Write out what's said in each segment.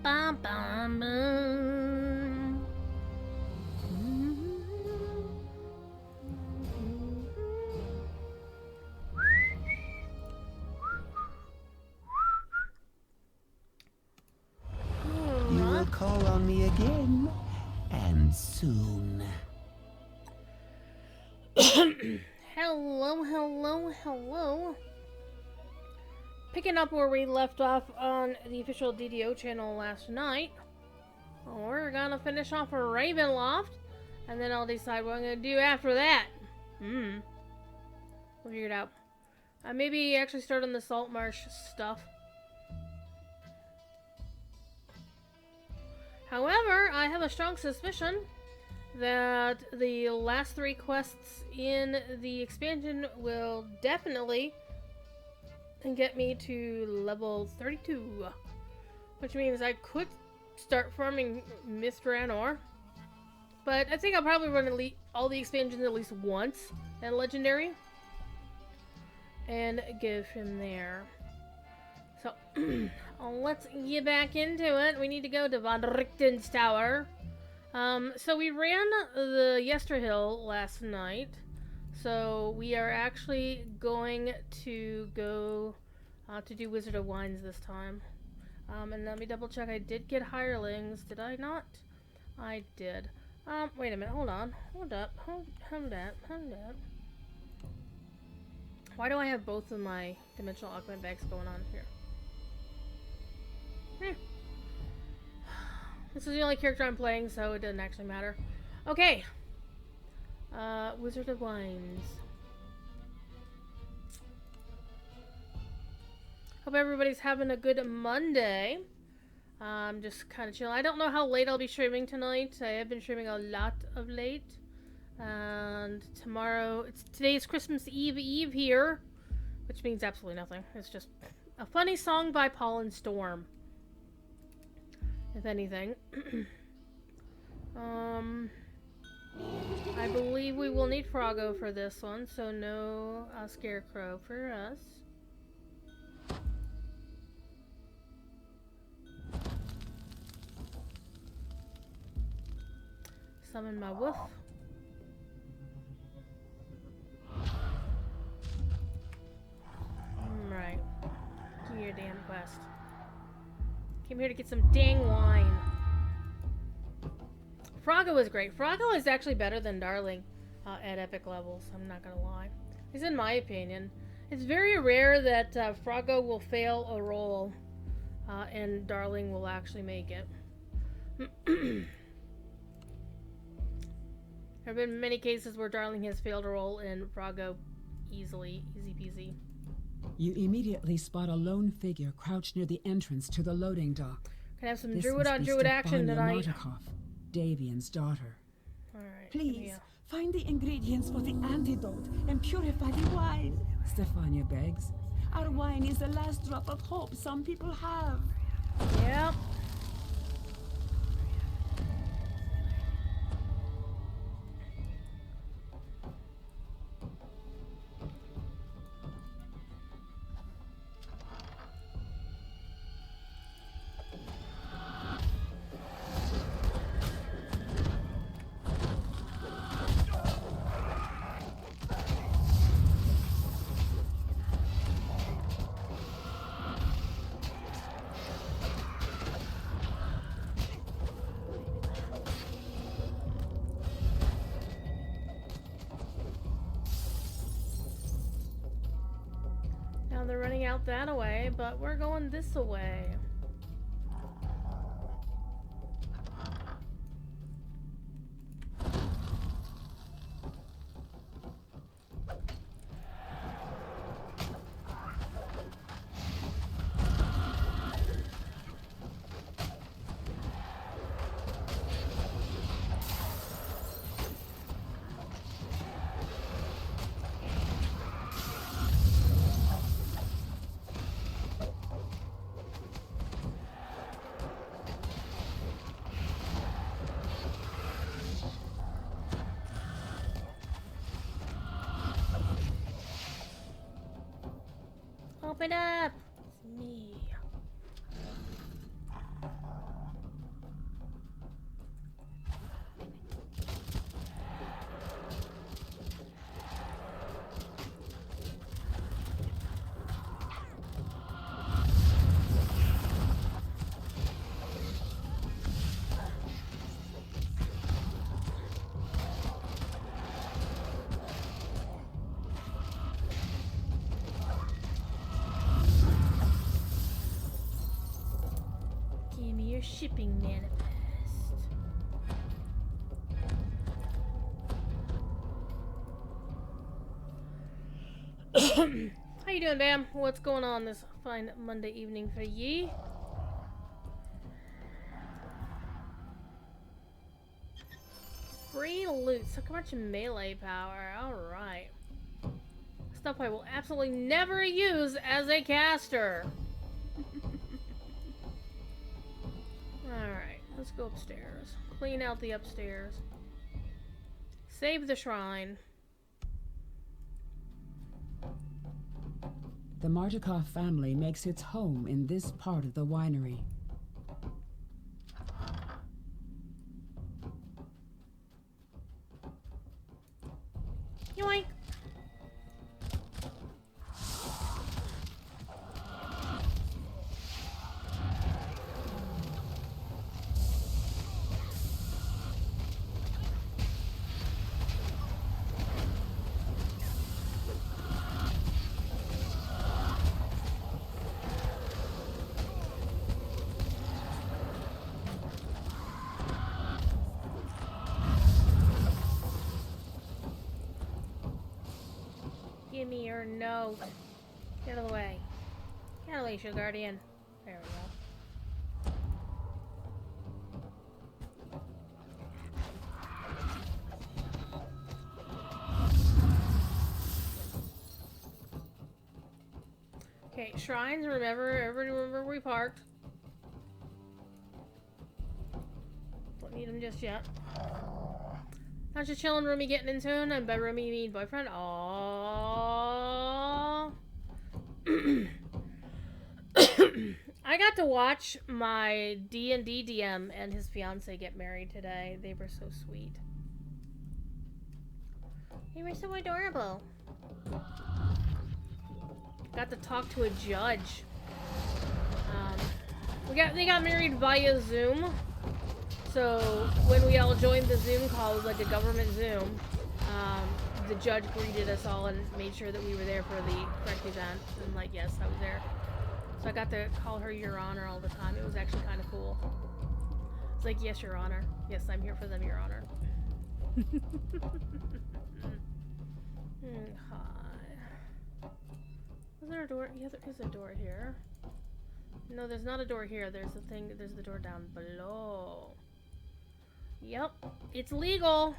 Bum, bum, bum. You will call on me again, and soon. Hello, hello, hello. Picking up where we left off on the official DDO channel last night. We're gonna finish off a Ravenloft, and then I'll decide what I'm gonna do after that. We'll figure it out. Maybe actually start on the Salt Marsh stuff. However, I have a strong suspicion that the last 3 quests in the expansion will definitely get me to level 32. Which means I could start farming Mistran ore. But I think I'll probably run all the expansions at least once in Legendary. And go from there. So, let's get back into it. We need to go to Von Richten's tower. So we ran the Yesterhill last night. So we are actually going to go to do Wizard of Wines this time. And let me double check. I did get hirelings. Did I not? I did. Wait a minute. Hold on. Hold up. Hold up. Why do I have both of my dimensional augment bags going on here? This is the only character I'm playing, so it doesn't actually matter. Okay. Wizard of Wines. Hope everybody's having a good Monday. I'm just kind of chilling. I don't know how late I'll be streaming tonight. I have been streaming a lot of late. And today's Christmas Eve here. Which means absolutely nothing. It's just a funny song by Paul and Storm. If anything. I believe we will need Froggo for this one, so no Scarecrow for us. Summon my wolf. Right. Do your damn quest. Came here to get some dang wine. Froggo is great. Froggo is actually better than Darling at epic levels. I'm not gonna lie. At least in my opinion. It's very rare that Froggo will fail a roll and Darling will actually make it. There have been many cases where Darling has failed a roll and Froggo easy peasy. You immediately spot a lone figure crouched near the entrance to the loading dock. Can I have some This druid must on be druid action Stefania tonight? Martikov, Davian's daughter. Alright. Please, find the ingredients for the antidote and purify the wine. Stefania begs. Our wine is the last drop of hope some people have. Yep. Now they're running out that way, but we're going this way. Open up! It's me. shipping manifest. How you doing, Bam? What's going on this fine Monday evening for ye? Free loot, so much melee power. Alright. Stuff I will absolutely never use as a caster. Alright, let's go upstairs. Clean out the upstairs. Save the shrine. The Martikov family makes its home in this part of the winery. Yoink! Give me your note. Get out of the way. Get out of the way, Shield Guardian. There we go. Okay, shrines, everybody remember where we parked. Don't need them just yet. Not just chilling, Roomy getting in tune, and by Roomy you mean boyfriend. Aww. I got to watch my D&D DM and his fiance get married today. They were so sweet. They were so adorable. Got to talk to a judge. They got married via Zoom. So when we all joined the Zoom call, it was like a government Zoom. The judge greeted us all and made sure that we were there for the correct event. And like, yes, I was there. So I got to call her Your Honor all the time. It was actually kind of cool. It's like, yes, Your Honor. Yes, I'm here for them, Your Honor. Hi. Is there a door? Yeah, there is a door here. No, there's not a door here. There's the door down below. Yep, it's legal.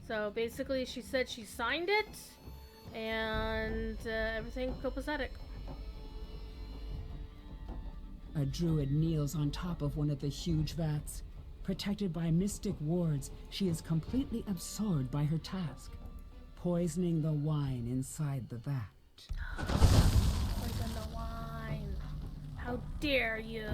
So basically she said she signed it, and everything copacetic. A druid kneels on top of one of the huge vats. Protected by mystic wards, she is completely absorbed by her task, poisoning the wine inside the vat. Poison the wine. How dare you?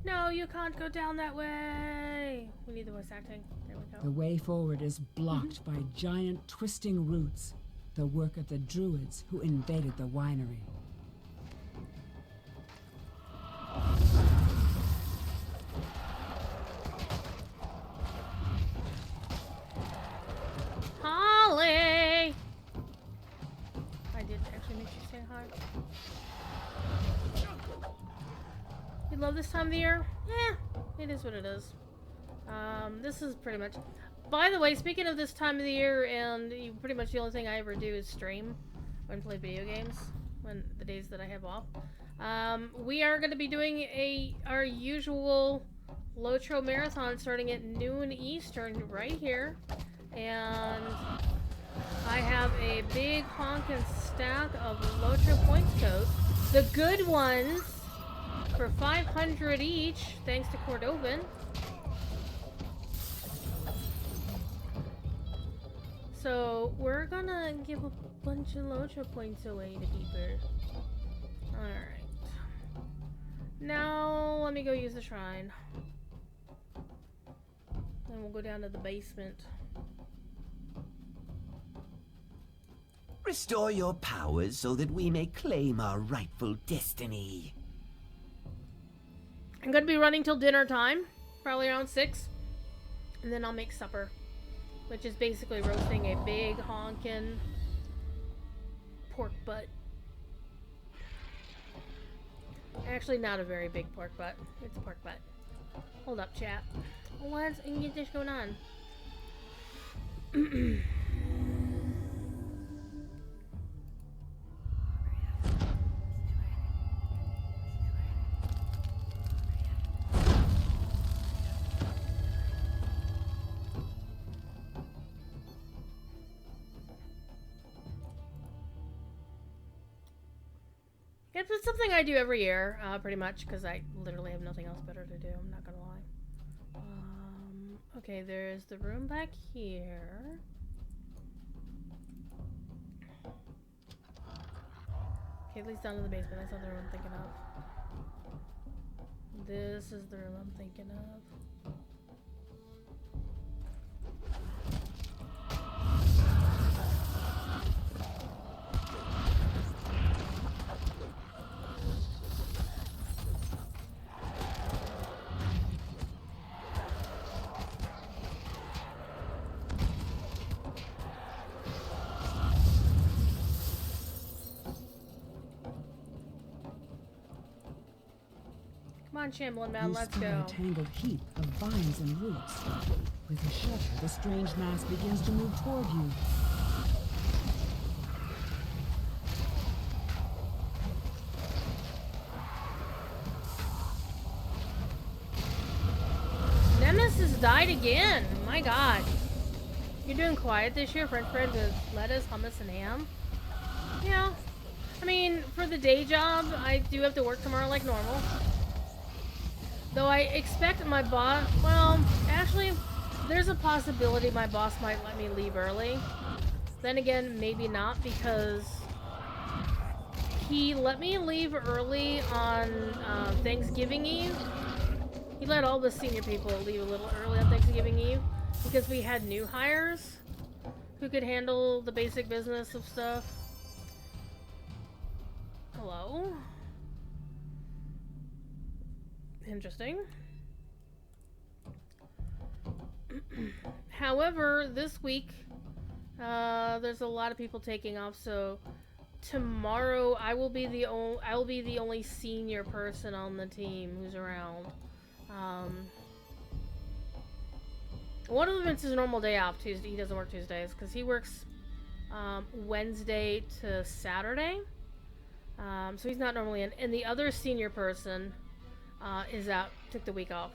No, you can't go down that way. We need the voice acting. There we go. The way forward is blocked by giant twisting roots, the work of the druids who invaded the winery. Holly! I did actually make you say hi. You love this time of the year? Yeah, it is what it is. This is pretty much... By the way, speaking of this time of the year, and pretty much the only thing I ever do is stream and play video games when the days that I have off. We are going to be doing our usual Lotro Marathon starting at noon Eastern right here. And I have a big honkin' stack of Lotro points codes. The good ones for 500 each, thanks to Cordovan. So we're gonna give a bunch of Loja points away to people. Alright. Now let me go use the shrine. Then we'll go down to the basement. Restore your powers so that we may claim our rightful destiny. I'm gonna be running till dinner time, probably around 6. And then I'll make supper, which is basically roasting a big honkin' pork butt. Actually, not a very big pork butt. It's a pork butt. Hold up, chat. Let's get this going on. It's something I do every year, pretty much, because I literally have nothing else better to do. I'm not gonna lie. Okay, there's the room back here. Okay, at least down to the basement. That's not the room I'm thinking of. This is the room I'm thinking of. Come on, Chamberlain Man, You let's spy go. a tangled heap of vines and roots. With a shudder, the strange mass begins to move toward you. Nemesis died again. My God. You're doing quiet this year, French bread with lettuce, hummus, and ham? Yeah. I mean, for the day job, I do have to work tomorrow like normal. Though I expect my boss... Well, actually, there's a possibility my boss might let me leave early. Then again, maybe not, because he let me leave early on Thanksgiving Eve. He let all the senior people leave a little early on Thanksgiving Eve because we had new hires who could handle the basic business of stuff. Hello? Interesting. However, this week, there's a lot of people taking off, so tomorrow I will be the only senior person on the team who's around. One of them is his normal day off. Tuesday, he doesn't work Tuesdays because he works Wednesday to Saturday. So he's not normally in. And the other senior person is out. Took the week off.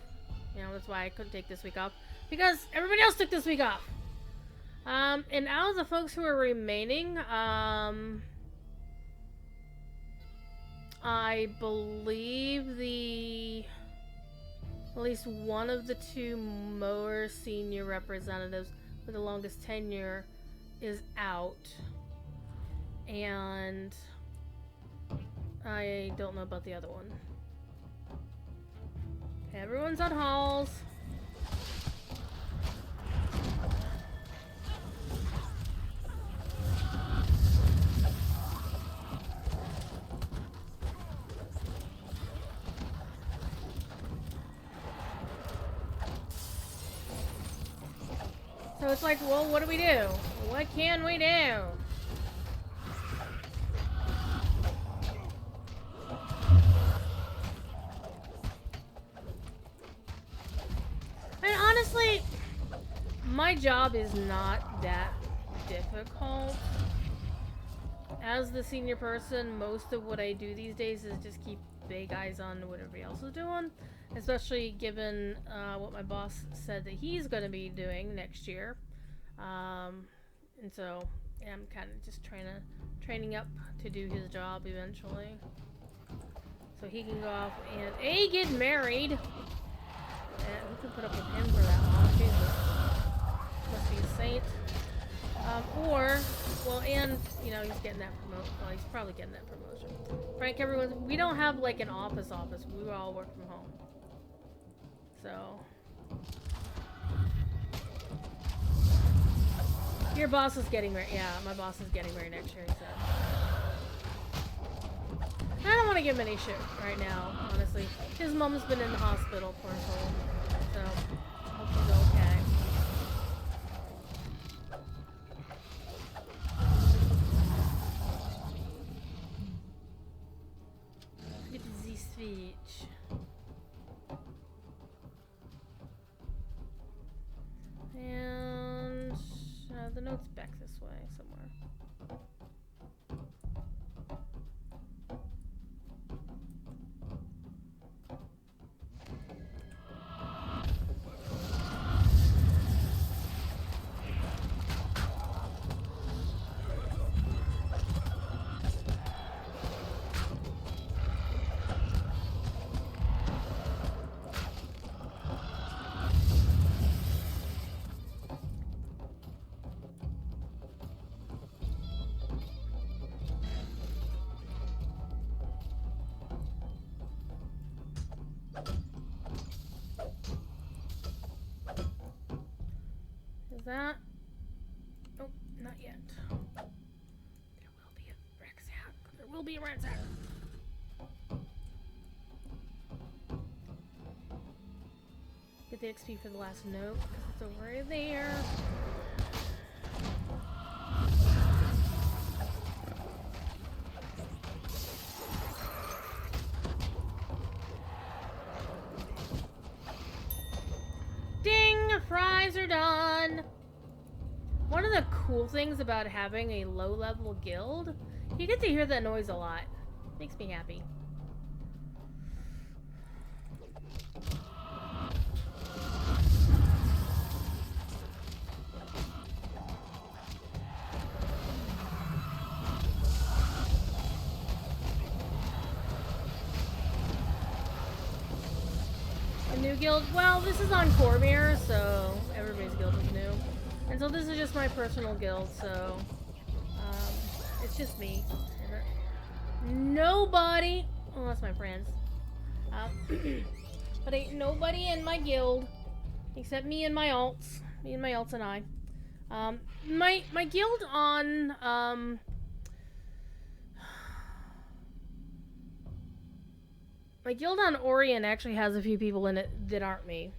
You know, that's why I couldn't take this week off because everybody else took this week off. And out of the folks who are remaining, I believe at least one of the two more senior representatives with the longest tenure is out. And I don't know about the other one. Everyone's on halls. So it's like, well, what do we do? What can we do? And honestly, my job is not that difficult. As the senior person, most of what I do these days is just keep big eyes on what everybody else is doing. Especially given what my boss said that he's going to be doing next year. And so yeah, I'm kind of just training up to do his job eventually. So he can go off and get married. And who can put up with him for that long? Jesus. Must be a saint. Or, well, and, you know, he's getting that promotion. Well, he's probably getting that promotion. Frank, everyone, we don't have, like, an office. We all work from home. So. Your boss is getting married. Yeah, my boss is getting married next year, he said. I don't want to give him any shit right now, honestly. His mom's been in the hospital, poor soul. So, hope she's okay. Flip the switch. And the note's back this way somewhere. That? Oh, not yet. There will be a rucksack. There will be a rucksack. Get the XP for the last note, because it's over there. Ding! Fries are done! One of the cool things about having a low-level guild, you get to hear that noise a lot. Makes me happy. A new guild? Well, this is on Cormyr, so everybody's guild is new. And so this is just my personal guild, so it's just me. Nobody, well, that's my friends. But ain't nobody in my guild except me and my alts. Me and my alts and I. My guild on my guild on Orion actually has a few people in it that aren't me.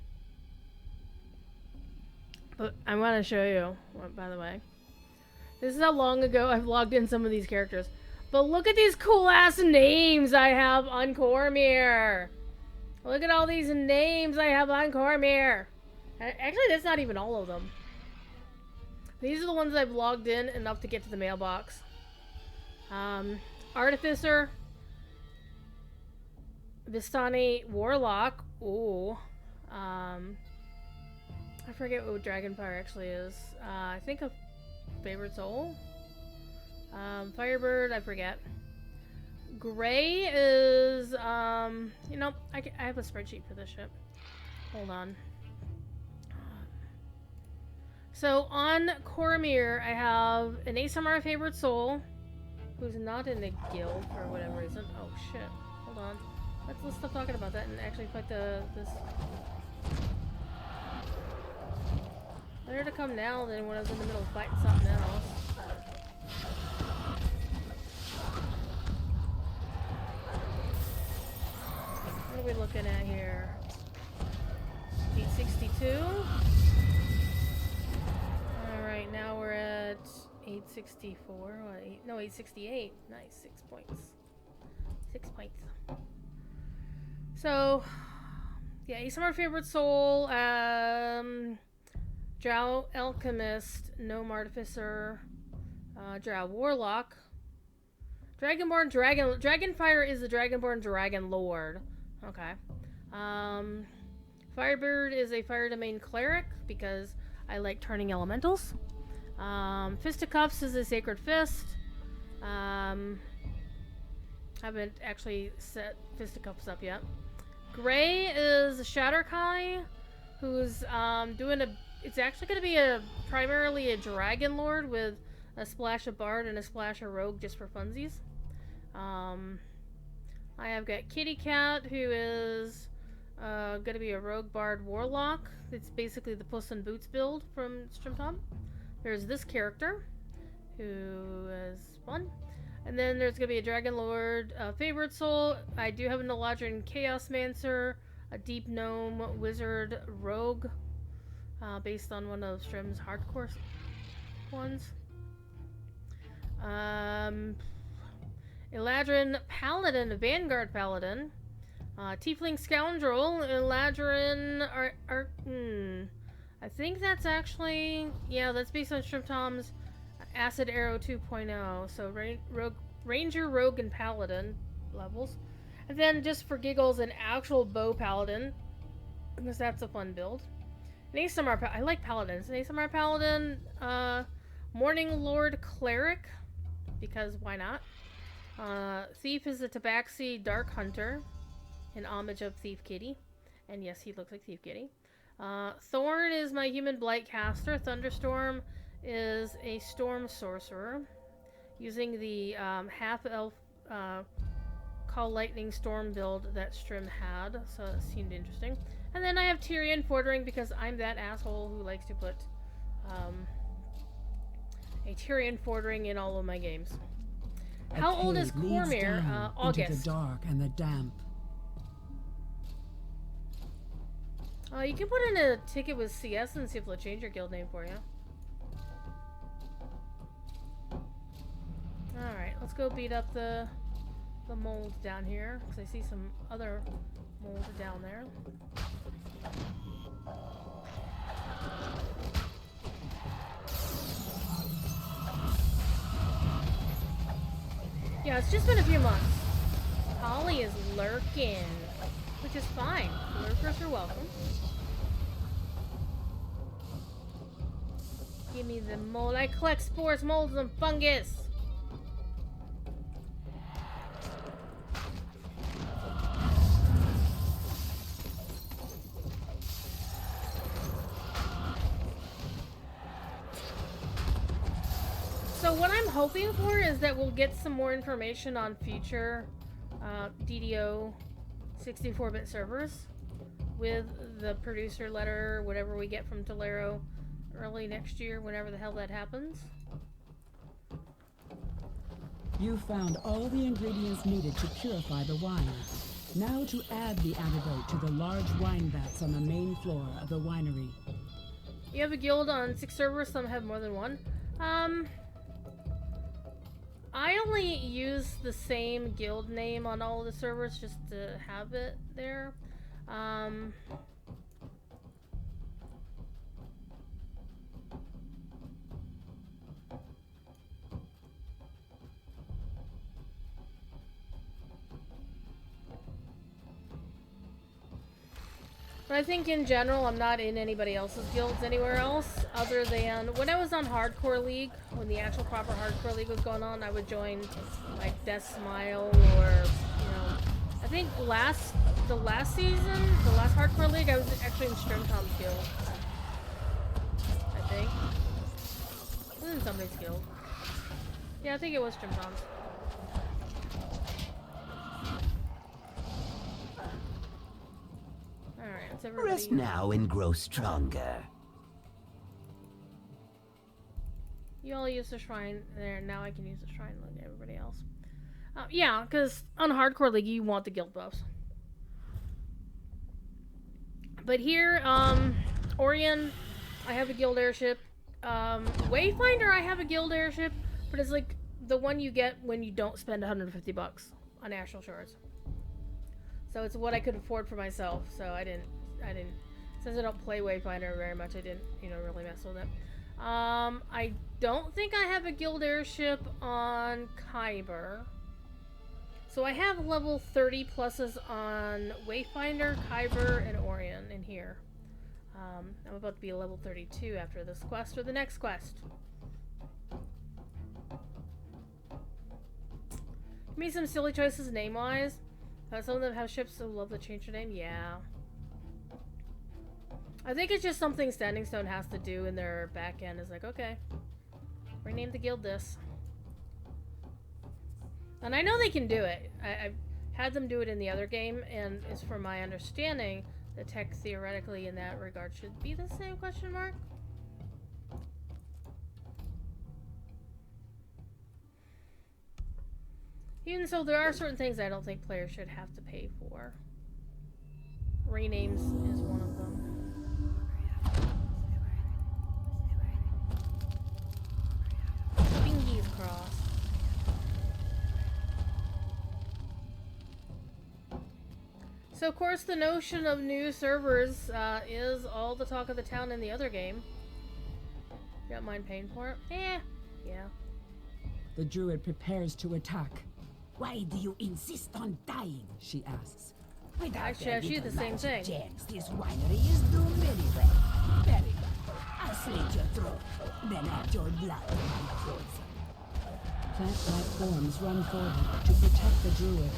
But I want to show you, by the way. This is how long ago I've logged in some of these characters. But look at these cool-ass names I have on Cormyr. Look at all these names I have on Cormyr. Actually, that's not even all of them. These are the ones I've logged in enough to get to the mailbox. Artificer. Vistani Warlock. Ooh. I forget what Dragonfire actually is. I think a favorite soul. Firebird, I forget. Gray is, you know, I have a spreadsheet for this ship. Hold on. So on Cormyr, I have an ASMR favorite soul, who's not in the guild for whatever reason. Oh shit! Hold on. Let's stop talking about that and actually fight this. Better to come now than when I was in the middle of fighting something else. What are we looking at here? 862. Alright, now we're at 864. What, 868. Nice, 6 points. 6 points. So, yeah, ASMR favorite soul, Drow Alchemist, Gnome Artificer, Drow Warlock, Dragonborn Dragonfire is the Dragonborn Dragon Lord. Okay. Firebird is a Fire Domain Cleric because I like turning elementals. Fisticuffs is a Sacred Fist. Haven't actually set Fisticuffs up yet. Gray is Shatterkai, who's doing a it's actually going to be primarily a dragon lord with a splash of bard and a splash of rogue just for funsies. I have got Kitty Cat, who is going to be a rogue bard warlock. It's basically the Puss in Boots build from Strimtom. There's this character, who is fun. And then there's going to be a Dragon Lord favorite soul. I do have an Eladrin Chaos Mancer, a Deep Gnome Wizard Rogue, based on one of Strim's hardcore ones. Eladrin Paladin, Vanguard Paladin. Tiefling Scoundrel, Eladrin... I think that's actually... Yeah, that's based on Strimtom's Acid Arrow 2.0. So Ranger, Rogue, and Paladin levels. And then just for giggles, an actual Bow Paladin, because that's a fun build. An ASMR I like Paladins. An ASMR Paladin, Morning Lord Cleric, because why not? Thief is a Tabaxi Dark Hunter, in homage of Thief Kitty. And yes, he looks like Thief Kitty. Thorn is my Human Blight Caster. Thunderstorm is a Storm Sorcerer, using the half-elf Call Lightning Storm build that Strim had, so it seemed interesting. And then I have Tyrion Fordring, because I'm that asshole who likes to put a Tyrion Fordring in all of my games. How old is Cormyr? August. Into the dark and the damp. You can put in a ticket with CS and see if they'll change your guild name for you. Alright, let's go beat up the mold down here, because I see some other mold down there. Yeah, it's just been a few months. Holly is lurking, which is fine. Lurkers are welcome. Give me the mold. I collect spores, molds, and fungus. So what I'm hoping for is that we'll get some more information on future DDO 64-bit servers with the producer letter, whatever we get from Tolero early next year, whenever the hell that happens. You found all the ingredients needed to purify the wine. Now to add the antidote to the large wine vats on the main floor of the winery. You have a guild on 6 servers, some have more than one. I only use the same guild name on all of the servers just to have it there. But I think in general, I'm not in anybody else's guilds anywhere else, other than when I was on Hardcore League, when the actual proper Hardcore League was going on, I would join, like, Death Smile, or, you know, I think the last season, the last Hardcore League, I was actually in Strimtom's guild. I think. It was in somebody's guild. Yeah, I think it was Strimtom's. Rest now and grow stronger. You all use the shrine there, now I can use the shrine like everybody else. Yeah, because on Hardcore League you want the guild buffs. But here, Orion, I have a guild airship. Wayfinder, I have a guild airship, but it's like the one you get when you don't spend 150 bucks on Astral Shards. So it's what I could afford for myself, so I didn't, since I don't play Wayfinder very much, I didn't, you know, really mess with it. I don't think I have a guild airship on Kyber. So I have level 30 pluses on Wayfinder, Kyber, and Orion in here. I'm about to be a level 32 after this quest, or the next quest. Give me some silly choices name-wise. Some of them have ships, so love to change their name. Yeah. I think it's just something Standing Stone has to do in their back end. Is like, okay, rename the guild this. And I know they can do it. I've had them do it in the other game, and it's from my understanding, the tech theoretically in that regard should be the same, question mark? Even so, there are certain things I don't think players should have to pay for. Renames is one of them. Bingies crossed. So, of course, the notion of new servers is all the talk of the town in the other game. You don't mind paying for it? Yeah. The druid prepares to attack. Why do you insist on dying? She asks. Without Actually, their I shoot the little same magic thing. gems, this winery is doomed very well. Very well. I'll slit your throat, then add your blood to my poison. Plant-like forms run forward to protect the druid.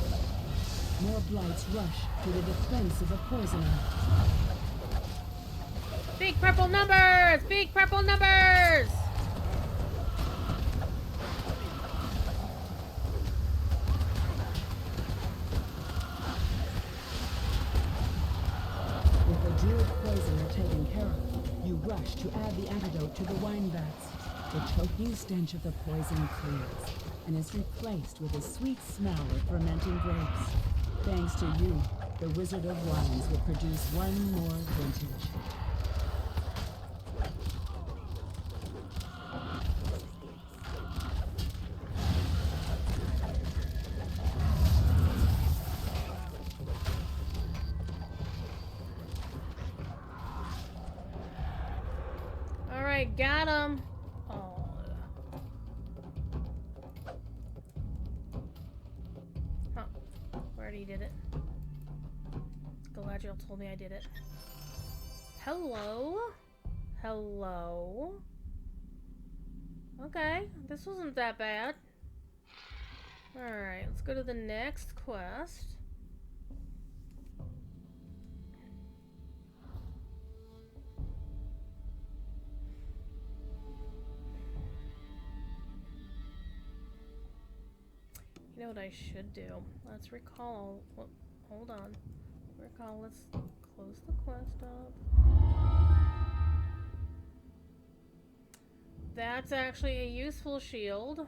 More blights rush to the defense of the poisoner. Big purple numbers! Big purple numbers! With the druid poisoner taken care of, you rush to add the antidote to the wine vats. The choking stench of the poison clears and is replaced with a sweet smell of fermenting grapes. Thanks to you, the Wizard of Wines will produce one more vintage. Alright, got him. Oh. Huh. Already did it. Galadriel told me I did it. Hello? Hello? Okay, this wasn't that bad. Alright, let's go to the next quest. You know what I should do? Let's recall. Well, hold on. Recall. Let's close the quest up. That's actually a useful shield.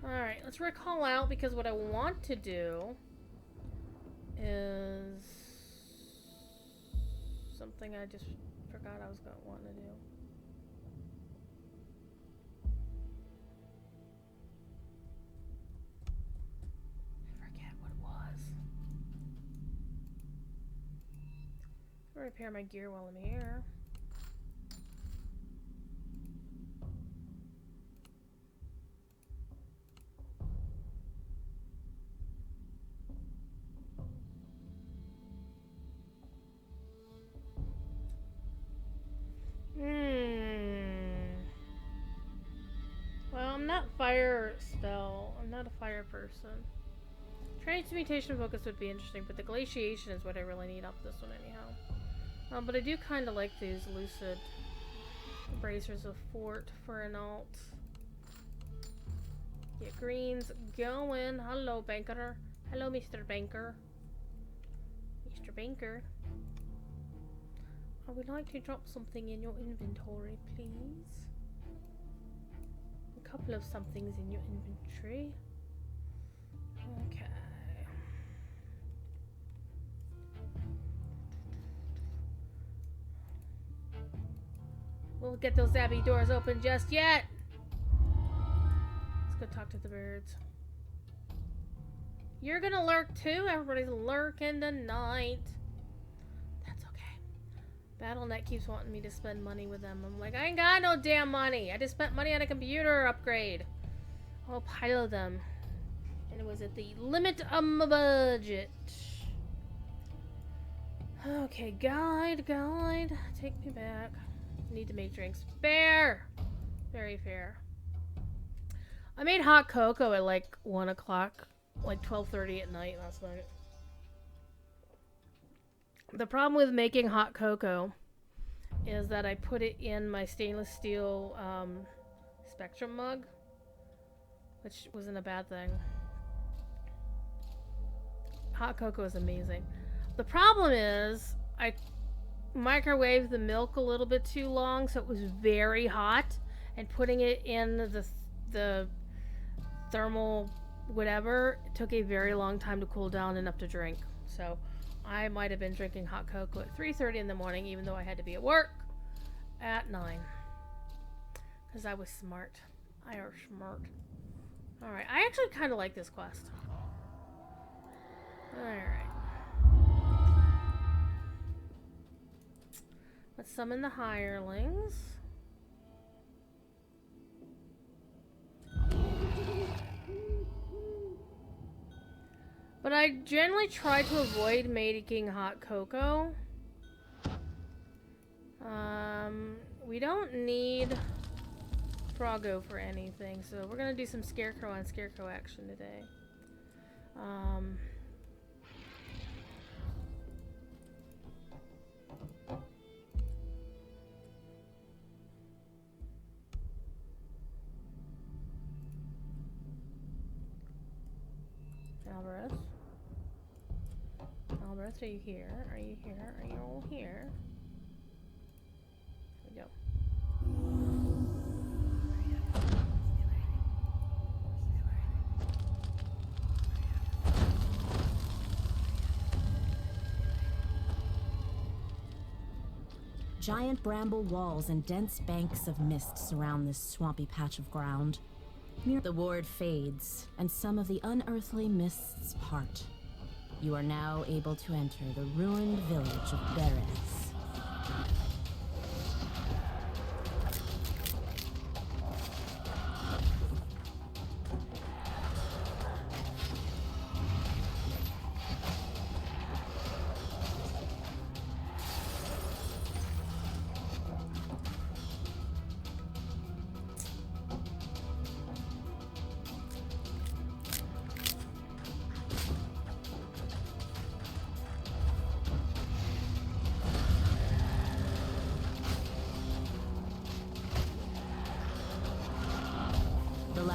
Alright, let's recall out because what I want to do is something I just forgot I was going to want to do. I forget what it was. I'll repair my gear while I'm here. Well, I'm not fire spell. I'm not a fire person. Transmutation focus would be interesting, but the glaciation is what I really need off this one anyhow. But I do kind of like these lucid bracers of fort for an alt. Get greens going. Hello, banker. Hello, Mr. Banker. Mr. Banker. I would like to drop something in your inventory, please. A couple of somethings in your inventory. Okay. We'll get those abbey doors open just yet. Let's go talk to the birds. You're gonna lurk too? Everybody's lurking tonight. Battle.net keeps wanting me to spend money with them. I'm like, I ain't got no damn money. I just spent money on a computer upgrade. I'll pile them. And it was at the limit of my budget. Okay, guide. Take me back. need to make drinks. Fair! Very fair. I made hot cocoa at like 1 o'clock, like 12:30 at night last night. The problem with making hot cocoa is that I put it in my stainless steel Spectrum mug, which wasn't a bad thing. Hot cocoa is amazing. The problem is I microwaved the milk a little bit too long, so it was very hot, and putting it in the thermal whatever took a very long time to cool down enough to drink. So I might have been drinking hot cocoa at 3:30 in the morning, even though I had to be at work at 9. Because I was smart. I are smart. Alright, I actually kind of like this quest. Alright. Let's summon the hirelings. But I generally try to avoid making hot cocoa. We don't need Froggo for anything, so we're gonna do some Scarecrow on Scarecrow action today. Albereth, are you here? Are you here? Are you all here? Here we go. Giant bramble walls and dense banks of mist surround this swampy patch of ground. The ward fades, and some of the unearthly mists part. You are now able to enter the ruined village of Berez.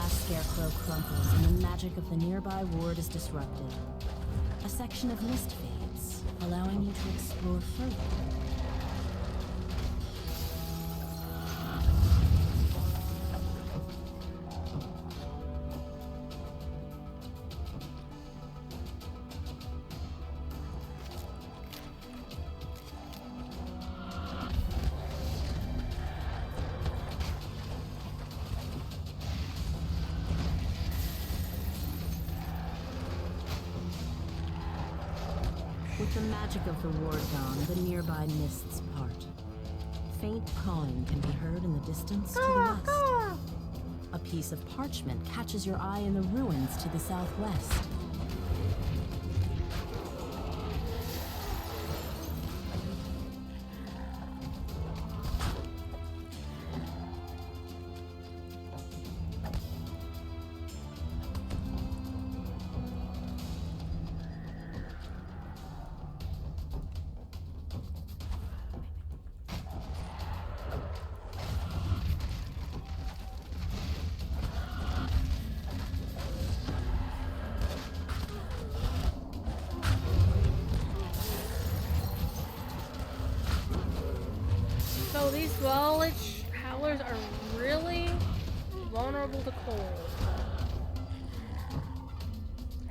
Scarecrow crumples and the magic of the nearby ward is disrupted. A section of mist fades, allowing you to explore further. With the magic of the ward gone, the nearby mists part. Faint cawing can be heard in the distance to the west. A piece of parchment catches your eye in the ruins to the southwest. So these Dwellage Howlers are really vulnerable to cold.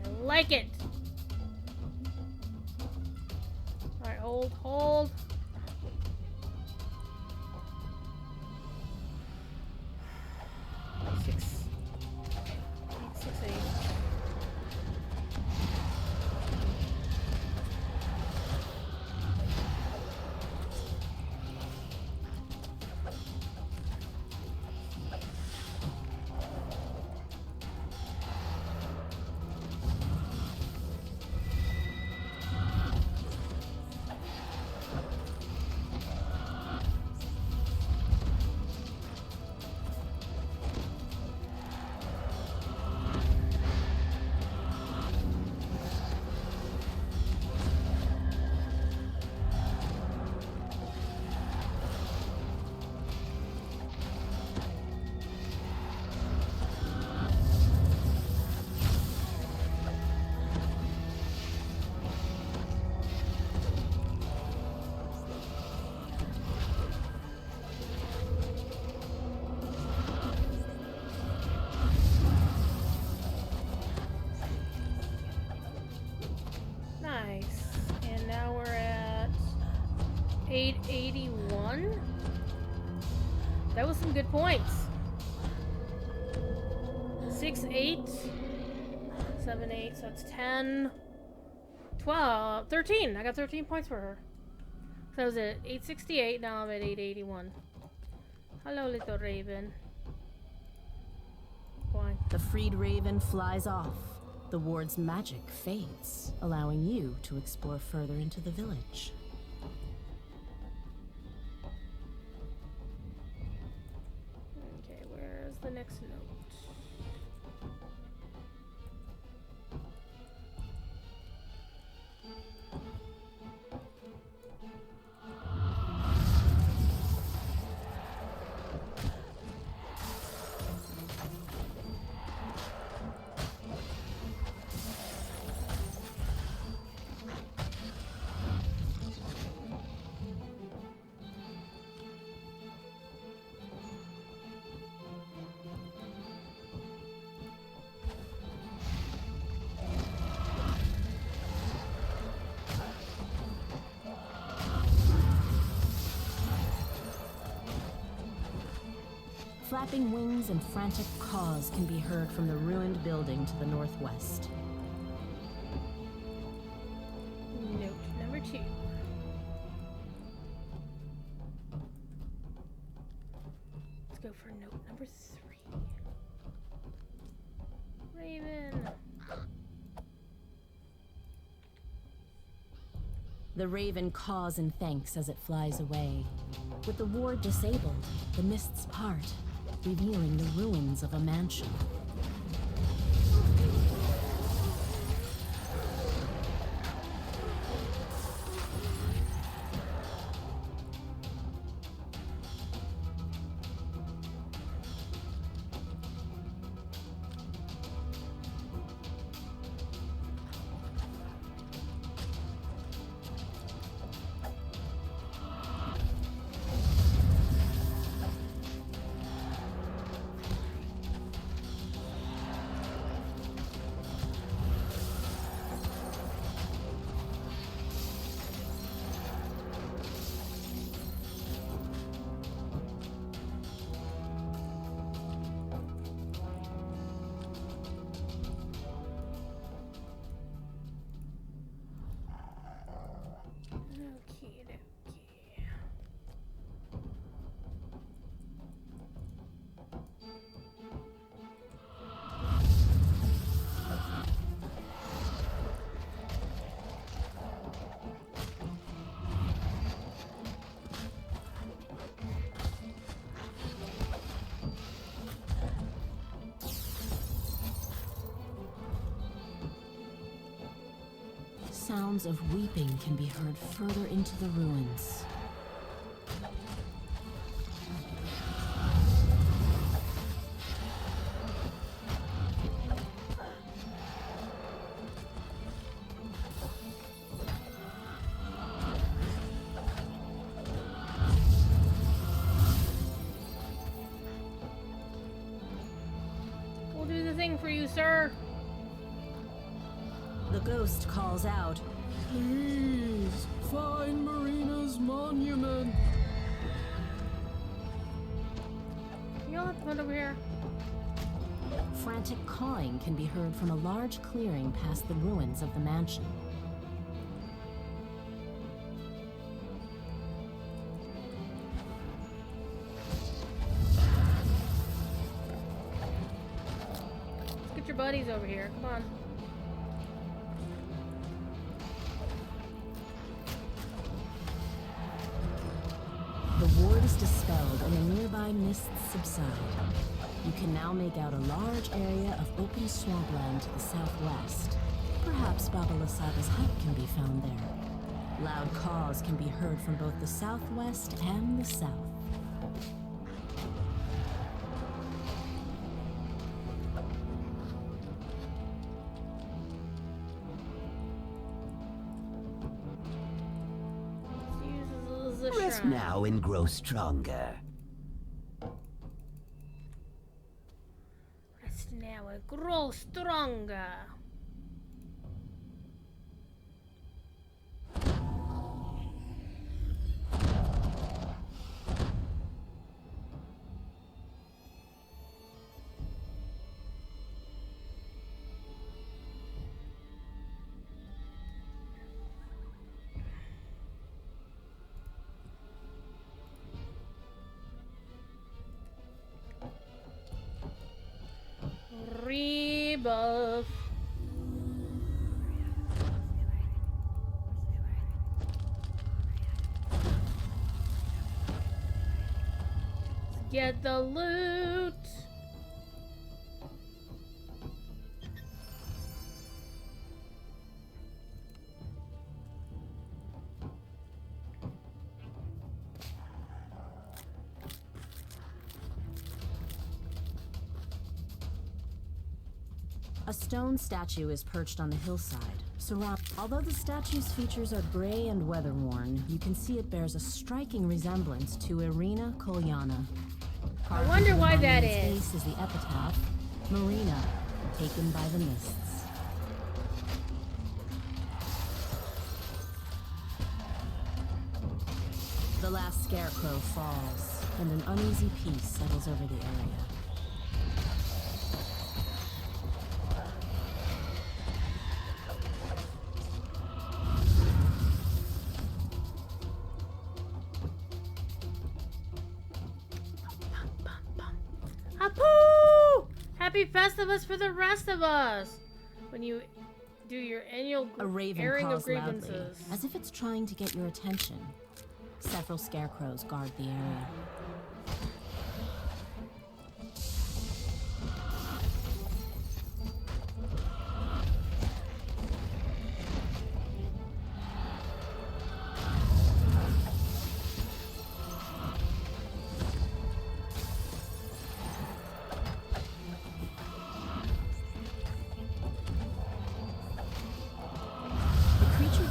I like it! Alright, hold. Six, 8. 881. That was some good points. 6, 8, 7, 8, so that's 10, 12, 13. I got 13 points for her. So I was at 868, now I'm at 881. Hello, little raven. Why? The freed raven flies off. The ward's magic fades, allowing you to explore further into the village. Okay, where's the next note? Flapping wings and frantic caws can be heard from the ruined building to the northwest. Note number 2. Let's go for note number 3. Raven. The raven caws in thanks as it flies away. With the ward disabled, the mists part, revealing the ruins of a mansion. Okie dokie. Sounds of weeping can be heard further into the ruins. We'll do the thing for you, sir. The ghost calls out, Please, find Marina's monument. Y'all have to come over here. frantic cawing can be heard from a large clearing past the ruins of the mansion. Let's get your buddies over here. Come on. The ward is dispelled and the nearby mists subside. You can now make out a large area of open swampland to the southwest. Perhaps Baba Lasaga's hut can be found there. Loud caws can be heard from both the southwest and the south. Let's use the Rest shrine. now and grow stronger. Rest now and grow stronger. buff. Get the loot. A stone statue is perched on the hillside. Although the statue's features are gray and weather-worn, you can see it bears a striking resemblance to Irina Kolyana. I wonder why that is. Face is the epitaph, Marina, taken by the mists. The last scarecrow falls, and an uneasy peace settles over the area. Apoo! Happy Festivus for the rest of us! When you do your annual A raven airing calls of grievances. loudly, as if it's trying to get your attention. Several scarecrows guard the area.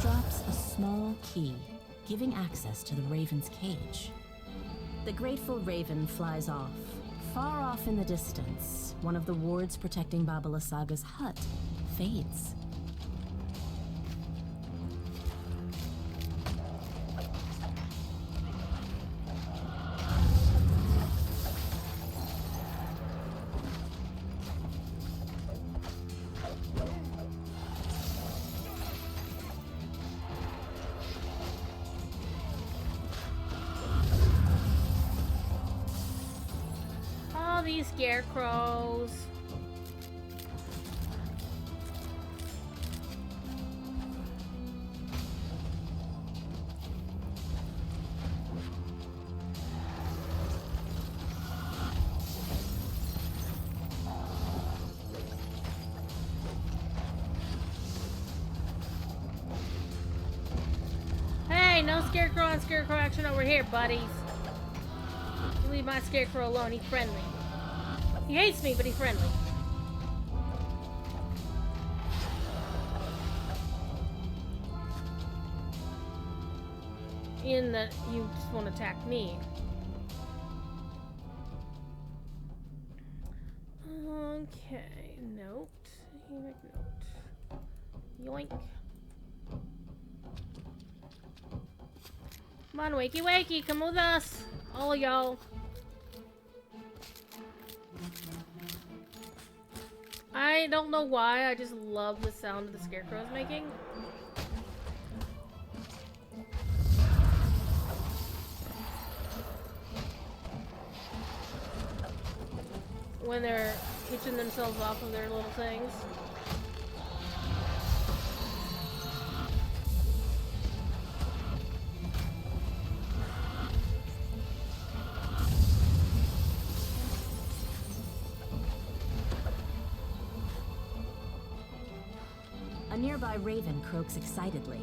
Drops a small key, giving access to the raven's cage. The grateful raven flies off. Far off in the distance, one of the wards protecting Baba Lysaga's hut fades. All these scarecrows. Hey, no scarecrow on scarecrow action over here, buddies. You leave my scarecrow alone, he's friendly. He hates me, but he's friendly. In that you just won't attack me. Okay, note. Note. Yoink. Come on, wakey wakey, come with us. All of y'all. I don't know why, I just love the sound of the scarecrows making. When they're hitching themselves off of their little things. A nearby raven croaks excitedly.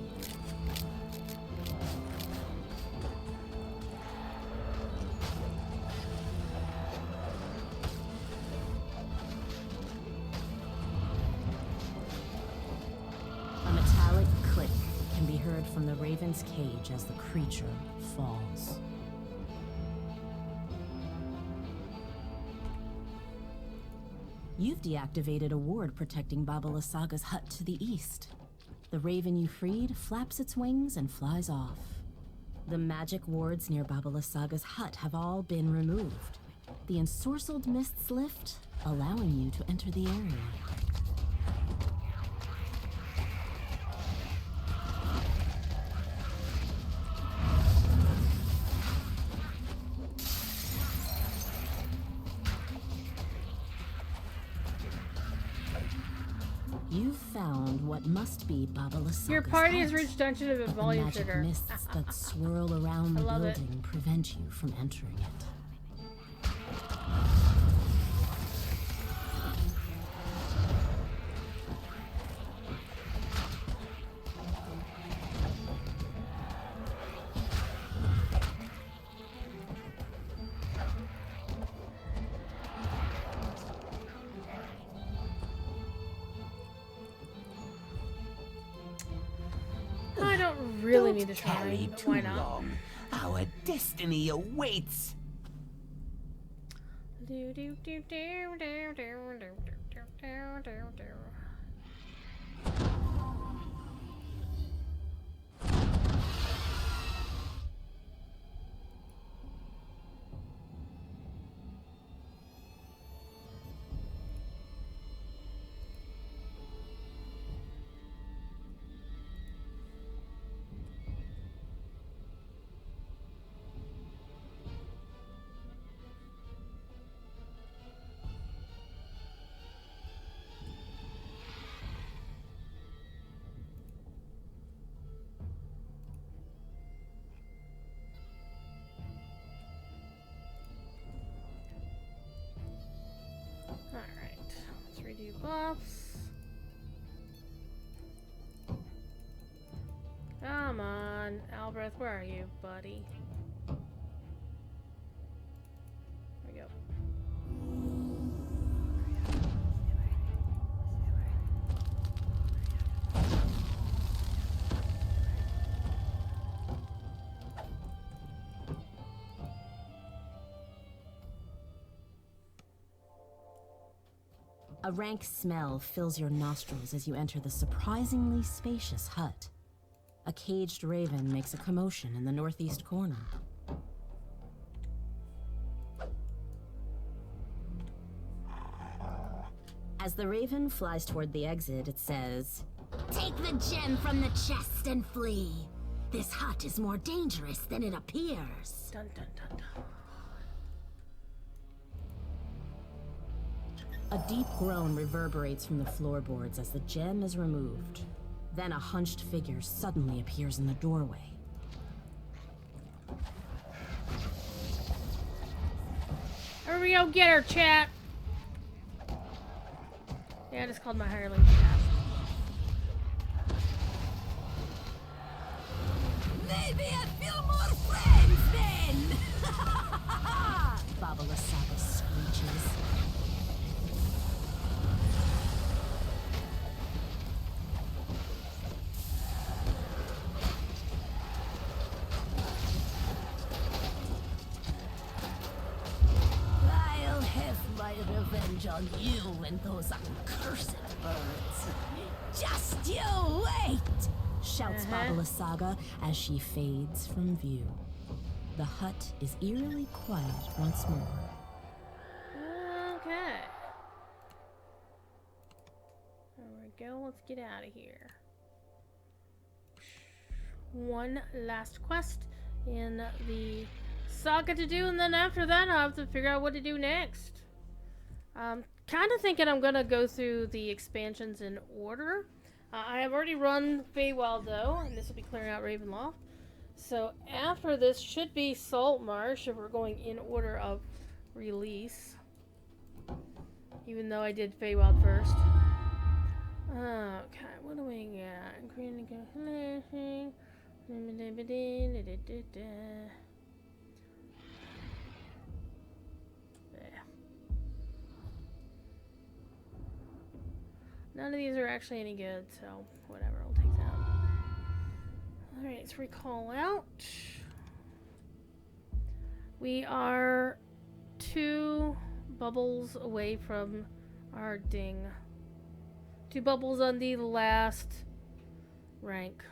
A metallic click can be heard from the raven's cage as the creature falls. You've deactivated a ward protecting Baba Lysaga's hut to the east. The raven you freed flaps its wings and flies off. The magic wards near Baba Lysaga's hut have all been removed. The ensorcelled mists lift, allowing you to enter the area. You've found what must be Baba Lasaga's Your party has hut. reached Dungeon of a But the Volume magic Trigger. mists that swirl around the love it. building prevent you from entering it. I don't really Don't need to try, tarry but too why not? long. Our destiny awaits. Do, do, do, do, do, do, do, do, do, do, do. Alright, let's redo buffs. Come on, Albrecht, where are you, buddy? There we go. A rank smell fills your nostrils as you enter the surprisingly spacious hut. A caged raven makes a commotion in the northeast corner. As the raven flies toward the exit, it says, "Take the gem from the chest and flee. This hut is more dangerous than it appears." Dun dun dun dun. A deep groan reverberates from the floorboards as the gem is removed. Then a hunched figure suddenly appears in the doorway. Here we go, get her, chat! Yeah, I just called my hireling chat. Maybe a few more friends then! Baba Lasaga screeches. I'll have my revenge on you and those accursed birds. Just you wait! Shouts Baba Lasaga as she fades from view. The hut is eerily quiet once more. Okay. There we go, let's get out of here. One last quest in the saga to do, and then after that I'll have to figure out what to do next. Kind of thinking I'm gonna go through the expansions in order. I have already run Feywild though, and this will be clearing out Ravenloft. So after this should be Saltmarsh if we're going in order of release. Even though I did Feywild first. Okay, what do we got? Green calculation. None of these are actually any good, so whatever, I'll take that. Alright, let's recall out. We are 2 bubbles away from our ding. 2 bubbles on the last rank.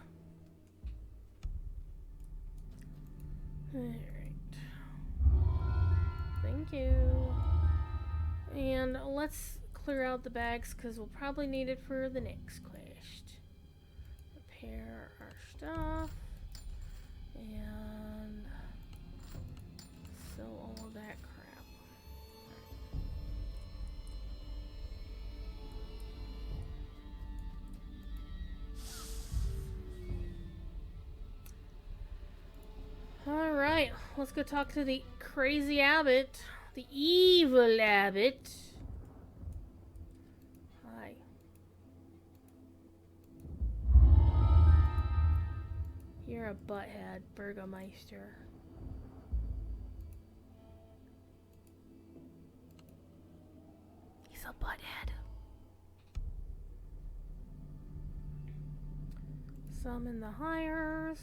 Alright. Thank you. And let's clear out the bags because we'll probably need it for the next quest. Repair our stuff. And sell all of that crap. Alright, let's go talk to the crazy abbot. The evil abbot. Hi. You're a butthead, Burgomeister. He's a butthead. Summon the hires.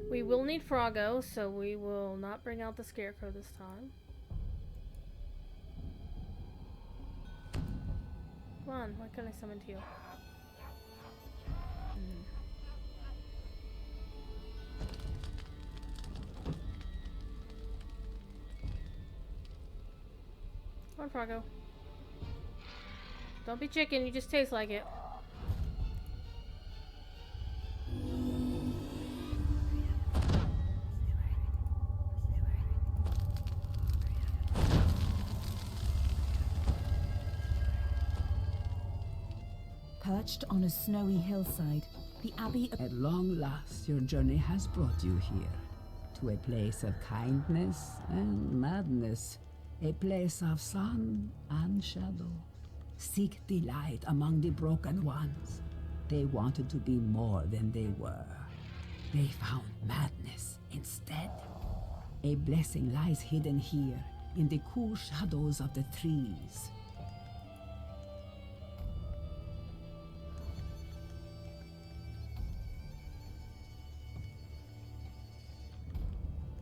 We will need Froggo, so we will not bring out the Scarecrow this time. Come on, what can I summon to you? Come on, Froggo. Don't be chicken, you just taste like it. Perched on a snowy hillside, the abbey. At long last, your journey has brought you here. To a place of kindness and madness. A place of sun and shadow. Seek delight among the broken ones. They wanted to be more than they were. They found madness instead. A blessing lies hidden here, in the cool shadows of the trees.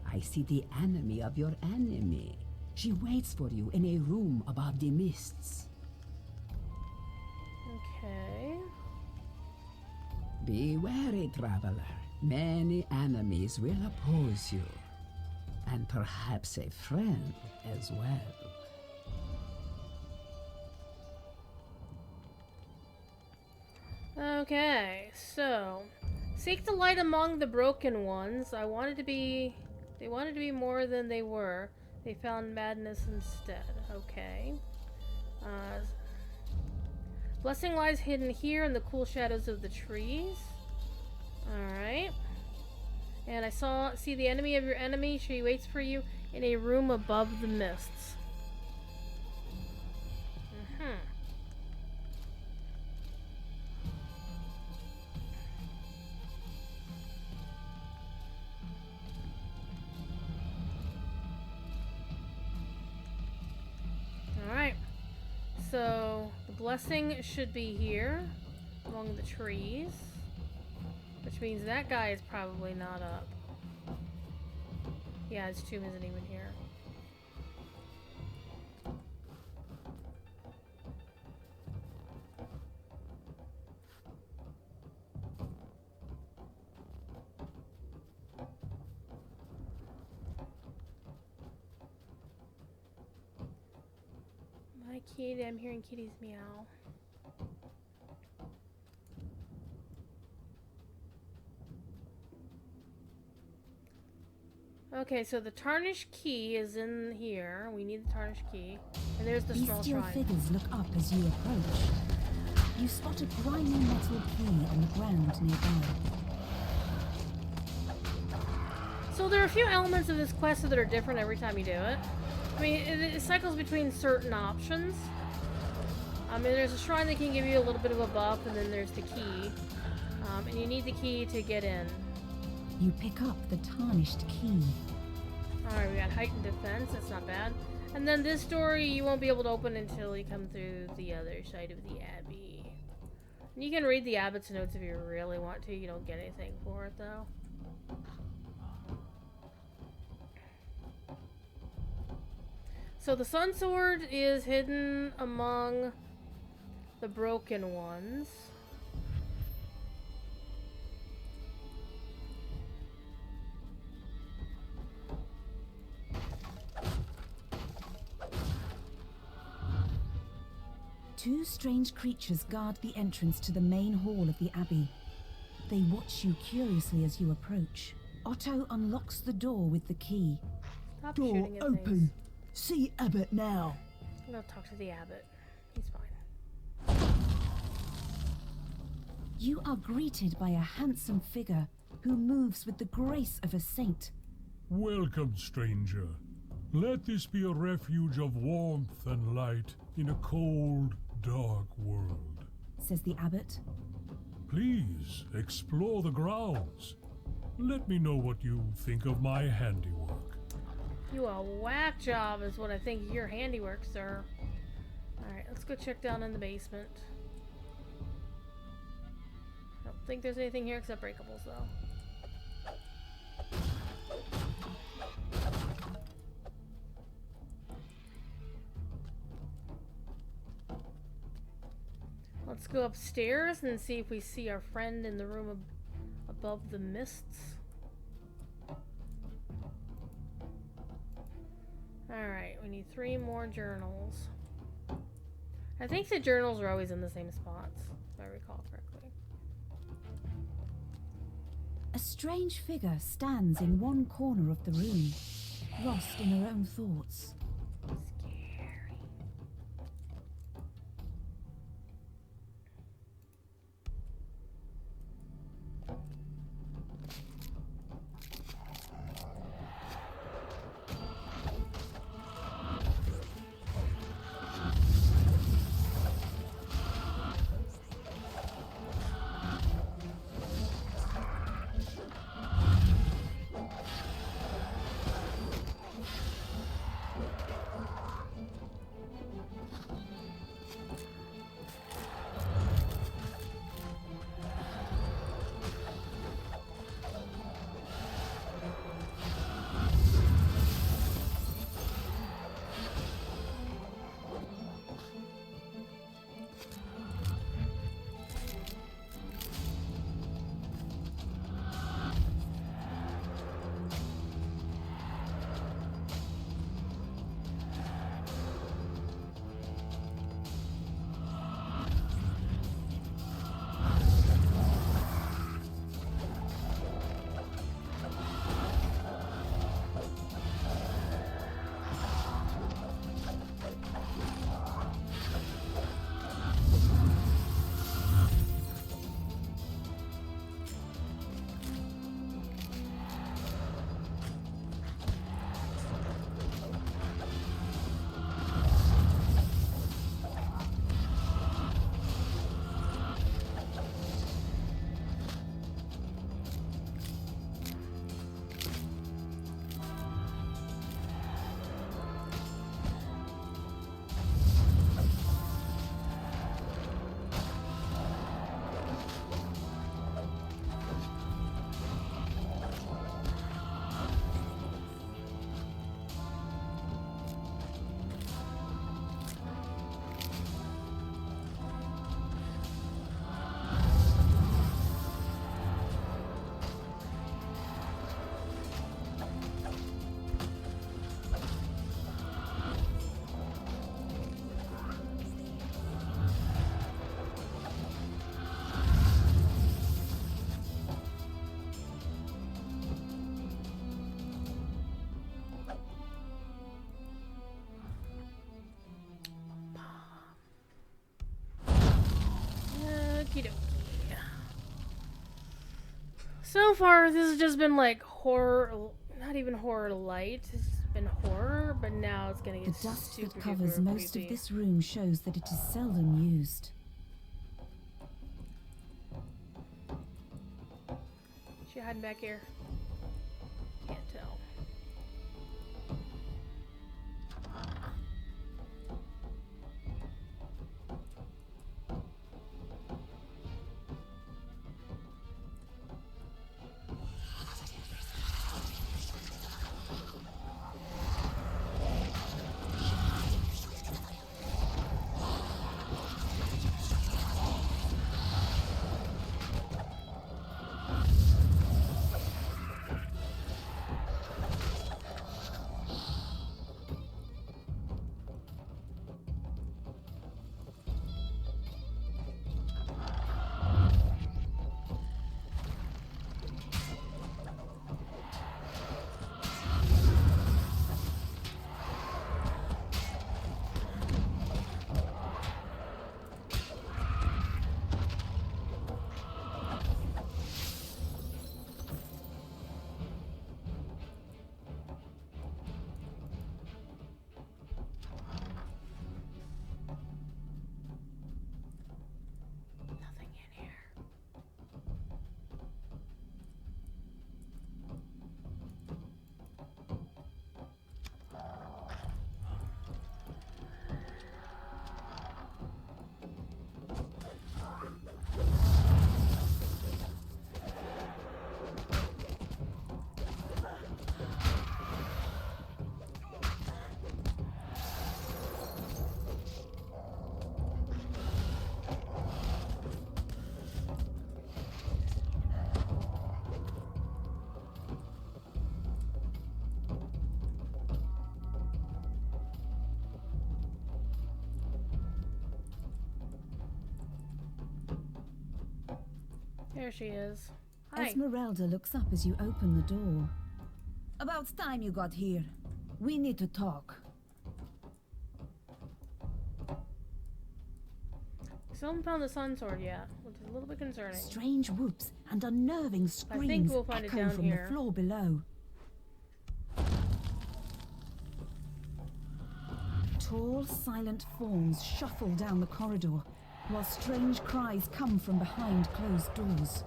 I see the enemy of your enemy. She waits for you in a room above the mists. Okay. Be wary, traveler. Many enemies will oppose you. And perhaps a friend as well. Okay, so seek the light among the broken ones. They wanted to be more than they were. They found madness instead. Okay. Blessing lies hidden here in the cool shadows of the trees. Alright. And I see the enemy of your enemy. She waits for you in a room above the mists. Alright. So, the blessing should be here among the trees. Which means that guy is probably not up. Yeah, his tomb isn't even here. My kitty, I'm hearing kitties meow. Okay, so the tarnished key is in here. We need the tarnished key. And there's the small Bestial shrine. figures look up as you approach. You spot a grimy metal key on the ground nearby. So there are a few elements of this quest that are different every time you do it. I mean, it cycles between certain options. I mean, there's a shrine that can give you a little bit of a buff, and then there's the key. And you need the key to get in. You pick up the tarnished key. Alright, we got heightened defense, that's not bad. And then this door you won't be able to open until you come through the other side of the abbey. And you can read the abbot's notes if you really want to. You don't get anything for it, though. So the sun sword is hidden among the broken ones. Two strange creatures guard the entrance to the main hall of the abbey. They watch you curiously as you approach. Otto unlocks the door with the key. Stop Door shooting at open. things. See Abbott now. I'm gonna talk to the abbot. He's fine. You are greeted by a handsome figure who moves with the grace of a saint. Welcome, stranger. Let this be a refuge of warmth and light in a cold, dark world. Says the abbot. Please explore the grounds. Let me know what you think of my handiwork. You a whack job is what I think of your handiwork, sir. Alright, let's go check down in the basement. I don't think there's anything here except breakables, though. Let's go upstairs and see if we see our friend in the room above the mists. Alright, we need 3 more journals. I think the journals are always in the same spots, if I recall correctly. A strange figure stands in one corner of the room, lost in her own thoughts. Scary. Okie dokie. So far, this has just been like horror, not even horror light. It's been horror, but now it's gonna The get dust super that covers duper most creepy. of this room shows that it is seldom used. She hiding back here? Can't tell. There she is. Hi. Esmeralda looks up as you open the door. About time you got here. We need to talk. Still haven't found the sun sword yet, which is a little bit concerning. Strange whoops and unnerving screams we'll find it echo down from here. the floor below. Tall, silent forms shuffle down the corridor, while strange cries come from behind closed doors.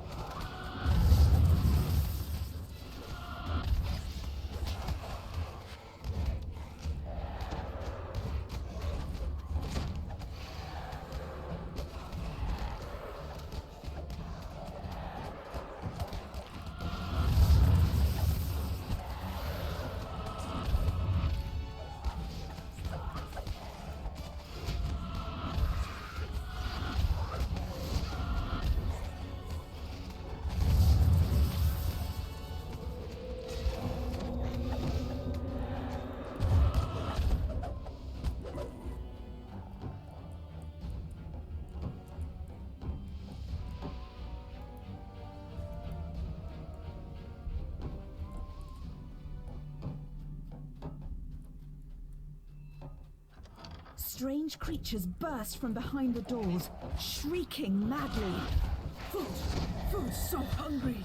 Strange creatures burst from behind the doors, shrieking madly. Food! Food, so hungry!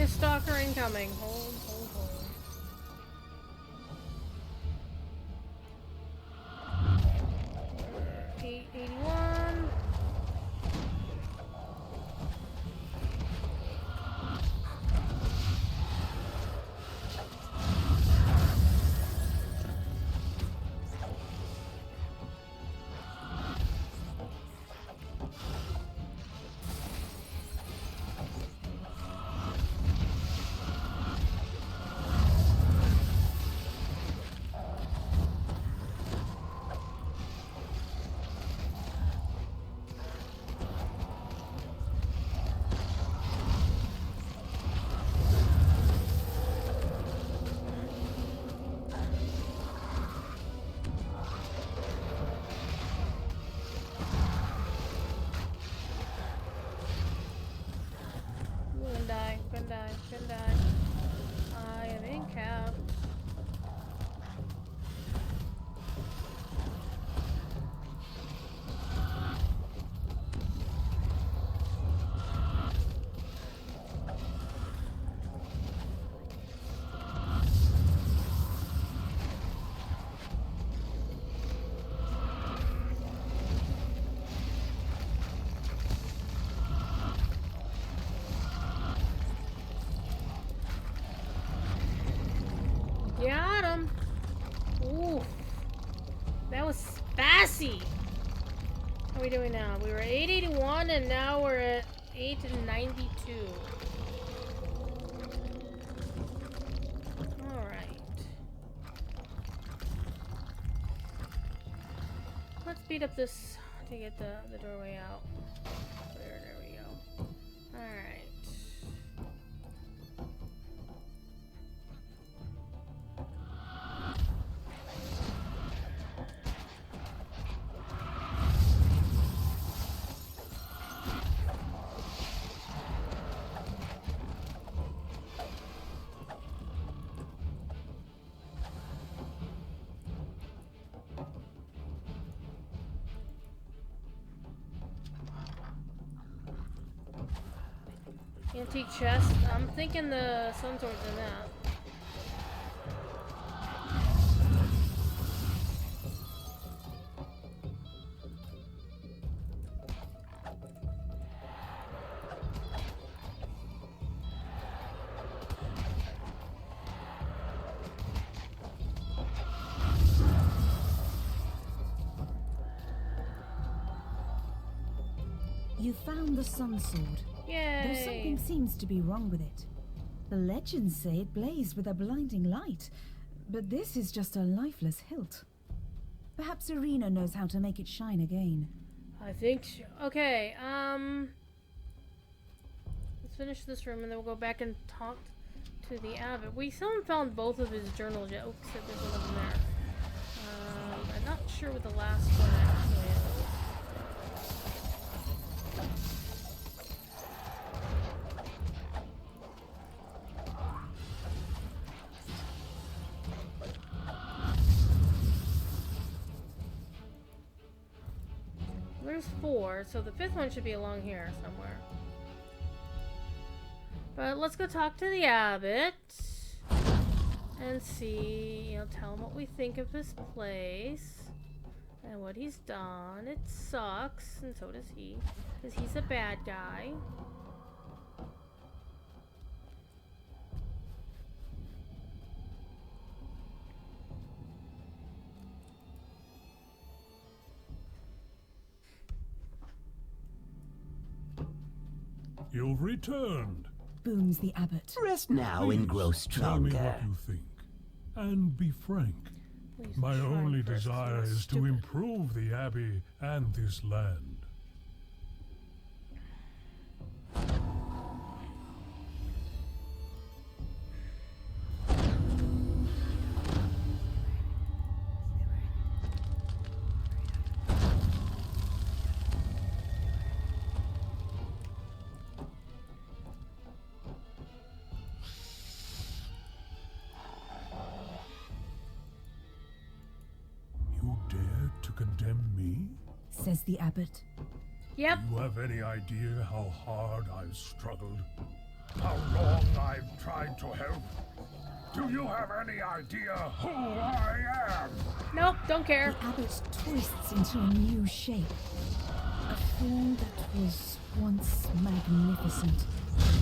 Stalker incoming. Hold, hold, hold. $881. Can die. I am in cap. Got him. Ooh, that was spicy. How are we doing now? We were 881 and now we're at 892. All right. Let's speed up this to get the doorway out. There we go. All right. Antique chest. I'm thinking the sun sword's in that. You found the sun sword. Though something Yay! seems to be wrong with it. The legends say it blazed with a blinding light, but this is just a lifeless hilt. Perhaps Irina knows how to make it shine again. I think okay, let's finish this room and then we'll go back and talk to the abbot. We still haven't found both of his journals yet. Oh, except there's one of them there. I'm not sure what the last one actually is. There's 4, so the 5th one should be along here somewhere. But let's go talk to the abbot and see, tell him what we think of this place and what he's done. It sucks, and so does he, because he's a bad guy. You've returned. Booms the abbot. Rest now and grow Please tell me stronger. what you think. And be frank. Please My try only first, desire it's is to stupid. improve the Abbey and this land. You dare to condemn me? Says the abbot. Yep. Do you have any idea how hard I've struggled? How long I've tried to help? Do you have any idea who I am? Nope, don't care. The abbot twists into a new shape. A form that was once magnificent.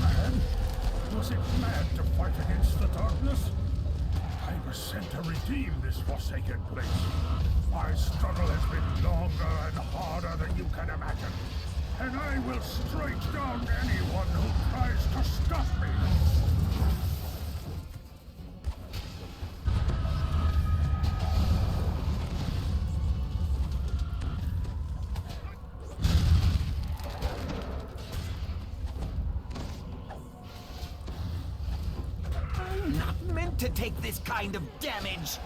Man, was it mad to fight against the darkness? I was sent to redeem this forsaken place. My struggle has been longer and harder than you can imagine. And I will strike down anyone who tries to stop me. I'm not meant to take this kind of damage.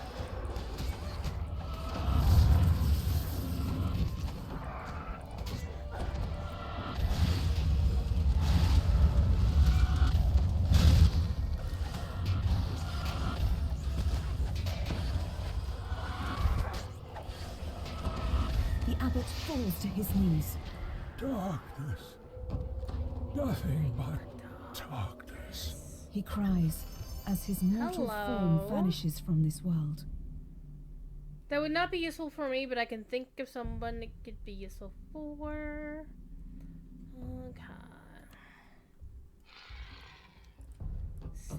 The abbot falls to his knees. Darkness. Nothing but darkness. He cries as his mortal Hello. form vanishes from this world. That would not be useful for me, but I can think of someone it could be useful for. Okay. So,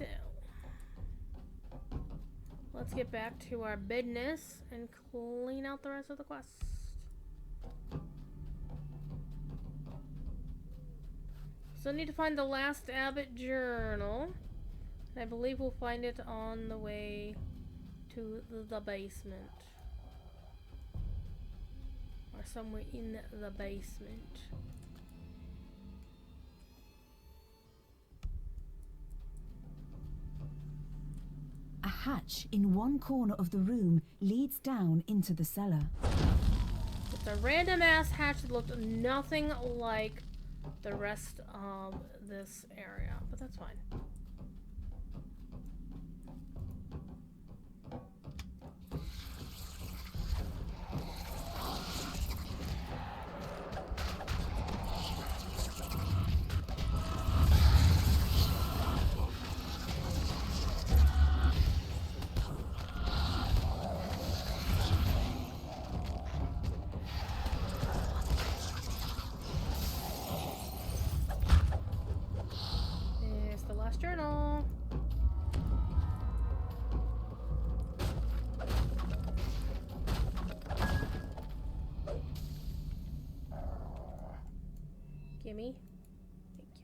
let's get back to our business and clean out the rest of the quest. So I need to find the last abbot journal. I believe we'll find it on the way to the basement. Or somewhere in the basement. A hatch in one corner of the room leads down into the cellar. It's a random ass hatch that looked nothing like the rest of this area, but that's fine. Gimme. Thank you.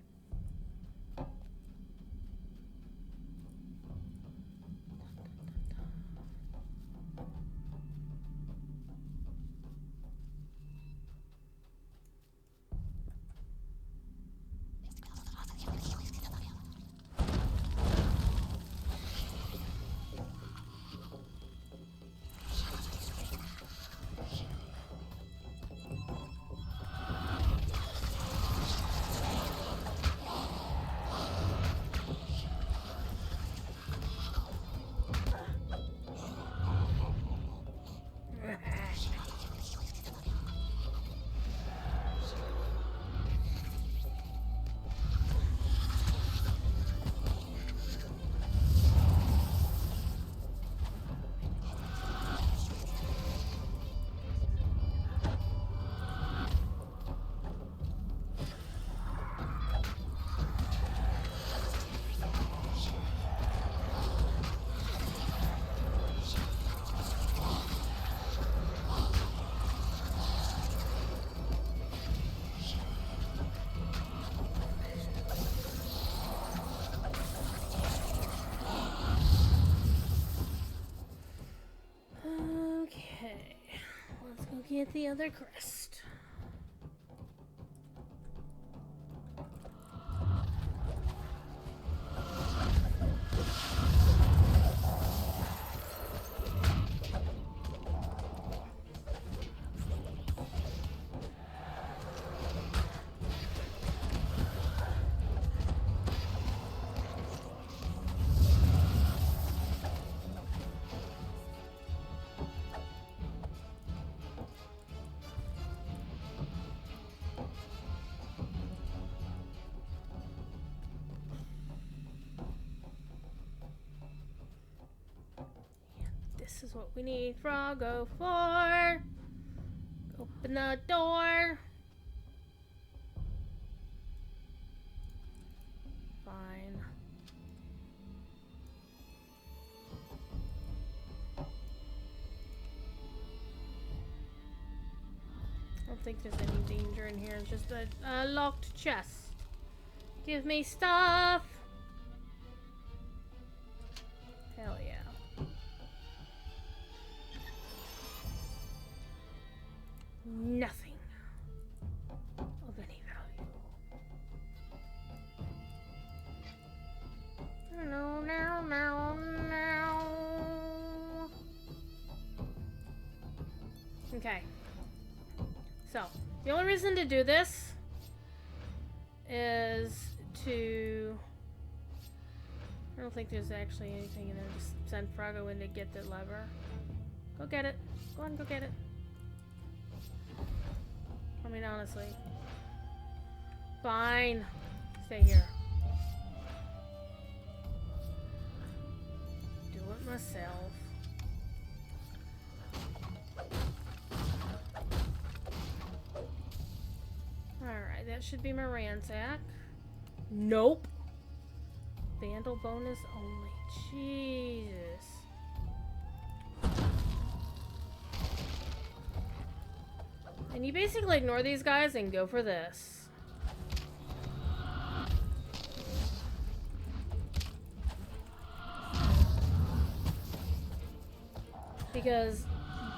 Okay, let's go get the other crest. This is what we need Froggo for. Open the door. Fine. I don't think there's any danger in here. It's just a locked chest. Give me stuff. Hell yeah. Nothing of any value. No, no, no, no. Okay. So, the only reason to do this is to... I don't think there's actually anything in there. Just send Froggo in to get the lever. Go get it. Go on, go get it. I mean, honestly. Fine. Stay here. Do it myself. Alright, that should be my ransack. Nope. Vandal bonus only. Jesus. And you basically ignore these guys and go for this. Because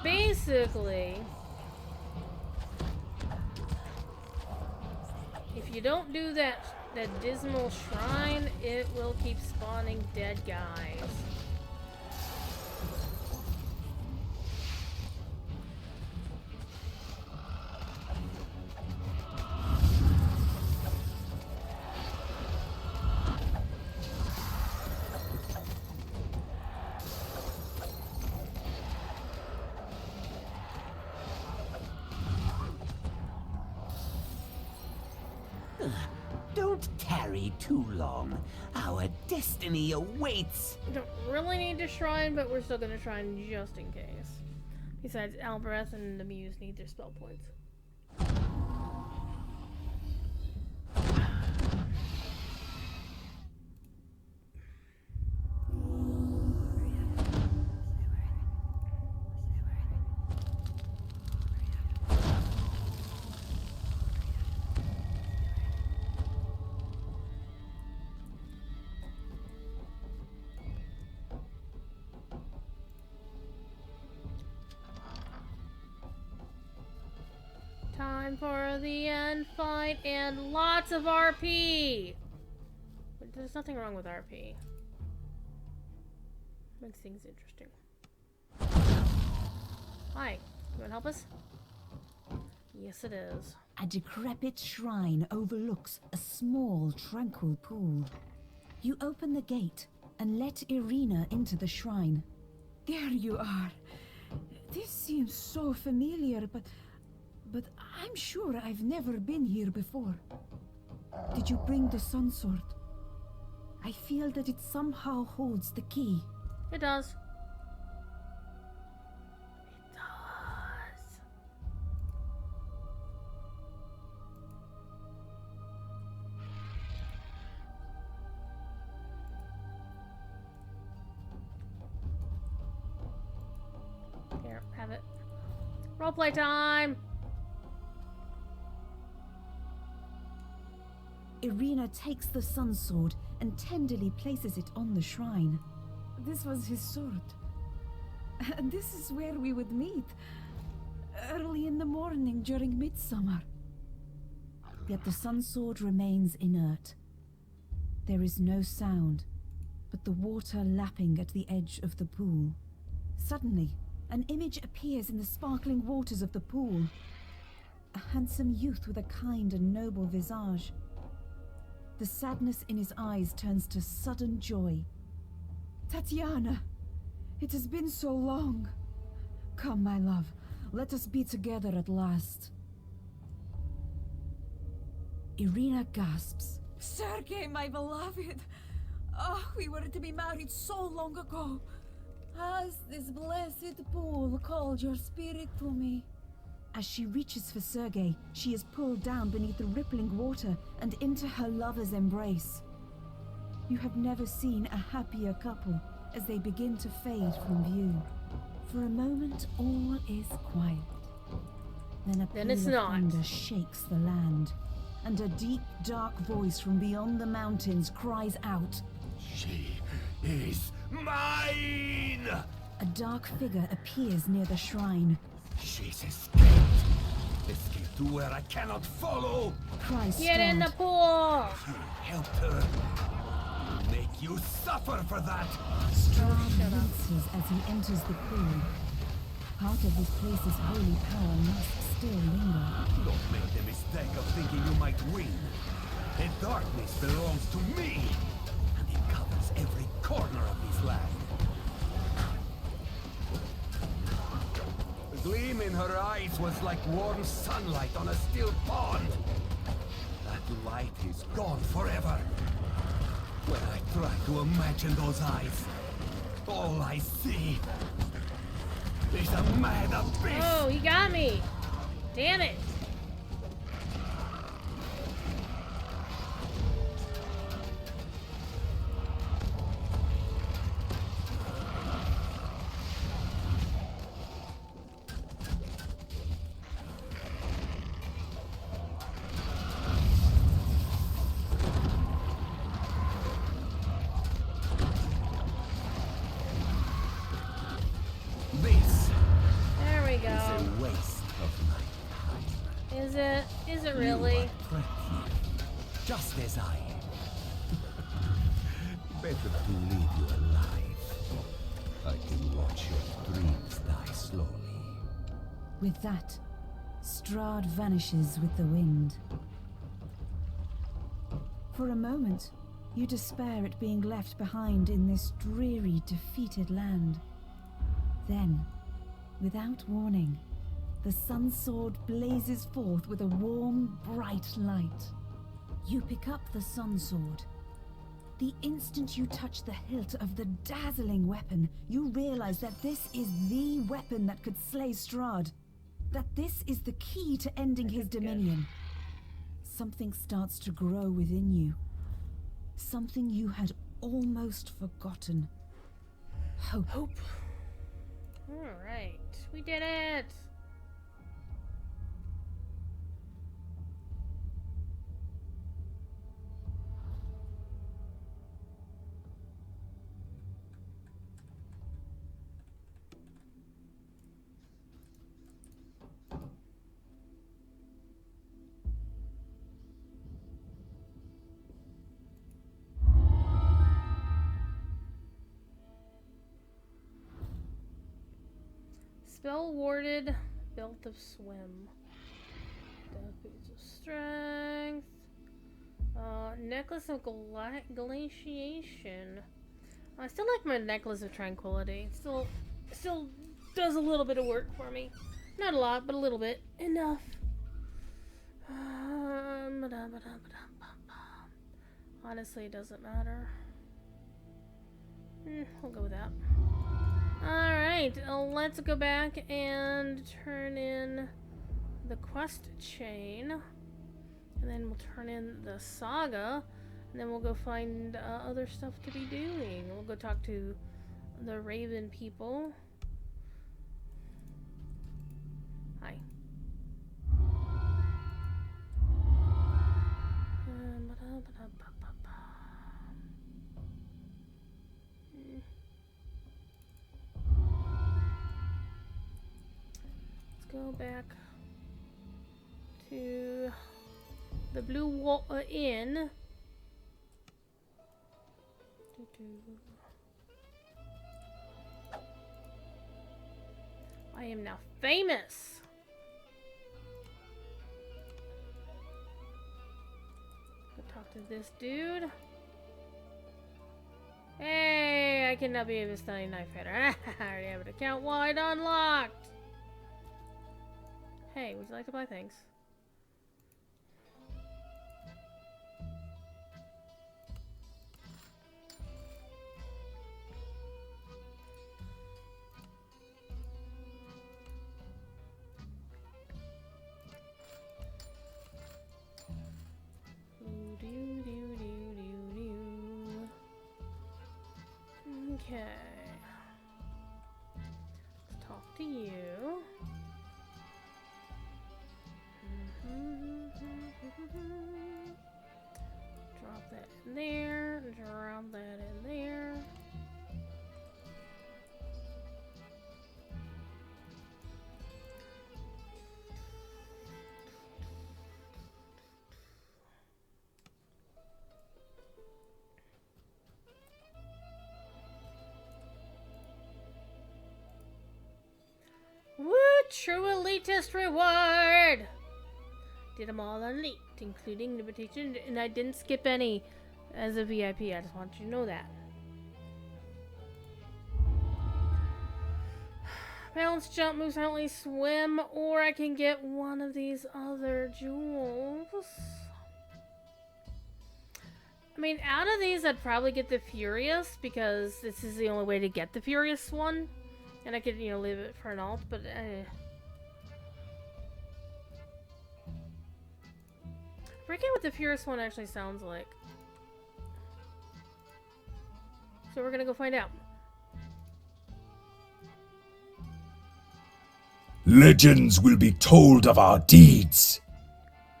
basically, if you don't do that dismal shrine, it will keep spawning dead guys. Don't tarry too long. Our destiny awaits. We don't really need to shrine, but we're still gonna shrine just in case. Besides, Albereth and the Muse need their spell points. Time for the end fight and lots of RP. But there's nothing wrong with RP. Makes things interesting. Hi, you wanna help us? Yes, it is. A decrepit shrine overlooks a small, tranquil pool. You open the gate and let Irina into the shrine. There you are. This seems so familiar, but I'm sure I've never been here before. Did you bring the sun sword? I feel that it somehow holds the key. It does. It does. Here, have it. Roleplay time! Irina takes the sun sword and tenderly places it on the shrine. This was his sword. And this is where we would meet. Early in the morning during midsummer. Yet the sun sword remains inert. There is no sound, but the water lapping at the edge of the pool. Suddenly, an image appears in the sparkling waters of the pool. A handsome youth with a kind and noble visage. The sadness in his eyes turns to sudden joy. Tatiana, it has been so long. Come, my love, let us be together at last. Irina gasps. Sergei, my beloved! Oh, we were to be married so long ago. Has this blessed pool called your spirit to me? As she reaches for Sergei, she is pulled down beneath the rippling water and into her lover's embrace. You have never seen a happier couple as they begin to fade from view. For a moment, all is quiet. Then a peal it's of not. thunder shakes the land, and a deep, dark voice from beyond the mountains cries out. She is mine! A dark figure appears near the shrine. She's escaped. Escaped to where I cannot follow. Cries Get in the Strahd. pool! You helped her. I'll make you suffer for that. Strahd winces as he enters the pool. Part of this place's holy power must still linger. Don't make the mistake of thinking you might win. The darkness belongs to me, and it covers every corner of this land. The gleam in her eyes was like warm sunlight on a still pond. That light is gone forever. When I try to imagine those eyes, all I see is a mad abyss. Oh, he got me! Damn it! This There we is go. a waste of my time. Is it? Is it You really? are pretty, just as I am. Better to leave you alive. I can watch your dreams die slowly. With that, Strahd vanishes with the wind. For a moment, you despair at being left behind in this dreary, defeated land. Then, without warning, the sun sword blazes forth with a warm, bright light. You pick up the sun sword. The instant you touch the hilt of the dazzling weapon, you realize that this is the weapon that could slay Strahd. That this is the key to ending his dominion. Something starts to grow within you. Something you had almost forgotten. Hope. Alright, we did it! spell warded belt of swim. Boots of strength. Necklace of glaciation. I still like my necklace of tranquility. Still does a little bit of work for me. Not a lot, but a little bit. Enough. Honestly, it doesn't matter. We'll go with that. Alright, let's go back and turn in the quest chain. And then we'll turn in the saga. And then we'll go find other stuff to be doing. We'll go talk to the Raven people. Hi. Let's go back to the Blue Inn. I am now famous. Go talk to this dude. Hey, I can now be a stunning knife fighter. I already have an account wide unlocked. Hey, would you like to buy things? Okay. Let's talk to you. Drop that in there. Drop that in there. Woo! True elitist reward! Did them all elite, including limitation, and I didn't skip any as a VIP. I just want you to know that. Balance jump, move silently, swim, or I can get one of these other jewels. I mean, out of these, I'd probably get the Furious, because this is the only way to get the Furious one. And I could, you know, leave it for an alt, but I forget what the Furious one actually sounds like. So we're gonna go find out. Legends will be told of our deeds.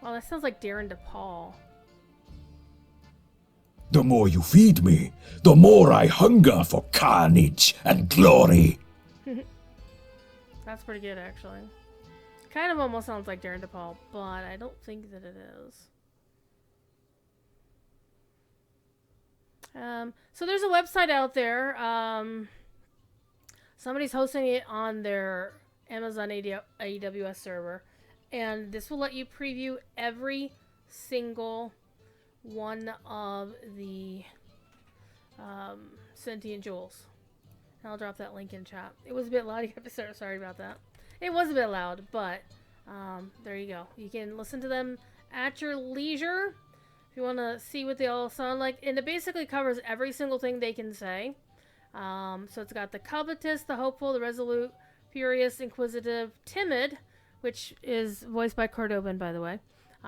Well, that sounds like Darren DePaul. The more you feed me, the more I hunger for carnage and glory. That's pretty good, actually. Kind of almost sounds like Darren DePaul, but I don't think that it is. So there's a website out there. Somebody's hosting it on their Amazon AWS server, and this will let you preview every single one of the sentient jewels. And I'll drop that link in chat. It was a bit loud, sorry about that. It was a bit loud, but there you go. You can listen to them at your leisure if you want to see what they all sound like. And it basically covers every single thing they can say. So it's got the covetous, the hopeful, the resolute, furious, inquisitive, timid, which is voiced by Cordovan, by the way,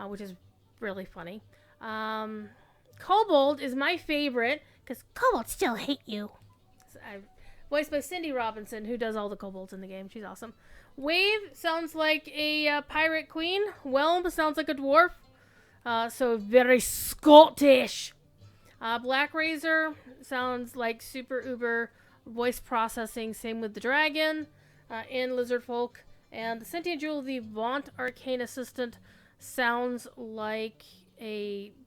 which is really funny. Kobold is my favorite because kobolds still hate you. Voiced by Cindy Robinson, who does all the kobolds in the game. She's awesome. Wave sounds like a pirate queen. Whelm sounds like a dwarf. So very Scottish. Black Razor sounds like super uber voice processing. Same with the dragon and lizard folk. And the sentient jewel, the Vaunt Arcane Assistant, sounds like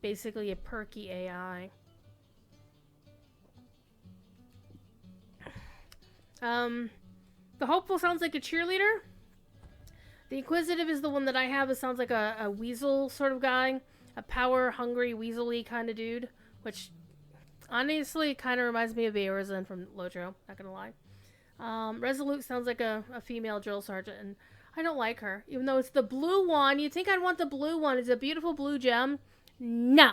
basically a perky AI. The hopeful sounds like a cheerleader. The inquisitive is the one that I have. It sounds like a weasel sort of guy. A power-hungry, weaselly kind of dude. Which, honestly, kind of reminds me of Eorzan from Lotro. Not gonna lie. Resolute sounds like a female drill sergeant. And I don't like her. Even though it's the blue one. You'd think I'd want the blue one. It's a beautiful blue gem. No.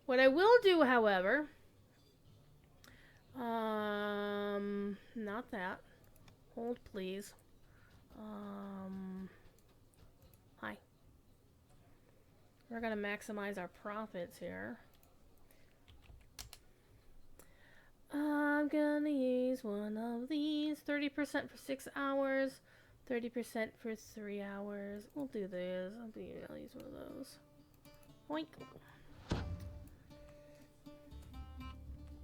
What I will do, however... not that. Hold, please. Hi. We're gonna maximize our profits here. I'm gonna use one of these. 30% for 6 hours. 30% for 3 hours. We'll do this. I'll use one of those. Oink.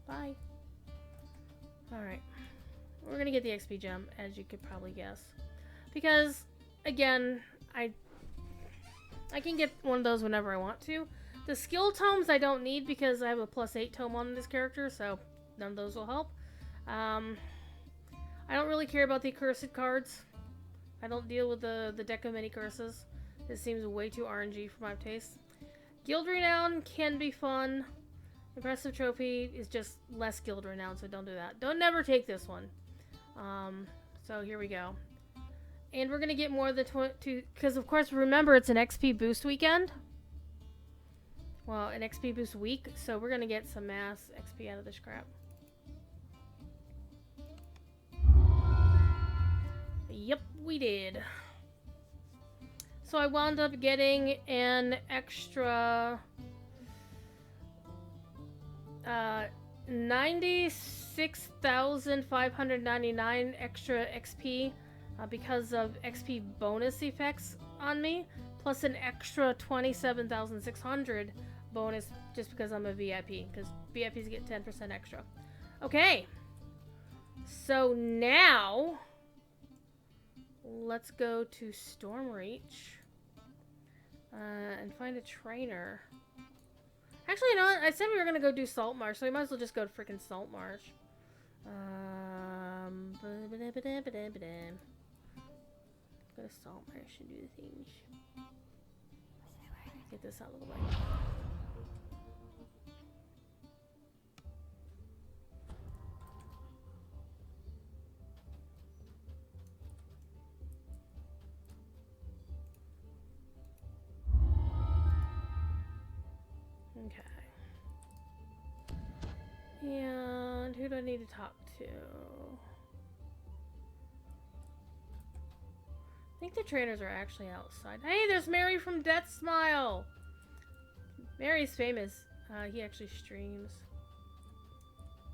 Bye. Alright. We're gonna get the XP gem, as you could probably guess. Because, again, I can get one of those whenever I want to. The skill tomes I don't need because I have a +8 tome on this character, so none of those will help. I don't really care about the accursed cards. I don't deal with the deck of many curses. This seems way too RNG for my taste. Guild Renown can be fun. Impressive Trophy is just less Guild Renown, so don't do that. Don't never take this one. So here we go. And we're going to get more of the because of course, remember, it's an XP boost weekend. Well, an XP boost week, so we're going to get some mass XP out of this crap. Yep, we did. So I wound up getting an extra 96,599 extra XP because of XP bonus effects on me, plus an extra 27,600 bonus just because I'm a VIP, because VIPs get 10% extra. Okay, so now let's go to Stormreach and find a trainer. Actually, you know what? I said we were gonna go do Saltmarsh, so we might as well just go to freaking Saltmarsh. Go to Saltmarsh and do the things. Get this out of the way. Okay. And who do I need to talk to? I think the trainers are actually outside. Hey, there's Mary from Death Smile! Mary's famous. He actually streams.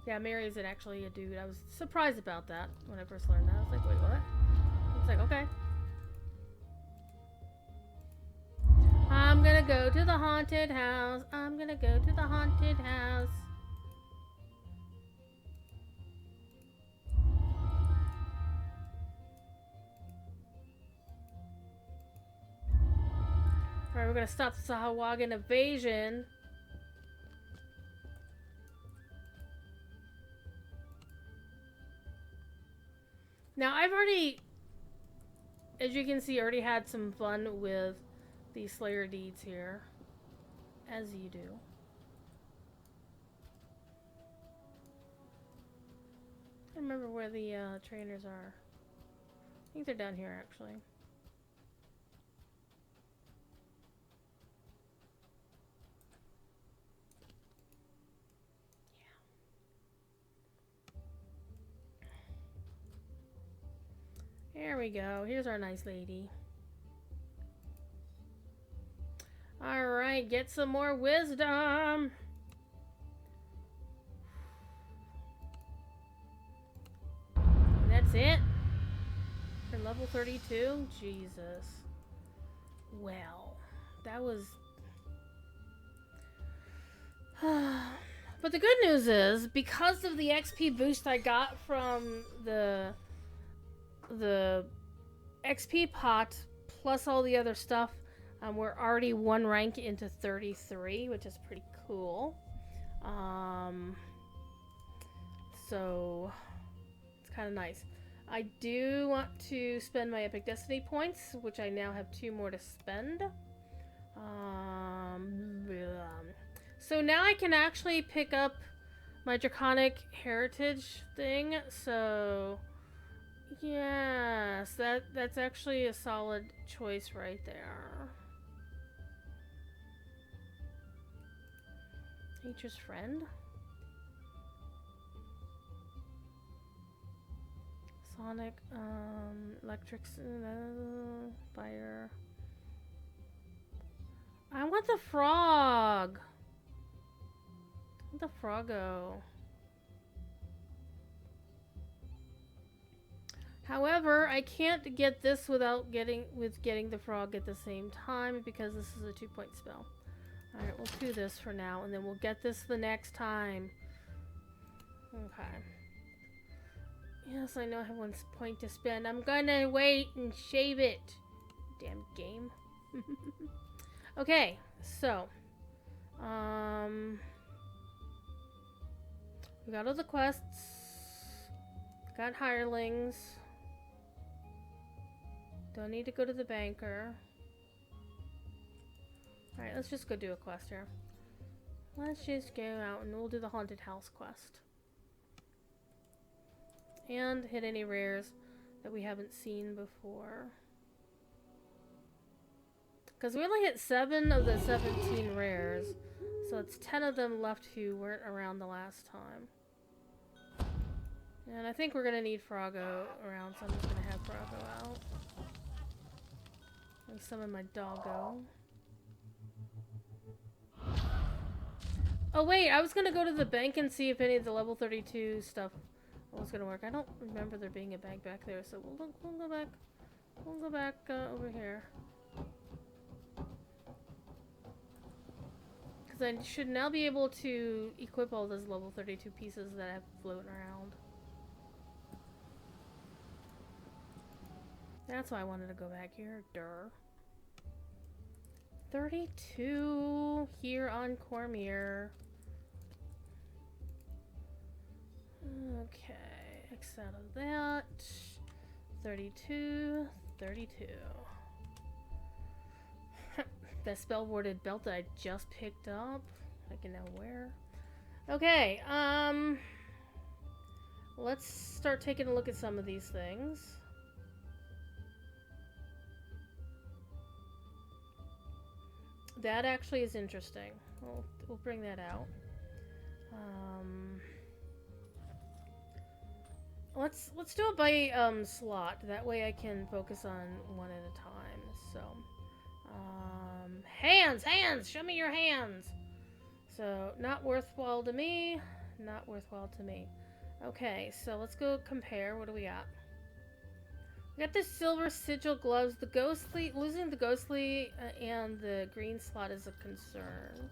Yeah, Mary's actually a dude. I was surprised about that when I first learned that. I was like, wait, what? I was like, okay. I'm gonna go to the haunted house. I'm gonna go to the haunted house. Alright, we're gonna stop the Sahuagin invasion. Now, I've already, as you can see, already had some fun with the Slayer deeds here, as you do. I don't remember where the trainers are. I think they're down here, actually. Yeah. There we go. Here's our nice lady. Alright, get some more wisdom. And that's it? For level 32? Jesus. Well, that was... But the good news is, because of the XP boost I got from the XP pot, plus all the other stuff, we're already one rank into 33, which is pretty cool. So it's kind of nice. I do want to spend my Epic Destiny points, which I now have 2 more to spend. So now I can actually pick up my Draconic Heritage thing, so yes, that's actually a solid choice right there. Nature's Friend? Sonic, electric, fire. I want the frog! The froggo. However, I can't get this without getting the frog at the same time because this is a 2-point spell. Alright, we'll do this for now and then we'll get this the next time. Okay. Yes, I know I have 1 point to spend. I'm gonna wait and shave it. Damn game. Okay, so we got all the quests. Got hirelings. Don't need to go to the banker. Alright, let's just go do a quest here. Let's just go out and we'll do the haunted house quest. And hit any rares that we haven't seen before. Because we only hit 7 of the 17 rares. So it's 10 of them left who weren't around the last time. And I think we're going to need Froggo around, so I'm just going to have Froggo out. And summon my doggo. Oh wait, I was going to go to the bank and see if any of the level 32 stuff was going to work. I don't remember there being a bank back there, so we'll go back. We'll go back over here. Because I should now be able to equip all those level 32 pieces that I have floating around. That's why I wanted to go back here. Durr. 32 here on Cormyr. Okay, X out of that. 32, 32. That spell warded belt that I just picked up. I can now wear. Okay, let's start taking a look at some of these things. That actually is interesting. We'll bring that out. Let's do it by slot. That way I can focus on one at a time. So, hands! Show me your hands! So, not worthwhile to me. Not worthwhile to me. Okay, so let's go compare. What do we got? We got the silver sigil gloves. The ghostly, losing the ghostly and the green slot is a concern.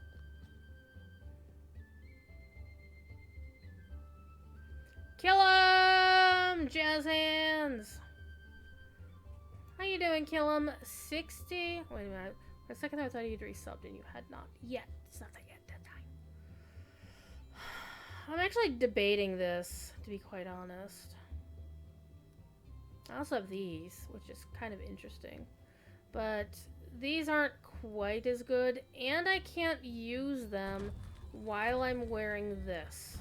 Kill him! Jazz hands! How you doing, Kill him? 60? Wait a minute. For a second I thought you'd resubbed and you had not yet. It's not that yet that time. I'm actually debating this, to be quite honest. I also have these, which is kind of interesting. But these aren't quite as good, and I can't use them while I'm wearing this.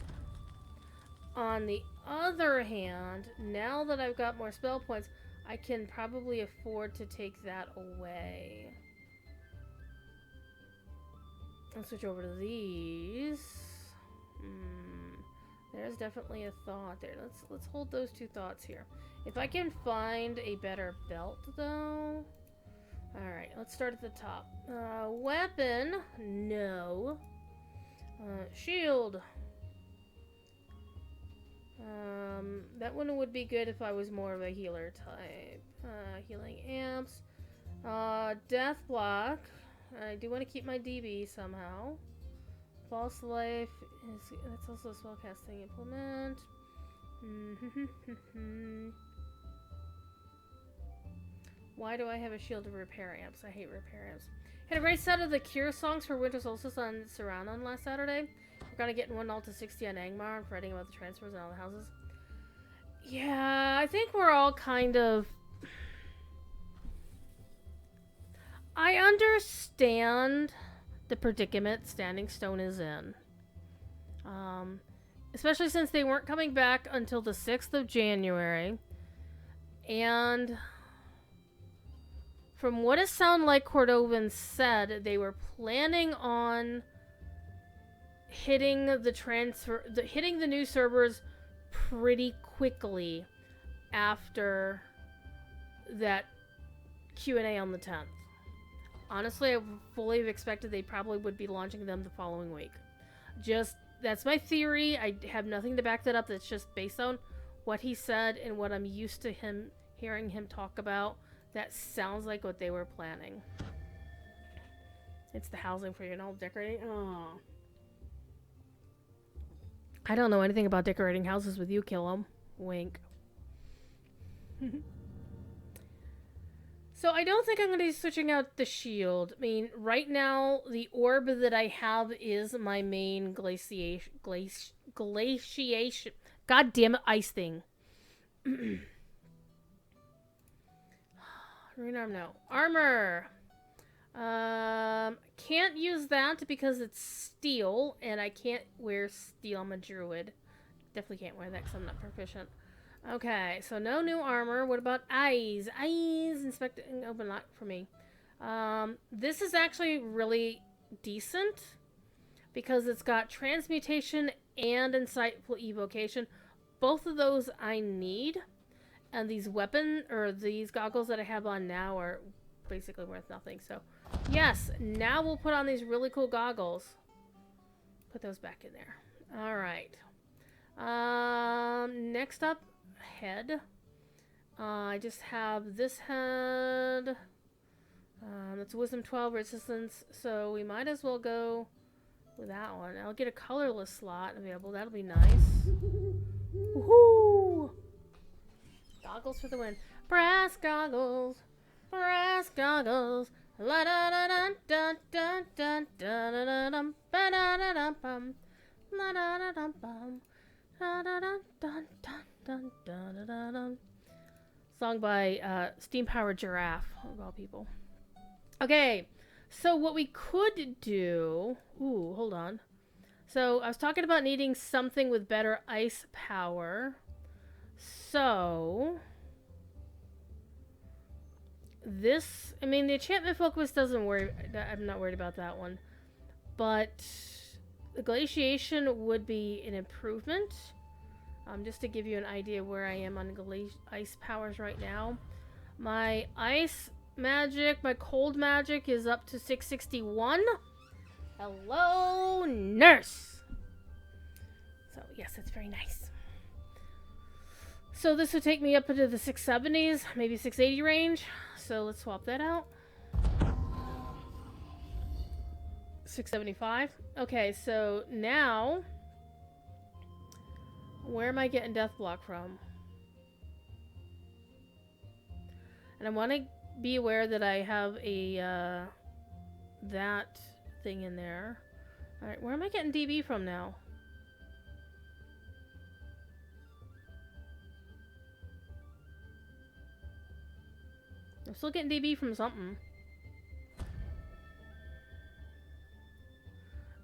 On the other hand, now that I've got more spell points, I can probably afford to take that away. I'll switch over to these. There's definitely a thought there. Let's hold those 2 thoughts here. If I can find a better belt, though... Alright, let's start at the top. Weapon? No. Shield. That one would be good if I was more of a healer type. Healing amps. Death block. I do want to keep my DB somehow. False life is... That's also a spellcasting implement. Why do I have a shield of repair amps? I hate repair amps. Had a great set of the Cure songs for Winter Solstice on Serana on last Saturday. We're gonna get one all to 60 on Angmar and fretting about the transfers and all the houses. Yeah, I think we're all kind of... I understand the predicament Standing Stone is in. Especially since they weren't coming back until the 6th of January. And from what it sounded like Cordovan said, they were planning on hitting the new servers pretty quickly after that Q&A on the 10th. Honestly, I fully expected they probably would be launching them the following week. That's my theory. I have nothing to back that up. That's just based on what he said and what I'm used to hearing him talk about. That sounds like what they were planning. It's the housing for you, know, decorating. Oh. I don't know anything about decorating houses with you, Killum. Wink. So I don't think I'm going to be switching out the shield. I mean, right now, the orb that I have is my main glaciation. God damn it, ice thing. Rune arm, no. Armor. Can't use that because it's steel, and I can't wear steel. I'm a druid. Definitely can't wear that because I'm not proficient. Okay, so no new armor. What about eyes? Eyes, inspect and open lock for me. This is actually really decent because it's got transmutation and insightful evocation. Both of those I need, and these goggles that I have on now are basically worth nothing. So, yes, now we'll put on these really cool goggles. Put those back in there. All right. Next up, head. I just have this head. It's Wisdom 12 resistance, so we might as well go with that one. I'll get a colorless slot available. That'll be nice. Woohoo! Goggles for the win. Brass goggles. Brass goggles. La da da da da da da da da da ba da da da bum. La da da da bum. Da da da da da da da da. Song by Steam Powered Giraffe, of all people. Okay, so what we could do... Ooh, hold on. So, I was talking about needing something with better ice power. So... This... I mean, the enchantment focus doesn't worry... I'm not worried about that one. But... the glaciation would be an improvement. Just to give you an idea where I am on ice powers right now. My ice magic, my cold magic is up to 661. Hello, nurse! So, yes, it's very nice. So this would take me up into the 670s, maybe 680 range. So let's swap that out. 675. Okay, so now... where am I getting death block from? And I want to be aware that I have a, that thing in there. Alright, where am I getting DB from now? I'm still getting DB from something.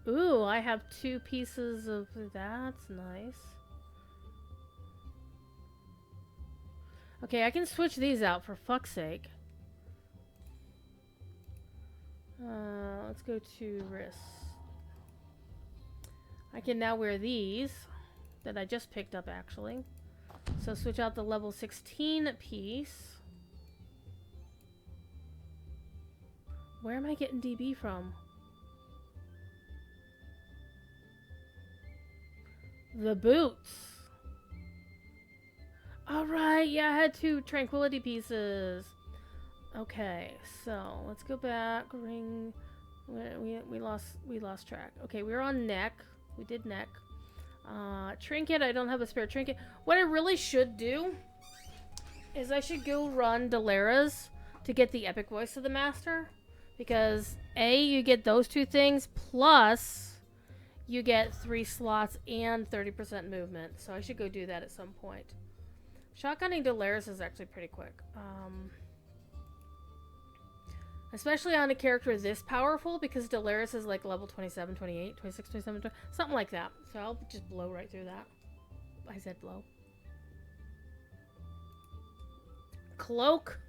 Ooh, I have 2 pieces of... that's nice. Okay, I can switch these out for fuck's sake. Let's go to wrists. I can now wear these that I just picked up, actually. So switch out the level 16 piece. Where am I getting DB from? The boots. Alright, yeah, I had 2 tranquility pieces. Okay, so let's go back. Ring. We lost track. Okay, we were on neck. We did neck. Trinket, I don't have a spare trinket. What I really should do is I should go run Dalera's to get the epic voice of the master. Because A, you get those 2 things, plus you get 3 slots and 30% movement. So I should go do that at some point. Shotgunning Delaris is actually pretty quick. Especially on a character this powerful, because Delaris is like level 27, 28, 26, 27, 20, something like that. So I'll just blow right through that. I said blow. Cloak.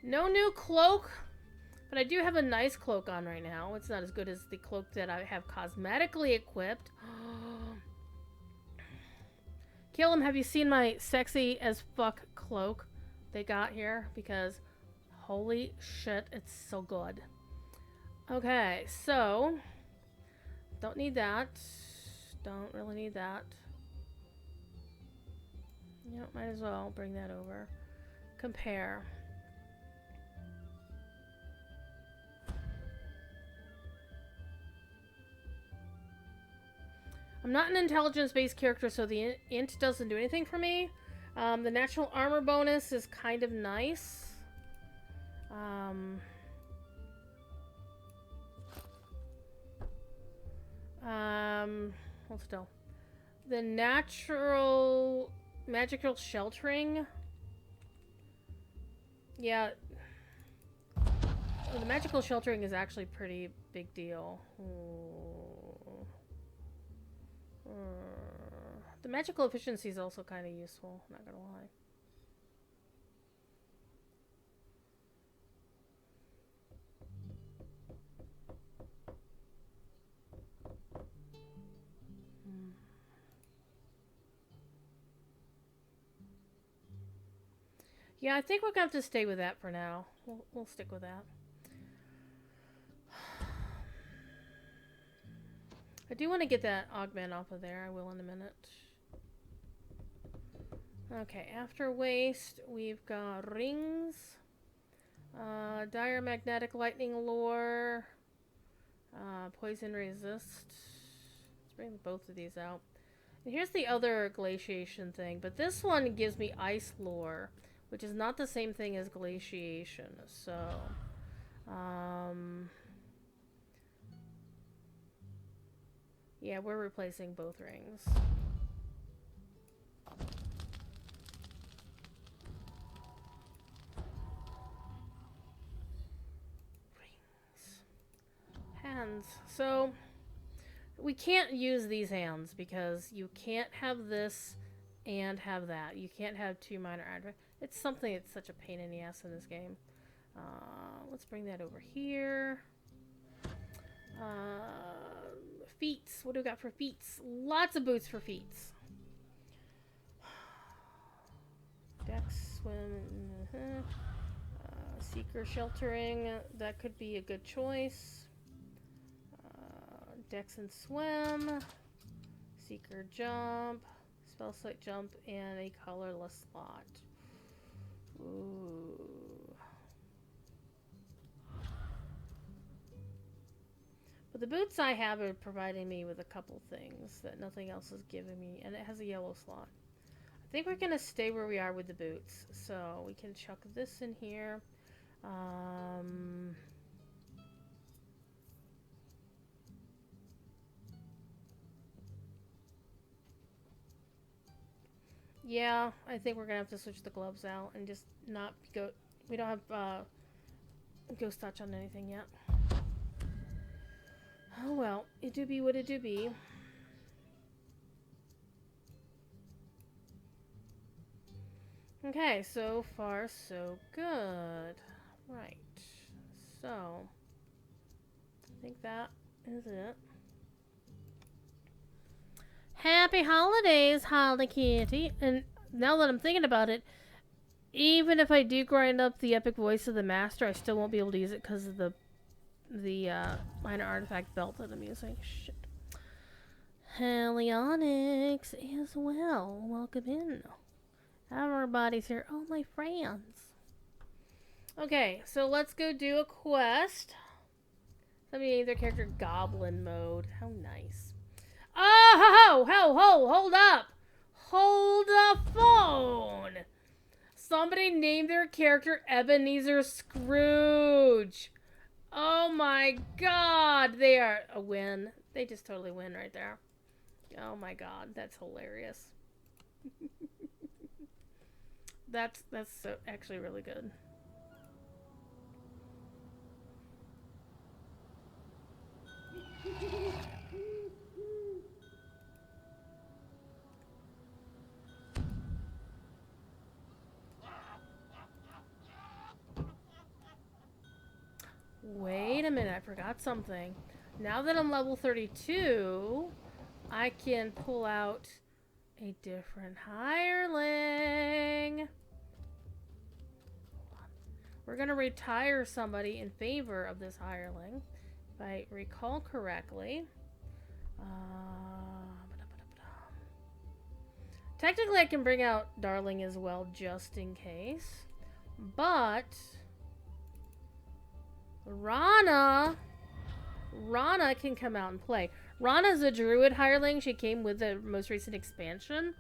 No new cloak, but I do have a nice cloak on right now. It's not as good as the cloak that I have cosmetically equipped. Caleb, have you seen my sexy as fuck cloak they got here? Because holy shit, it's so good. Okay, so don't need that. Don't really need that. You know, might as well bring that over. Compare. I'm not an intelligence-based character, so the int doesn't do anything for me. The natural armor bonus is kind of nice. Hold still. The natural magical sheltering. Yeah. The magical sheltering is actually pretty big deal. The magical efficiency is also kind of useful, not gonna lie. Yeah, I think we're gonna have to stay with that for now. We'll stick with that. I do want to get that augment off of there. I will in a minute. Okay, after waste, we've got rings. Dire magnetic lightning lore. Poison resist. Let's bring both of these out. And here's the other glaciation thing, but this one gives me ice lore, which is not the same thing as glaciation. So, yeah, we're replacing both rings. Rings. Hands. So, we can't use these hands because you can't have this and have that. You can't have two minor artifacts. It's something that's such a pain in the ass in this game. Let's bring that over here. Feet. What do we got for feet? Lots of boots for feet. Dex, swim, seeker sheltering. That could be a good choice. Dex and swim. Seeker jump. Spell slate jump, and a colorless slot. Ooh. But the boots I have are providing me with a couple things that nothing else is giving me, and it has a yellow slot. I think we're gonna stay where we are with the boots, so we can chuck this in here. Yeah, I think we're gonna have to switch the gloves out and just not go. We don't have ghost touch on anything yet. Oh well, it do be what it do be. Okay, so far so good. Right, so I think that is it. Happy holidays, Holly Kitty. And now that I'm thinking about it, even if I do grind up the epic voice of the master, I still won't be able to use it because of the minor artifact belt that I'm using. Shit. Helionics as well. Welcome in. Everybody's here. Oh, my friends. Okay, so let's go do a quest. Let me name their character Goblin Mode. How nice. Oh, hold up. Hold the phone. Somebody named their character Ebenezer Scrooge. Oh my god, they are a win. They just totally win right there. Oh my god, that's hilarious. That's actually really good. Wait a minute, I forgot something. Now that I'm level 32, I can pull out a different hireling. We're gonna retire somebody in favor of this hireling, if I recall correctly. Technically, I can bring out Darling as well, just in case. But Rana can come out and play. Rana's a druid hireling. She came with the most recent expansion,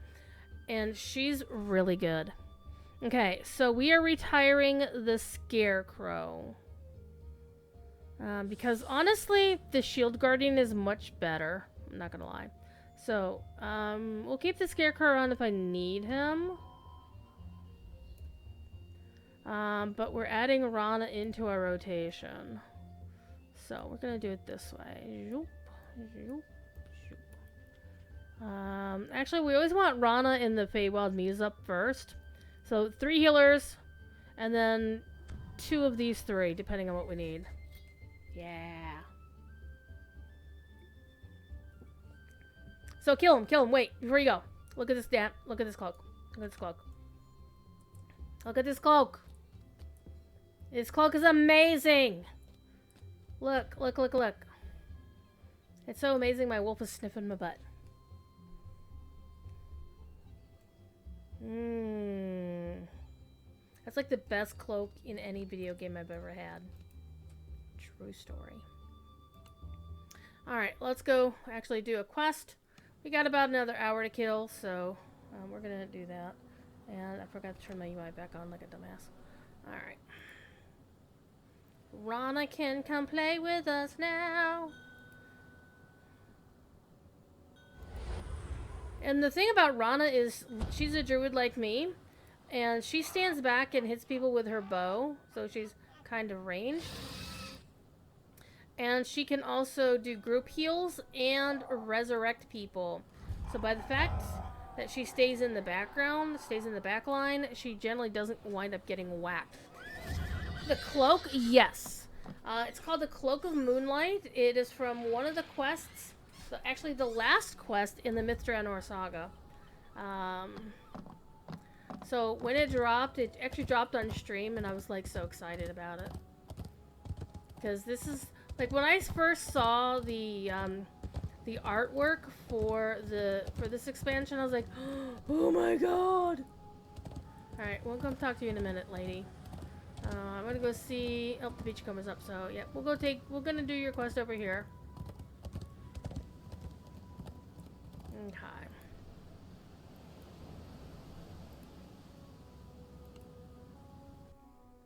and she's really good. Okay, so we are retiring the Scarecrow. Because honestly, the Shield Guardian is much better. I'm not gonna lie. So, we'll keep the Scarecrow around if I need him. But we're adding Rana into our rotation. So, we're gonna do it this way. Zoop, zoop, zoop. Actually, we always want Rana in the Feywild Muse up first. So, 3 healers, and then 2 of these 3, depending on what we need. Yeah. So kill him, wait, before you go. Look at this look at this cloak. Look at this cloak. Look at this cloak. This cloak is amazing. Look. It's so amazing my wolf is sniffing my butt. That's like the best cloak in any video game I've ever had. True story. Alright, let's go actually do a quest. We got about another hour to kill, so we're gonna do that. And I forgot to turn my UI back on like a dumbass. Alright. Rana can come play with us now. And the thing about Rana is she's a druid like me, and she stands back and hits people with her bow, so she's kind of ranged. And she can also do group heals and resurrect people. So by the fact that she stays in the background, stays in the back line, she generally doesn't wind up getting whacked. The cloak, yes. It's called the Cloak of Moonlight. It is from one of the quests, actually the last quest in the Myth Draenor saga. So when it dropped, it actually dropped on stream, and I was like so excited about it. Because this is... Like, when I first saw the artwork for this expansion, I was like, oh my god! Alright, we'll come talk to you in a minute, lady. I'm gonna go see... Oh, the beachcomber's up, so, yeah. We're gonna do your quest over here. Okay.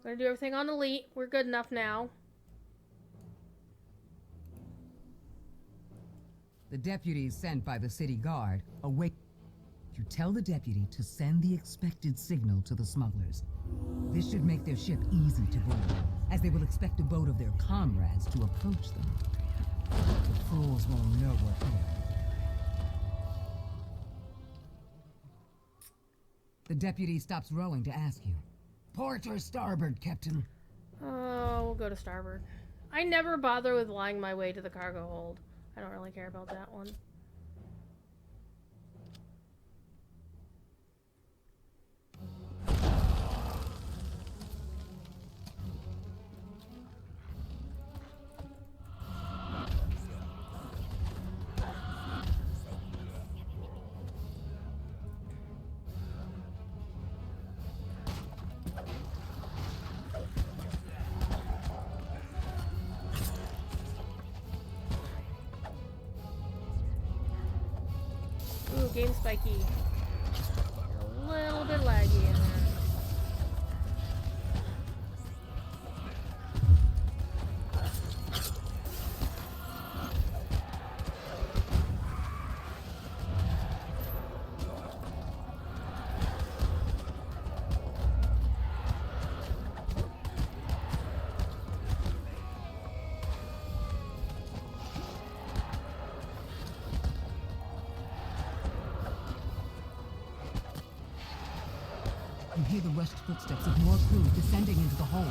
Gonna do everything on Elite. We're good enough now. The deputies sent by the city guard await. You tell the deputy to send the expected signal to the smugglers. This should make their ship easy to board, as they will expect a boat of their comrades to approach them. The fools won't know we're here. The deputy stops rowing to ask you. Port or starboard, Captain? Oh, we'll go to starboard. I never bother with lying my way to the cargo hold. I don't really care about that one. Ooh, game spiky. A little bit laggy in there. hear the rushed footsteps of more crew descending into the hold.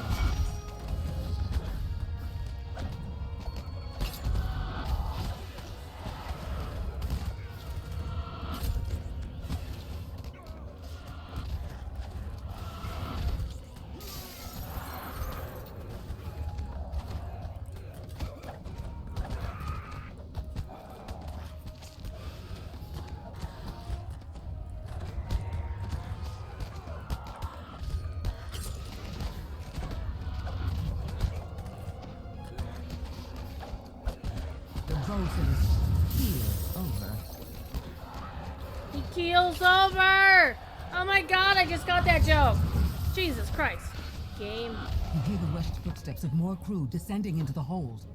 He keels over! Oh my god, I just got that joke! Jesus Christ. Game. You hear the rushed footsteps of more crew descending into the hold.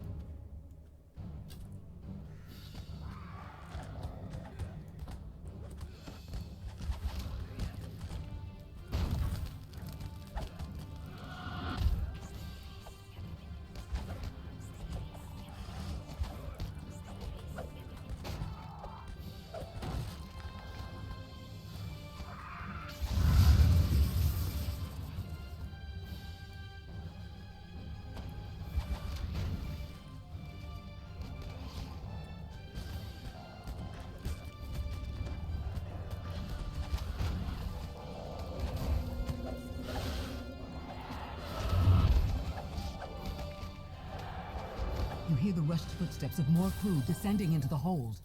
You hear the rushed footsteps of more crew descending into the hold.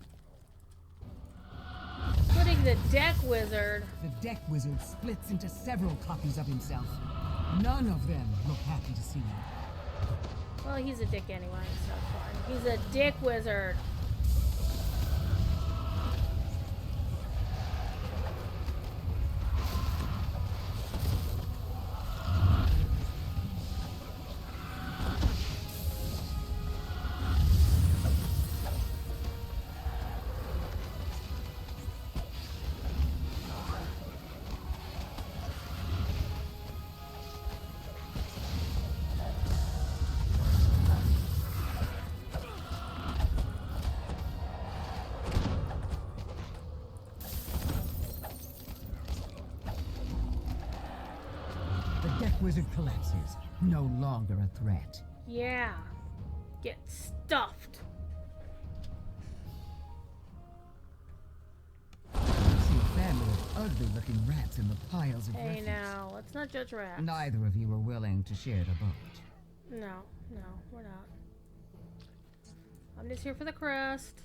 Putting the deck wizard. The deck wizard splits into several copies of himself. None of them look happy to see you. Well, he's a dick anyway, so fine. He's a dick wizard. Wizard collapses, no longer a threat. Yeah. Get stuffed. I see a family of ugly-looking rats in the piles of Hey refuse. now, let's not judge rats. Neither of you were willing to share the boat. No, we're not. I'm just here for the crest.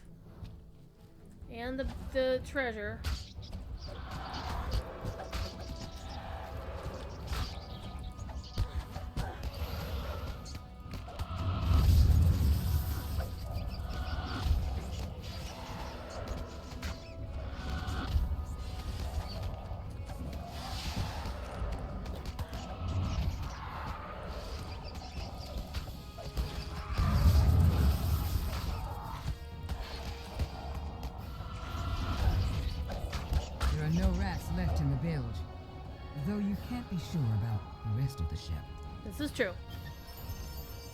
And the treasure. No rats left in the bilge, though you can't be sure about the rest of the ship. This is true.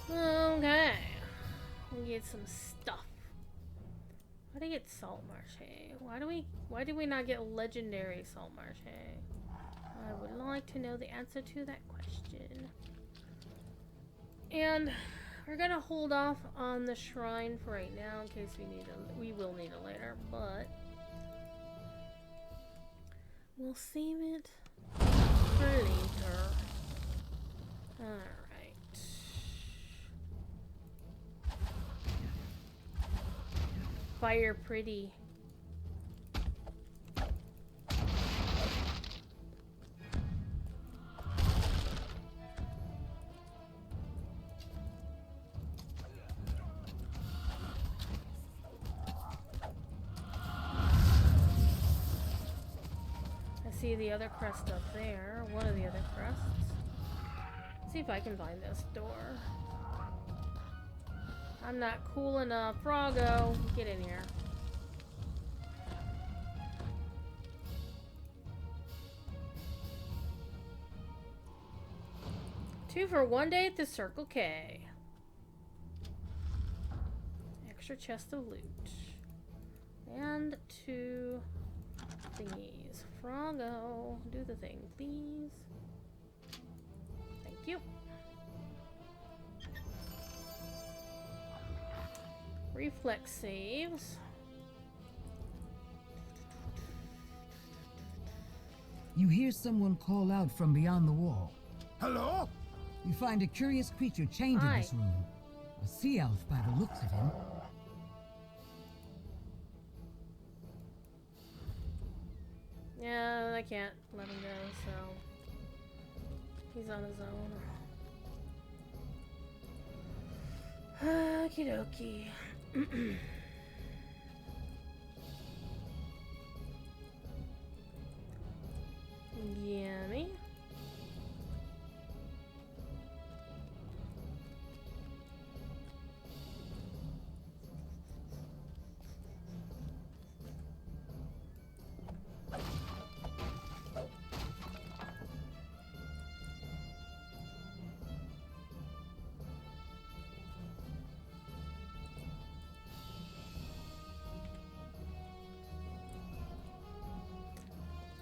Okay. We get some stuff. Why do I get salt marche? Why do we not get legendary salt marche? I would like to know the answer to that question. And we're gonna hold off on the shrine for right now in case we will need it later, but we'll save it for later. Alright. Fire pretty. See the other crest up there, one of the other crests. See if I can find this door. I'm not cool enough. Froggo, get in here. Two for 1 day at the Circle K. Extra chest of loot. And 2 thingies. Froggo, do the thing, please. Thank you. Reflex saves. You hear someone call out from beyond the wall. Hello? You find a curious creature chained in this room. A sea elf by the looks of him. Yeah, I can't let him go, so he's on his own. Okie dokie. Yummy.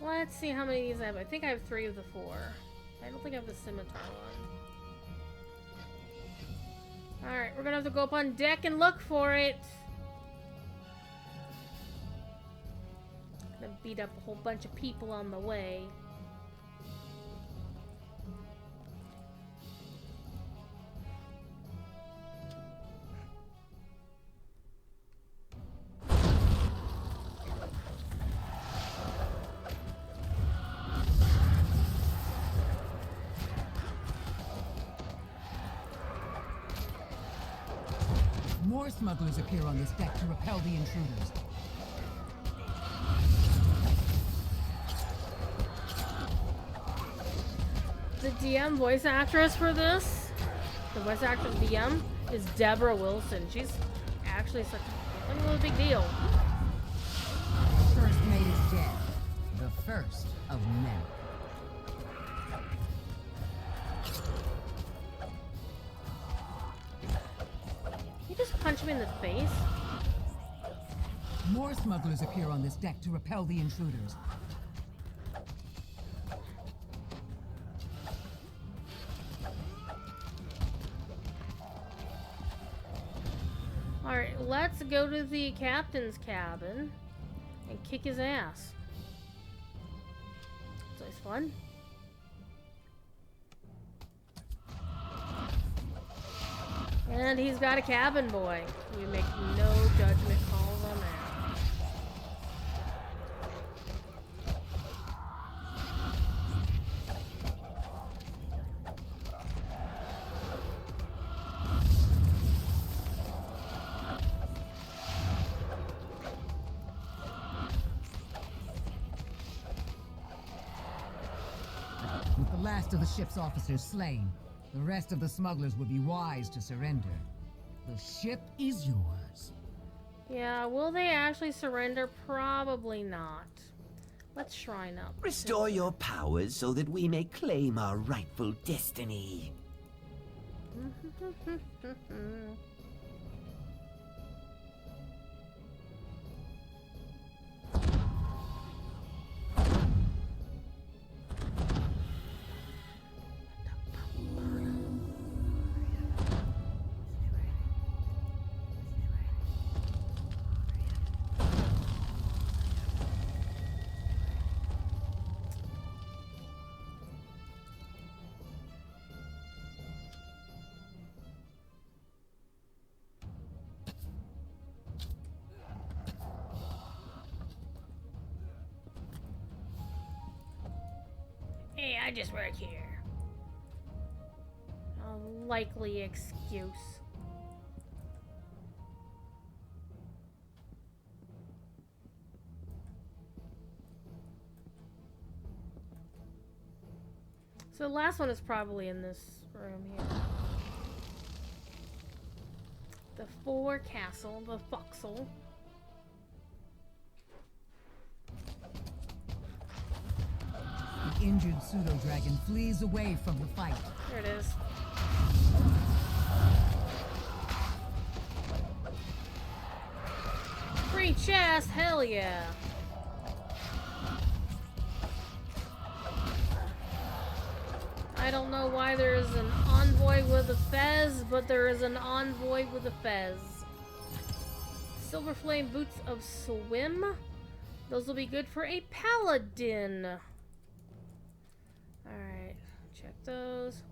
Let's see how many of these I have. I think I have 3 of the 4. I don't think I have the scimitar one. Alright, we're gonna have to go up on deck and look for it. Gonna beat up a whole bunch of people on the way. More smugglers appear on this deck to repel the intruders. The DM voice actress for this, the voice actress DM, is Deborah Wilson. She's actually such a little big deal. First mate is dead. The first of many. You just punch him in the face? More smugglers appear on this deck to repel the intruders. Alright, let's go to the captain's cabin and kick his ass. It's always fun. And he's got a cabin boy. We make no judgment calls on that. With the last of the ship's officers slain, the rest of the smugglers would be wise to surrender. The ship is yours. Yeah, will they actually surrender? Probably not. Let's shrine up. Restore your powers so that we may claim our rightful destiny. Hey, I just work here. A likely excuse. So the last one is probably in this room here. The forecastle, the forecastle. The injured pseudo-dragon flees away from the fight. There it is. Free chest, hell yeah. I don't know why there is an envoy with a fez, but there is an envoy with a fez. Silver Flame Boots of Swim. Those will be good for a paladin. Alright, check those.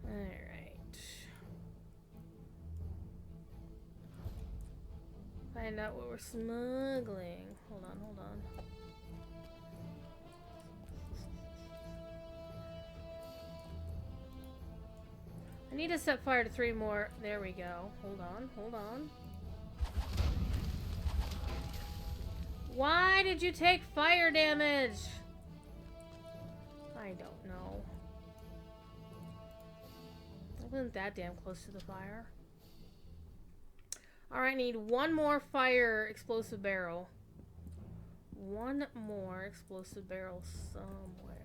Alright. Find out what we're smuggling. Hold on, hold on. I need to set fire to 3 more. There we go. Hold on, hold on. Why did you take fire damage? I don't know. I wasn't that damn close to the fire. Alright, I need 1 more fire explosive barrel. 1 more explosive barrel somewhere.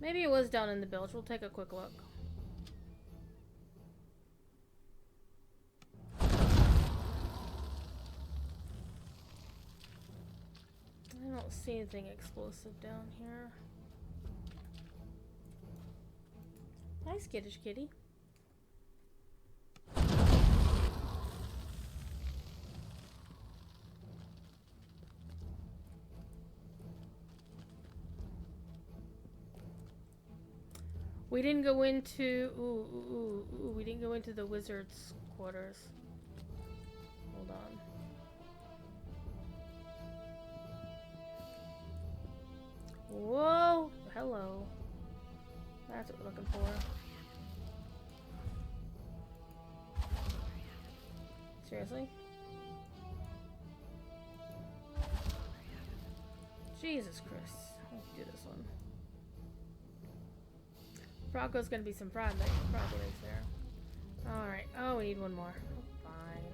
Maybe it was down in the bilge. We'll take a quick look. I don't see anything explosive down here. Hi, skittish kitty. We didn't go into we didn't go into the wizard's quarters. Hold on. Whoa! Hello. That's what we're looking for. Seriously? Jesus Christ. Let's do this one. Froggo's gonna be some frog legs there. Alright. Oh, we need 1 more. Fine.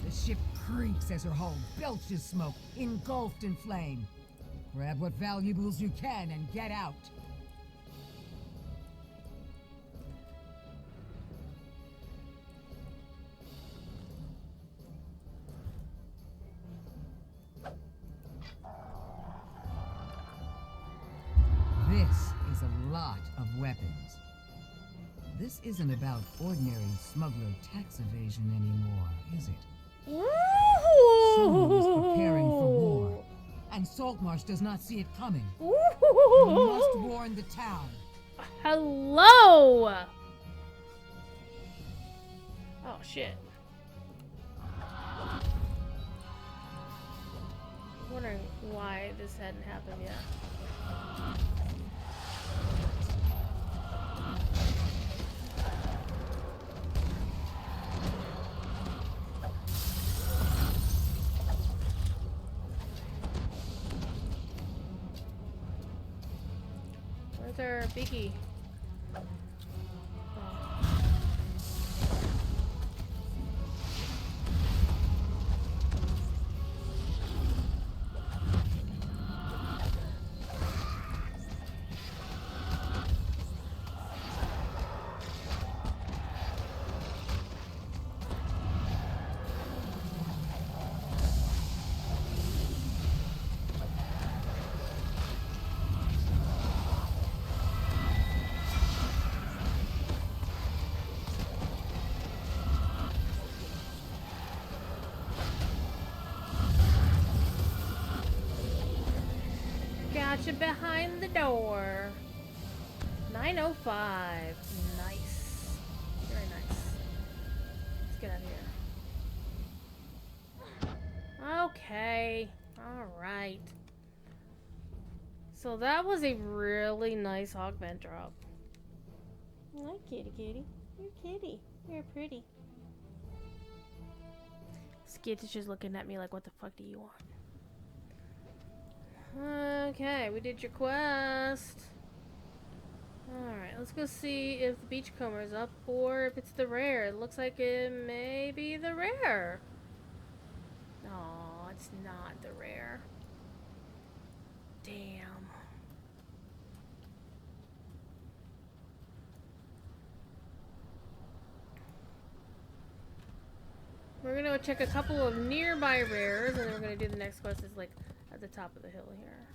The ship creaks as her hull belches smoke, engulfed in flame. Grab what valuables you can and get out. This is a lot of weapons. This isn't about ordinary smuggler tax evasion anymore, is it? Someone is preparing for war, and Saltmarsh does not see it coming. You must warn the town. Hello! Oh, shit. I'm wondering why this hadn't happened yet. Where's our biggie? Gotcha behind the door. 905. Nice. Very nice. Let's get out of here. Okay. Alright. So that was a really nice augment drop. Hi, kitty kitty. You're kitty. You're pretty. Skittish is looking at me like, what the fuck do you want? Okay, we did your quest. Alright, let's go see if the beachcomber is up or if it's the rare. It looks like it may be the rare. No, it's not the rare. Damn. We're gonna go check a couple of nearby rares, and then we're gonna do the next quest. Is like at the top of the hill here.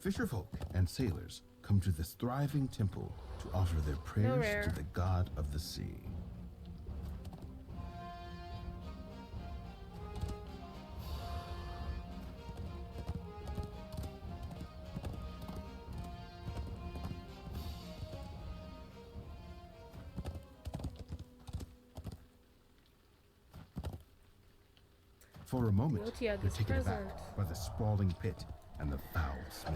Fisherfolk and sailors come to this thriving temple to offer their prayers to the god of the sea. For a moment, you're taken aback by the sprawling pit and the foul smell.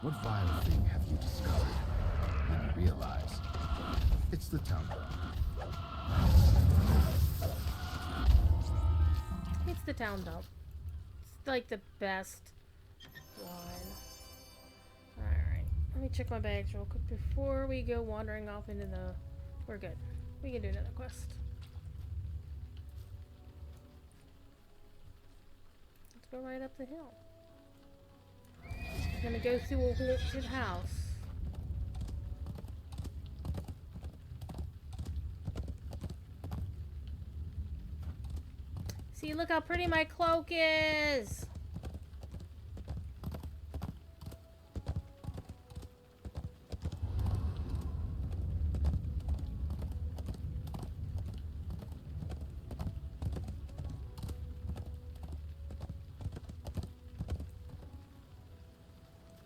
What vile thing have you discovered? Then you realize it's the town dump. It's the town dump. It's like the best one. Alright, let me check my bags real quick before we go wandering off into the... We're good. We can do another quest. Let's go right up the hill. We're gonna go through a haunted house. See, look how pretty my cloak is!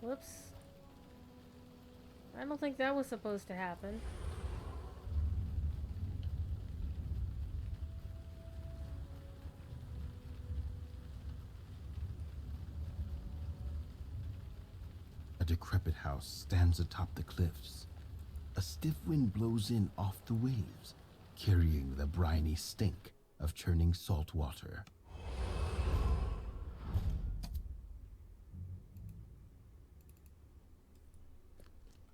Whoops. I don't think that was supposed to happen. A decrepit house stands atop the cliffs. A stiff wind blows in off the waves, carrying the briny stink of churning salt water.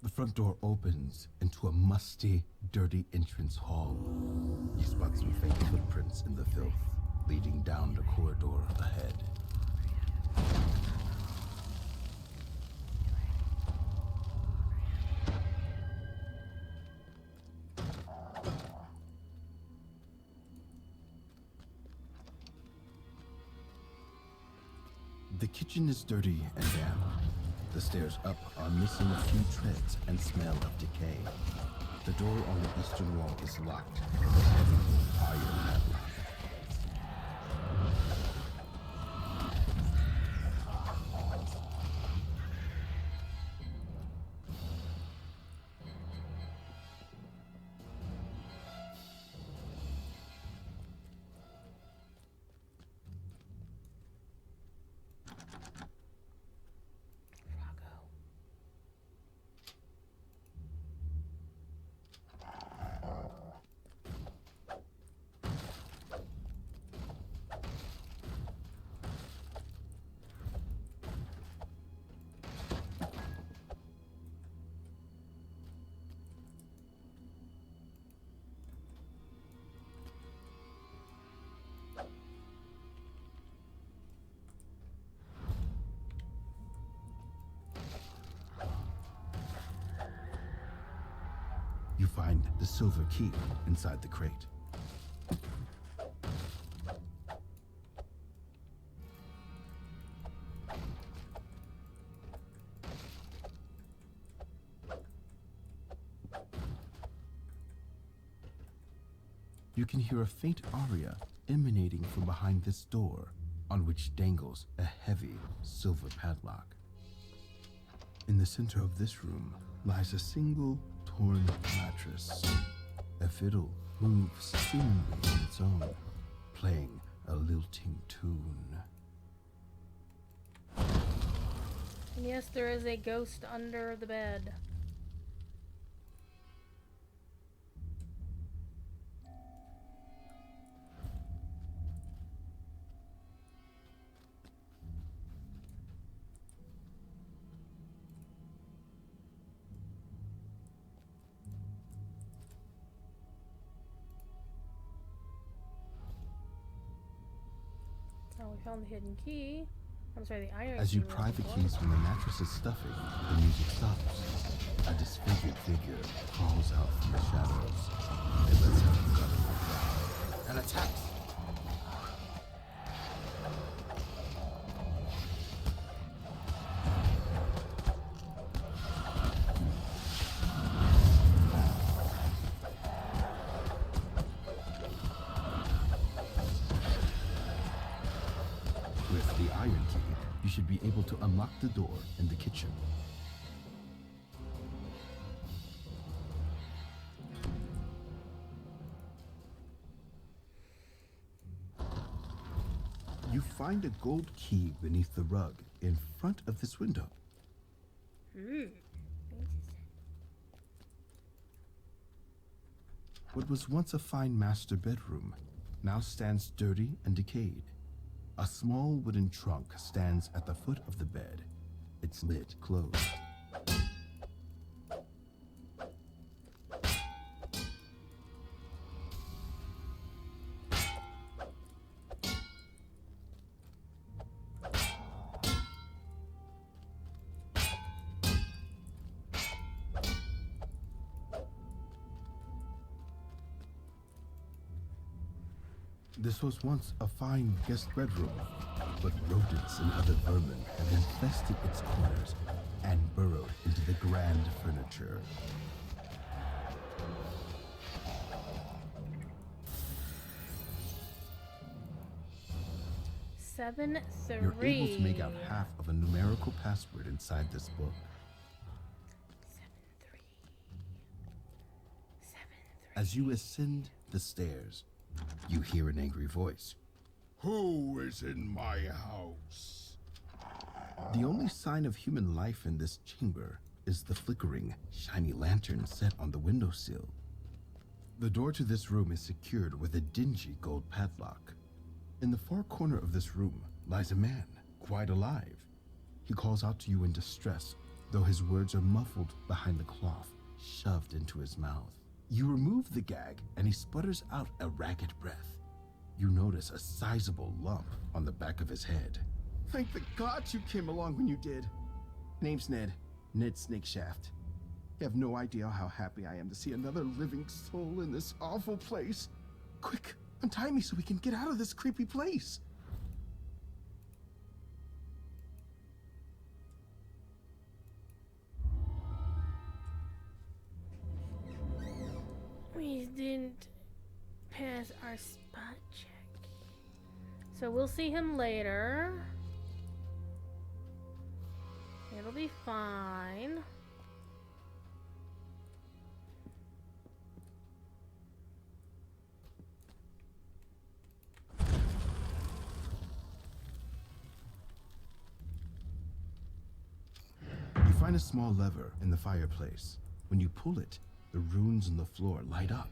The front door opens into a musty, dirty entrance hall. You spot some faint footprints in the filth, leading down the corridor ahead. The kitchen is dirty and damp. The stairs up are missing a few treads and smell of decay. The door on the eastern wall is locked with a heavy iron padlock. You find the silver key inside the crate. You can hear a faint aria emanating from behind this door, on which dangles a heavy silver padlock. In the center of this room lies a single torn mattress. A fiddle moves seemingly on its own, playing a lilting tune. And yes, there is a ghost under the bed. Oh, we found the hidden key. I'm sorry, the iron As key. you we're pry the looking for. keys from the mattress's stuffing, the music stops. A disfigured figure crawls out from the shadows. It lets out a guttural cry and attacks. With the iron key, you should be able to unlock the door in the kitchen. You find a gold key beneath the rug in front of this window. What was once a fine master bedroom now stands dirty and decayed. A small wooden trunk stands at the foot of the bed, its lid closed. This was once a fine guest bedroom, but rodents and other vermin have infested its corners and burrowed into the grand furniture. You're able to make out half of a numerical password inside this book. 7-3. As you ascend the stairs, you hear an angry voice. Who is in my house? The only sign of human life in this chamber is the flickering, shiny lantern set on the windowsill. The door to this room is secured with a dingy gold padlock. In the far corner of this room lies a man, quite alive. He calls out to you in distress, though his words are muffled behind the cloth shoved into his mouth. You remove the gag, and he sputters out a ragged breath. You notice a sizable lump on the back of his head. Thank the gods you came along when you did. Name's Ned. Ned Snakeshaft. You have no idea how happy I am to see another living soul in this awful place. Quick, untie me so we can get out of this creepy place. We didn't pass our spot check. So we'll see him later. It'll be fine. You find a small lever in the fireplace. When you pull it, the runes on the floor light up.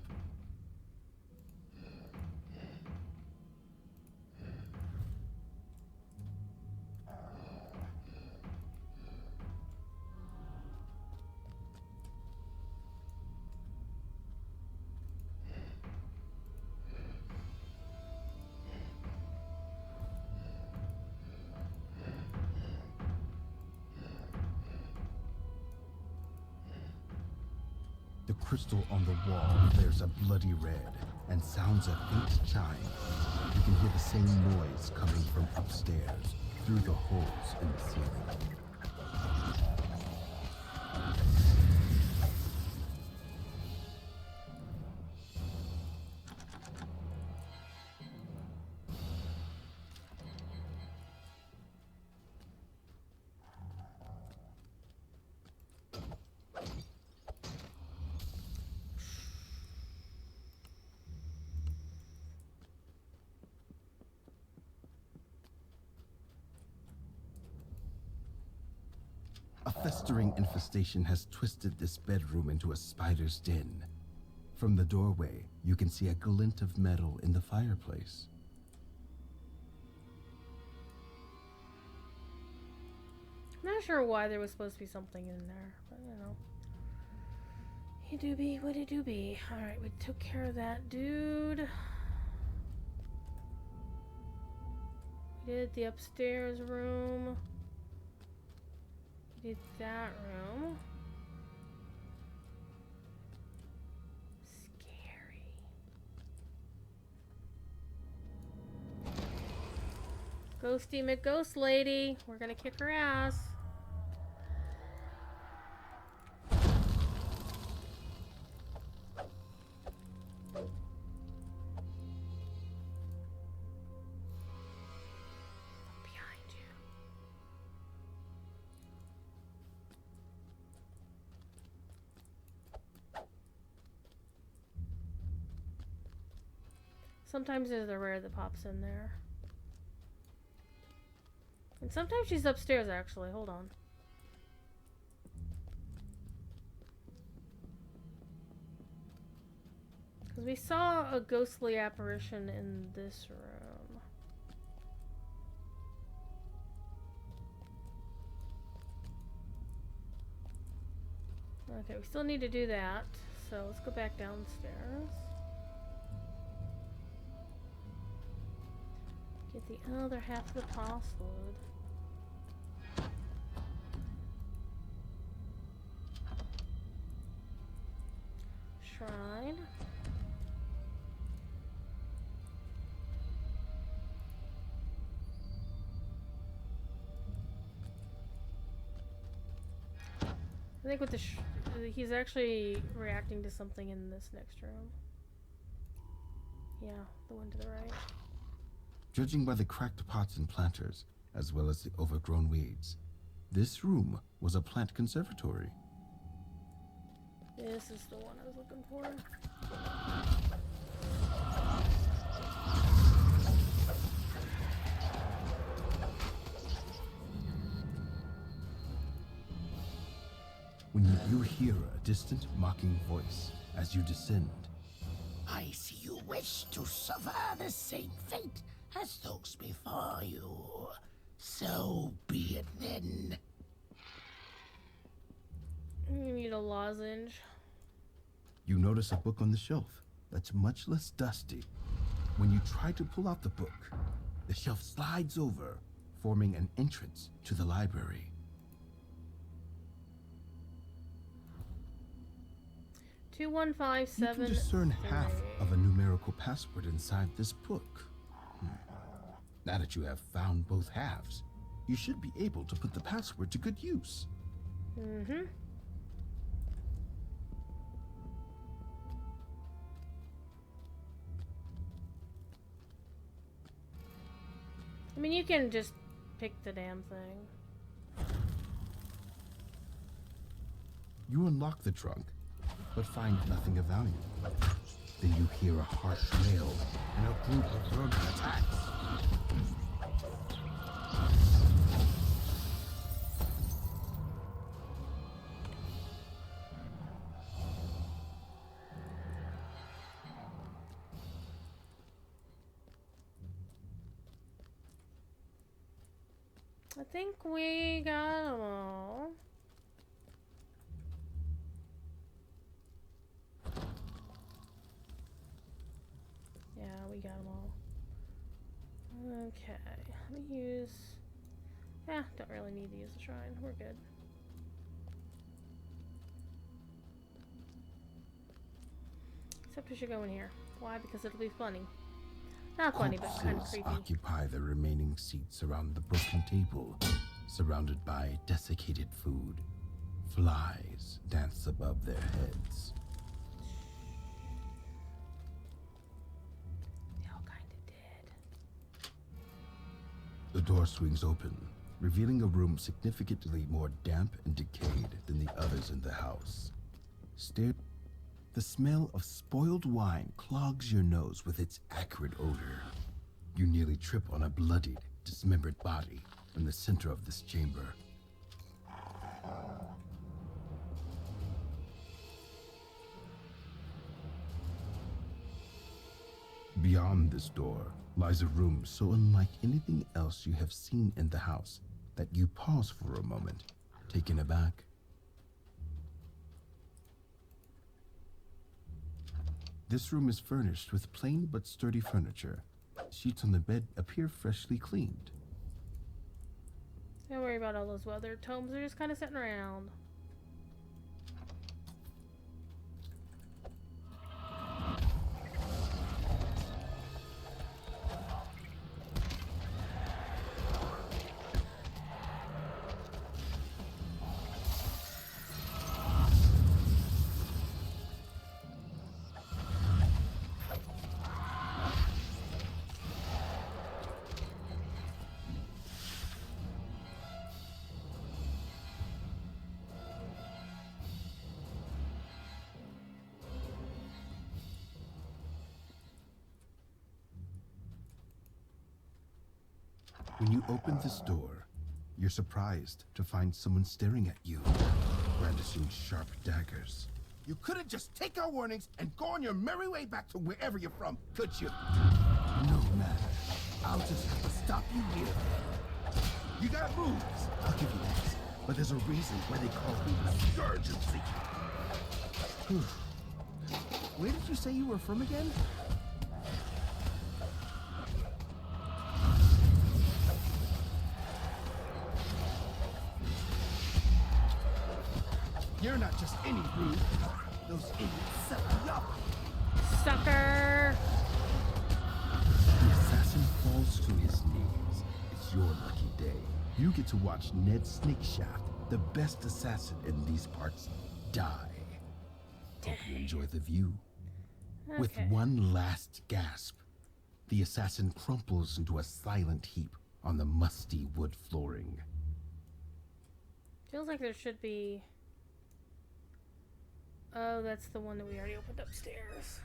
The crystal on the wall flares a bloody red and sounds a faint chime. You can hear the same noise coming from upstairs through the holes in the ceiling. A festering infestation has twisted this bedroom into a spider's den. From the doorway, you can see a glint of metal in the fireplace. I'm not sure why there was supposed to be something in there, but you know. He do be what he do be. Alright, we took care of that dude. We Did the upstairs room. Did that room. Scary. Ghosty McGhost Lady. We're gonna kick her ass. Sometimes there's a rare that pops in there. And sometimes she's upstairs, actually. Hold on. Because we saw a ghostly apparition in this room. Okay, we still need to do that. So let's go back downstairs. Get the other half of the password. Shrine. I think with the he's actually reacting to something in this next room. Yeah, the one to the right. Judging by the cracked pots and planters, as well as the overgrown weeds, this room was a plant conservatory. This is the one I was looking for. When you hear a distant, mocking voice as you descend, I see you wish to suffer the same fate as those before you. So be it then. You need a lozenge. you notice a book on the shelf that's much less dusty. When you try to pull out the book, the shelf slides over, forming an entrance to the library. 2157. You can discern half of a numerical password inside this book. Now that you have found both halves, you should be able to put the password to good use. Mm-hmm. I mean, you can just pick the damn thing. You unlock the trunk, but find nothing of value. Then you hear a harsh wail and a group of vermin attacks. I think we got them all. Yeah, we got them all. Okay, let me use... Yeah, don't really need to use the shrine. We're good. Except we should go in here. Why? Because it'll be funny. Not funny, but kind of Corpses creepy. occupy the remaining seats around the broken table, surrounded by desiccated food. Flies dance above their heads. They all kind of did. The door swings open, revealing a room significantly more damp and decayed than the others in the house. The smell of spoiled wine clogs your nose with its acrid odor. You nearly trip on a bloodied, dismembered body in the center of this chamber. Beyond this door lies a room so unlike anything else you have seen in the house that you pause for a moment, taken aback. This room is furnished with plain but sturdy furniture. Sheets on the bed appear freshly cleaned, Don't worry about all those weather tomes. They're just kind of sitting around. When you open this door, you're surprised to find someone staring at you, brandishing sharp daggers. You couldn't just take our warnings and go on your merry way back to wherever you're from, could you? No matter. I'll just have to stop you here. You got moves. I'll give you that. But there's a reason why they call me the urgency. Where did you say you were from again? You're not just any rude. Those idiots set me up. Sucker! The assassin falls to his knees. It's your lucky day. You get to watch Ned Snakeshaft, the best assassin in these parts, die. Hope you enjoy the view. Okay. With one last gasp, the assassin crumples into a silent heap on the musty wood flooring. Feels like there should be... Oh, that's the one that we already opened upstairs.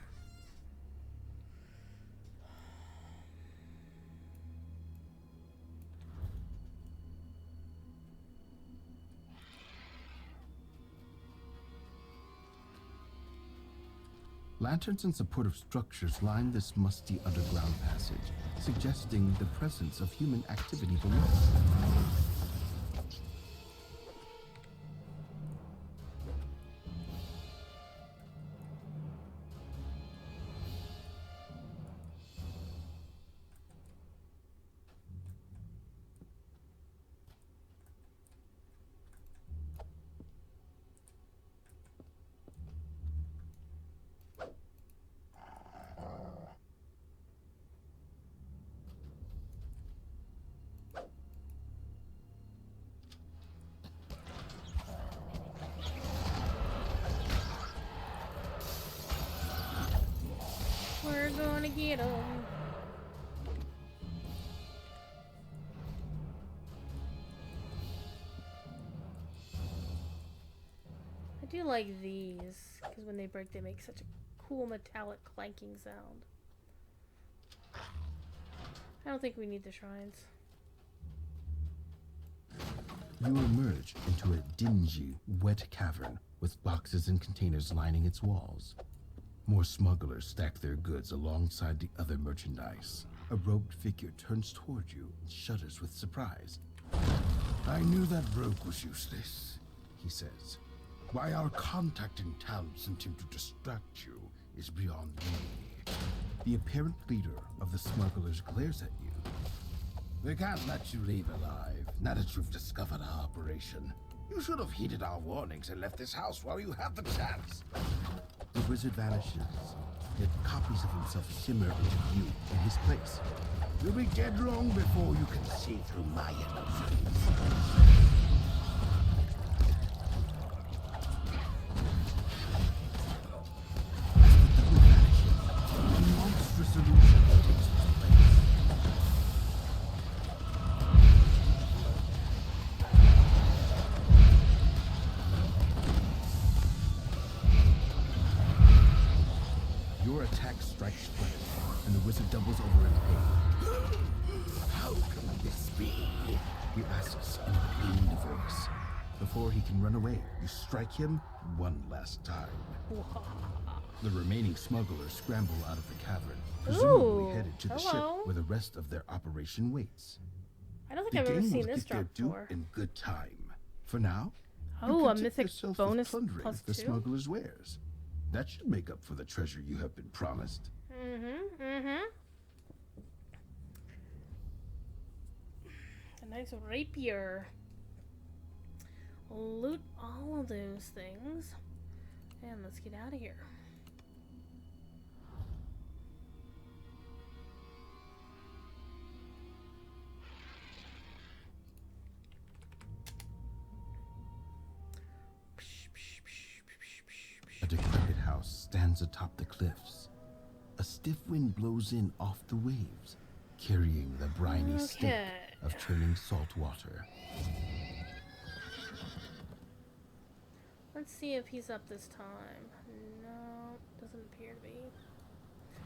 Lanterns and supportive structures line this musty underground passage, suggesting the presence of human activity below. We're gonna get 'em. I do like these, because when they break they make such a cool metallic clanking sound. I don't think we need the shrines. You emerge into a dingy, wet cavern with boxes and containers lining its walls. More smugglers stack their goods alongside the other merchandise. A robed figure turns toward you and shudders with surprise. I knew that rogue was useless, he says. Why our contact in town sent him to distract you is beyond me. The apparent leader of the smugglers glares at you. They can't let you leave alive, now that you've discovered our operation. You should have heeded our warnings and left this house while you had the chance. The wizard vanishes, yet copies of himself shimmer into view in his place. You'll be dead long before you can see through my illusions. A monstrous illusion takes its place. Your attack strikes twice, and the wizard doubles over in pain. How can this be? He asks in a pained voice. Before he can run away, you strike him one last time. The remaining smugglers scramble out of the cavern, presumably headed to the ship where the rest of their operation waits. I don't think The I've ever gang seen will this get their drop due before. in good time. For now, Oh, you a content mythic yourself bonus with plundering plus the 2? smuggler's wares. That should make up for the treasure you have been promised. a nice rapier. Loot all of those things. And let's get out of here. A decrepit house stands atop the cliffs. A stiff wind blows in off the waves, carrying the briny stink of churning salt water. Let's see if he's up this time. No, doesn't appear to be.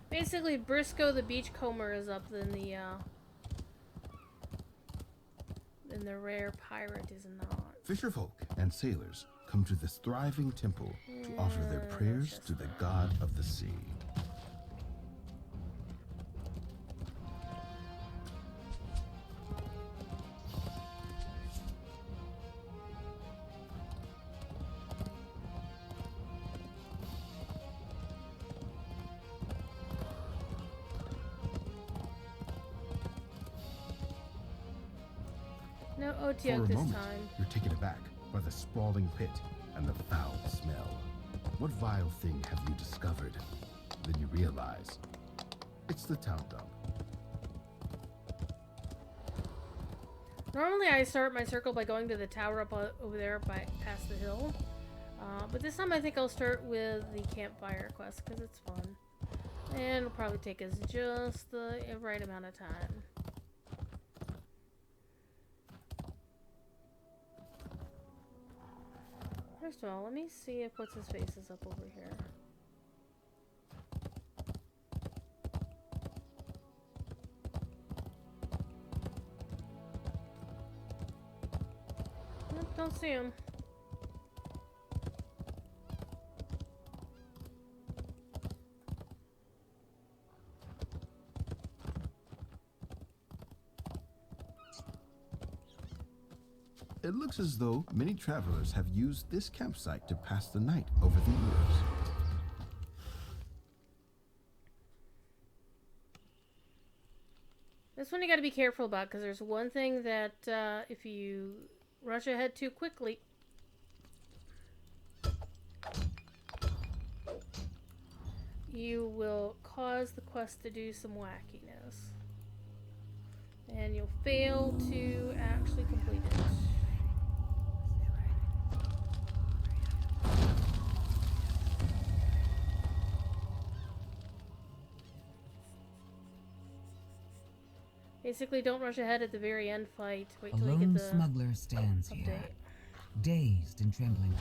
Basically, Briscoe the Beachcomber is up, then the rare pirate is not. Fisherfolk and sailors come to this thriving temple to offer their prayers to the god of the sea. No For a Otiok this moment, time. you're taken aback by the sprawling pit and the foul smell. What vile thing have you discovered? Then you realize it's the town dump. Normally I start my circle by going to the tower up over there past the hill. But this time I think I'll start with the campfire quest because it's fun. And it'll probably take us just the right amount of time. First of all, let me see if what's his face is up over here. Nope, don't see him. It looks as though many travelers have used this campsite to pass the night over the years. This one you gotta be careful about because there's one thing that if you rush ahead too quickly, you will cause the quest to do some wackiness. And you'll fail to actually complete it. Basically, don't rush ahead at the very end fight. Wait A till you get lone the smuggler stands here, update. dazed and trembling.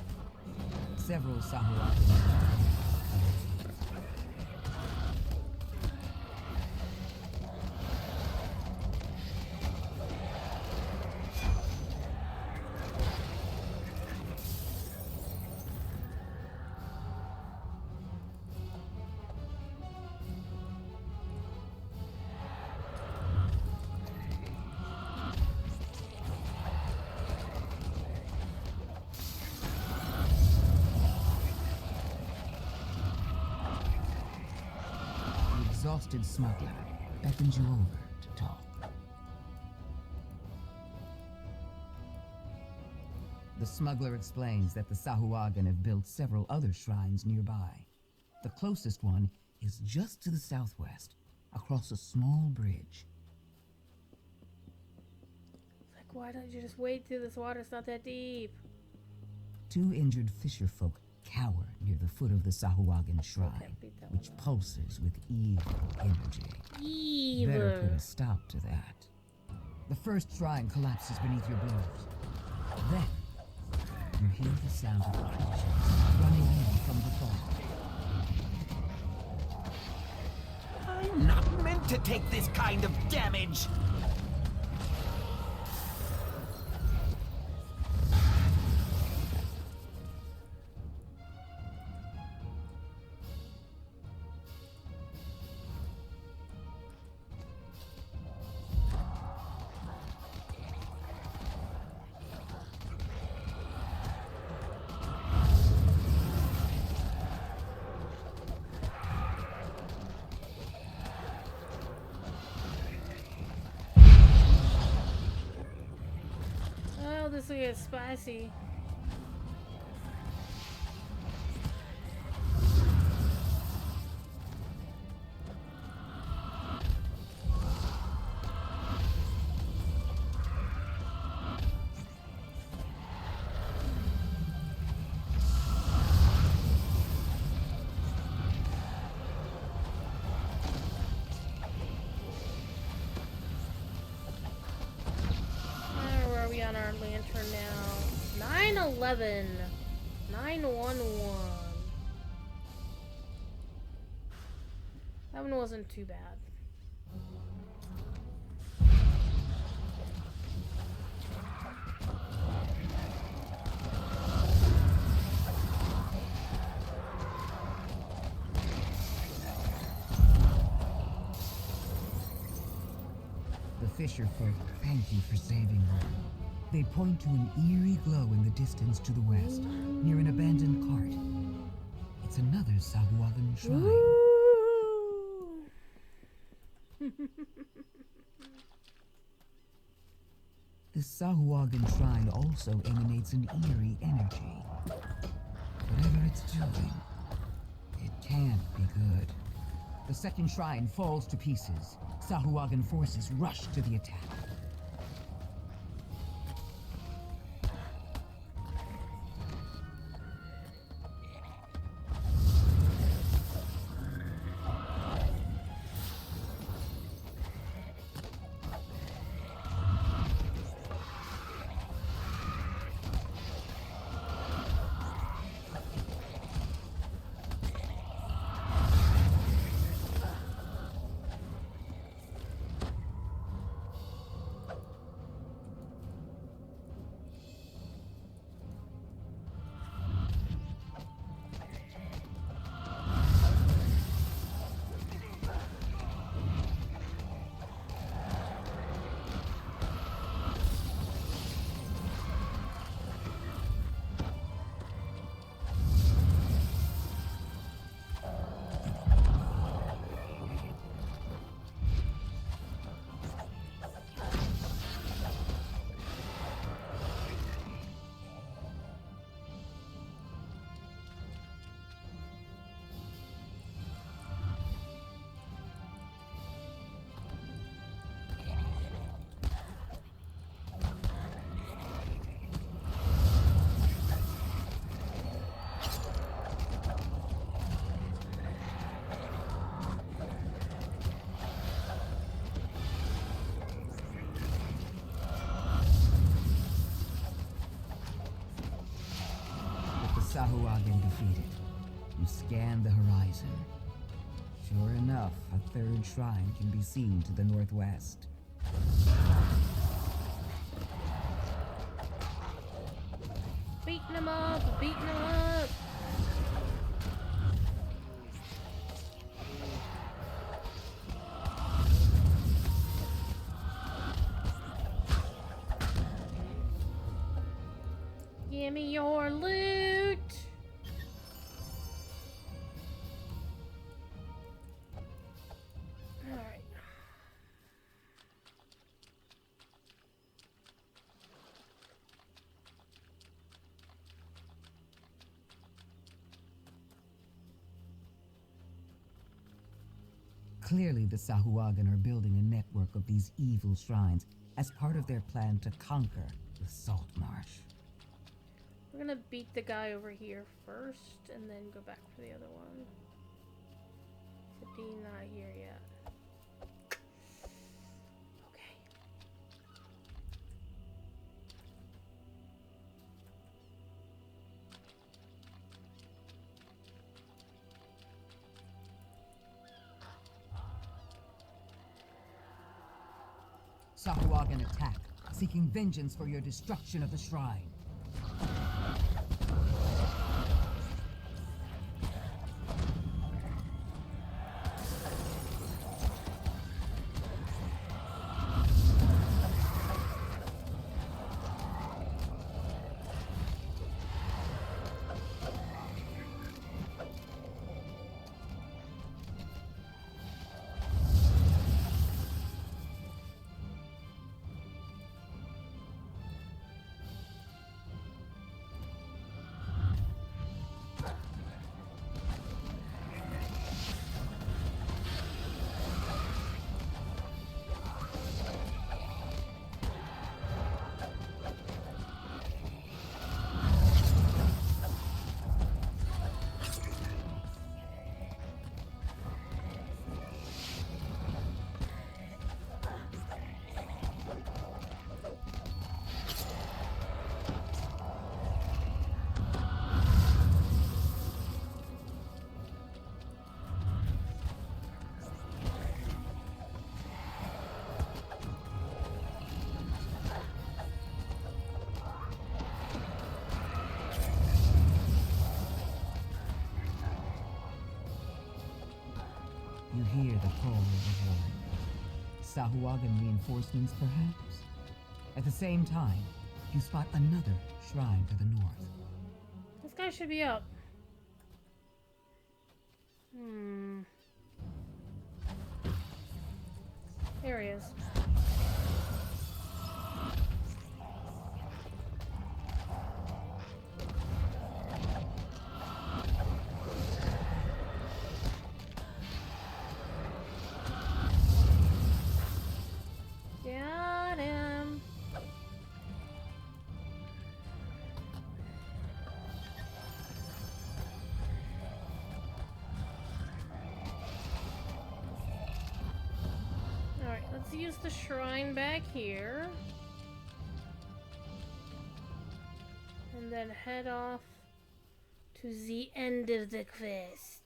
Several Sahuagin. Exhausted smuggler beckons you over to talk. The smuggler explains that the Sahuagin have built several other shrines nearby. The closest one is just to the southwest, across a small bridge. It's like, why don't you just wade through this water? It's not that deep. Two injured fisherfolk cower near the foot of the Sahuagin shrine, beat that which one up. pulses with evil energy. Better put Evil. a stop to that. The first shrine collapses beneath your blows. Then, you hear the sound of creatures running in from the fog. I'm not meant to take this kind of damage! gets spicy. Where are we on our lantern now? 911. 911. That one wasn't too bad. The fisher folk thank you for saving them. They point to an eerie glow in the distance to the west, near an abandoned cart. It's another Sahuagin shrine. The Sahuagin shrine also emanates an eerie energy. Whatever it's doing, it can't be good. The second shrine falls to pieces. Sahuagin forces rush to the attack. Sahuagin defeated. You scan the horizon. Sure enough, a third shrine can be seen to the northwest. Beating them up, beating them up. Give me your loot. All right. Clearly, the Sahuagin are building a network of these evil shrines as part of their plan to conquer the Salt Marsh. We're gonna beat the guy over here first, and then go back for the other one. Dean not here yet. Okay. Sahuagin attack, seeking vengeance for your destruction of the shrine. You hear the call of the horn. Sahuagin reinforcements, perhaps? At the same time, you spot another shrine to the north. This guy should be up. There he is. Got him. Alright, let's use the shrine back here. And then head off to the end of the quest.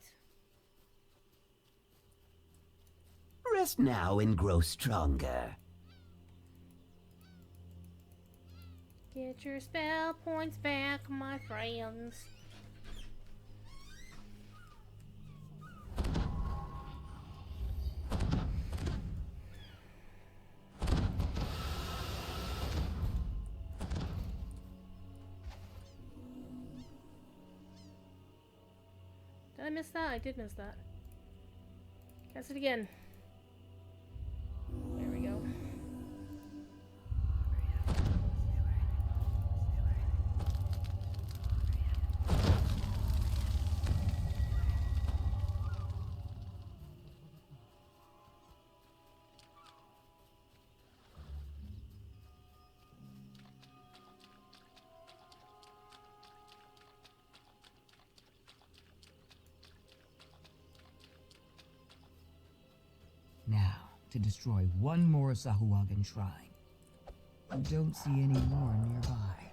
Rest now and grow stronger. Get your spell points back, my friends. Did I miss that? I did miss that. Cast it again. There we go. Now, to destroy one more Sahuagin shrine. You don't see any more nearby.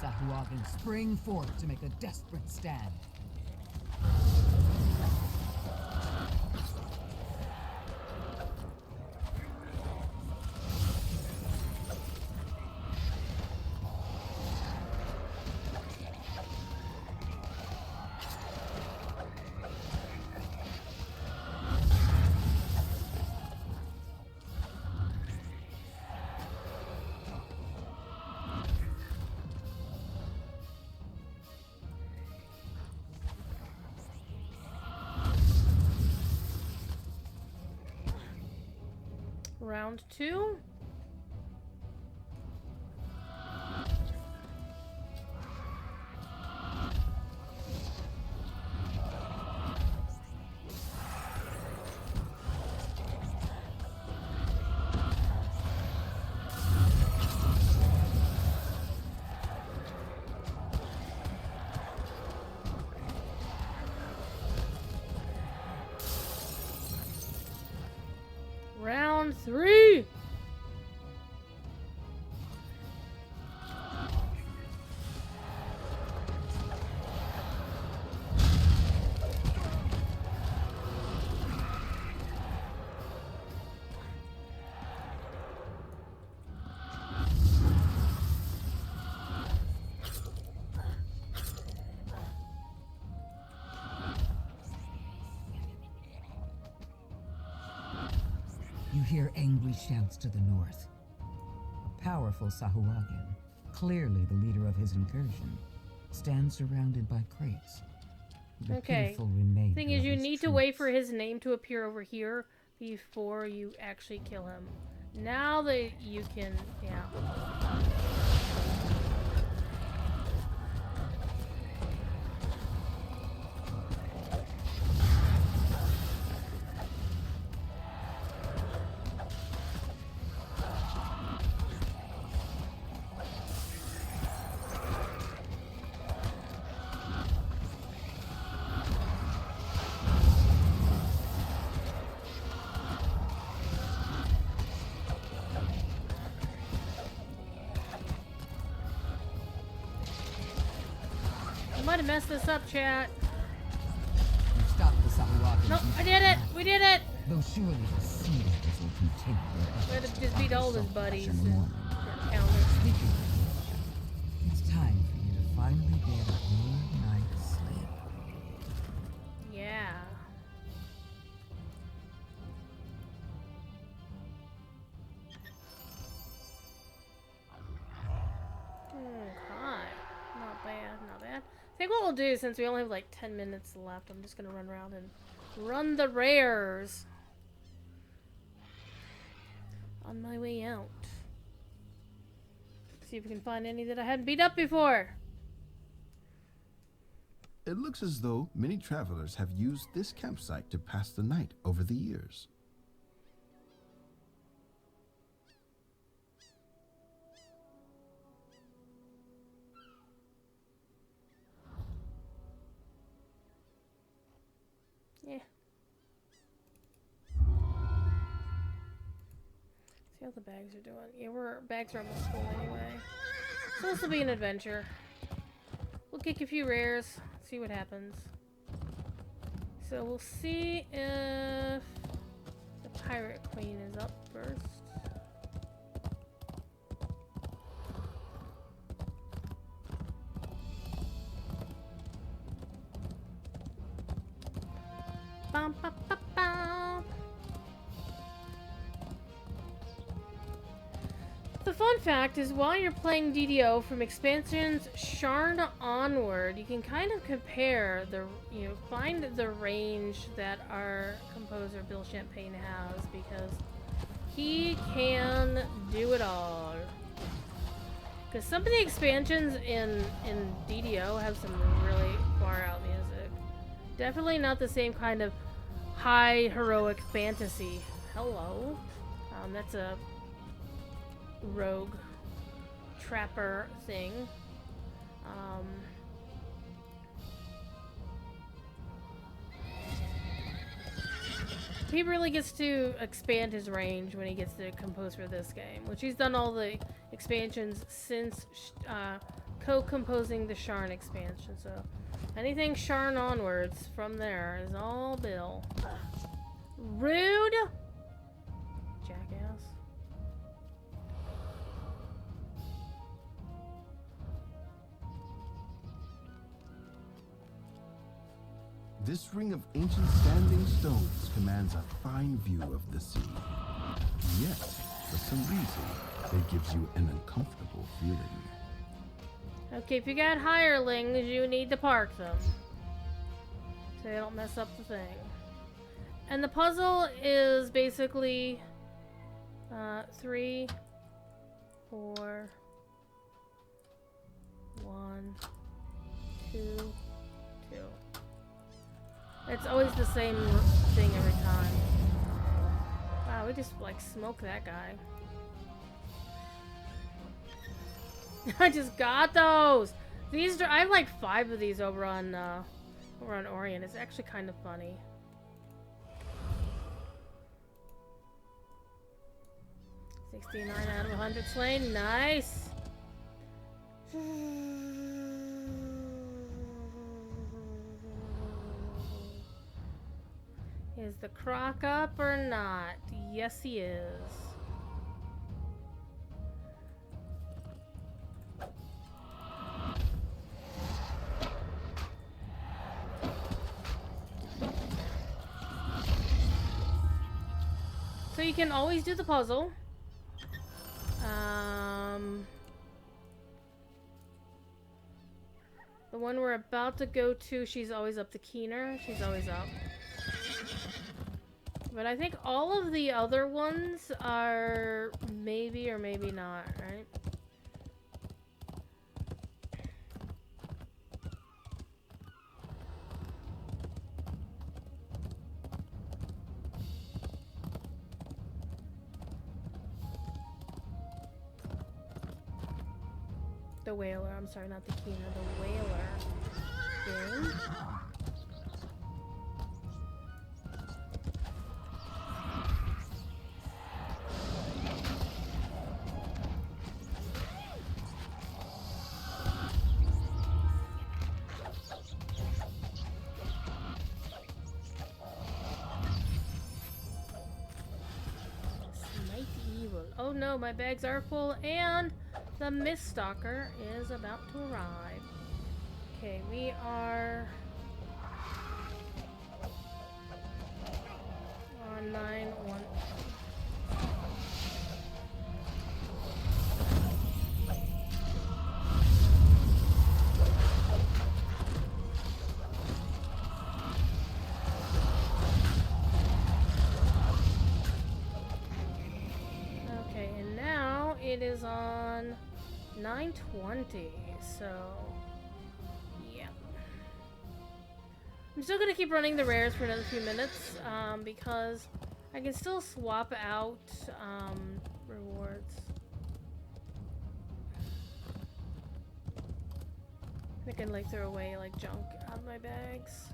Sahuagin spring forth to make a desperate stand. Round 2. Round 3. You hear angry shouts to the north. A powerful Sahuagin, clearly the leader of his incursion, stands surrounded by crates. The Okay. pitiful remainder Thing is, of you his need to wait troops. for his name to appear over here before you actually kill him. Now that you can, yeah. I might have messed this up, chat. You stop the Sahuagin. No, I did it! We did it! Though surely the sea devils will continue their We'd efforts have to just beat find all his Saltmarsh buddies in the and morning. their counters. Speaking of which, it's time for you to finally get a good night's sleep. Yeah. I think what we'll do, since we only have like 10 minutes left, I'm just gonna run around and run the rares on my way out. See if we can find any that I hadn't beat up before. It looks as though many travelers have used this campsite to pass the night over the years. Yeah. See how the bags are doing. Yeah, bags are almost full anyway. So this will be an adventure. We'll kick a few rares, see what happens. So we'll see if the Pirate Queen is up first. Bum, bum, bum, bum. The fun fact is, while you're playing DDO from expansions Sharn onward, you can kind of compare the, find the range that our composer Bill Champagne has, because he can do it all. Because some of the expansions in DDO have some really far out music. Definitely not the same kind of high heroic fantasy. Hello. That's a rogue trapper thing. He really gets to expand his range when he gets to compose for this game, which he's done all the expansions since co-composing the Sharn expansion. So anything Sharn onwards from there is all Bill. Rude! Jackass. This ring of ancient standing stones commands a fine view of the sea. Yet, for some reason, it gives you an uncomfortable feeling. Okay, if you got hirelings, you need to park them, so they don't mess up the thing. And the puzzle is basically 3, 4, 1, 2, 2. It's always the same thing every time. Wow, we just like smoked that guy. I just got those. These are, I have like 5 of these over on Orient. It's actually kind of funny. $69 out of 100 slain. Nice. Is the croc up or not? Yes, he is. So you can always do the puzzle. The one we're about to go to, she's always up to Keener. She's always up. But I think all of the other ones are maybe or maybe not, right? The Whaler, I'm sorry, not the Keener, the Whaler game. Oh no, my bags are full and the Mist Stalker is about to arrive. Okay, we are on 9-1. on 9:20, so yeah. I'm still gonna keep running the rares for another few minutes, because I can still swap out rewards. I can like throw away like junk out of my bags.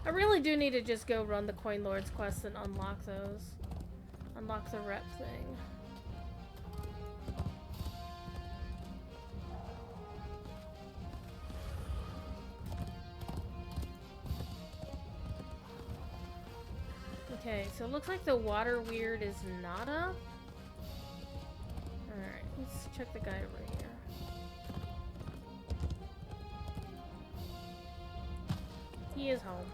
I really do need to just go run the Coin Lord's quest and unlock those. Unlock the rep thing. Okay, so it looks like the water weird is not up. Alright, let's check the guy over here. He is home.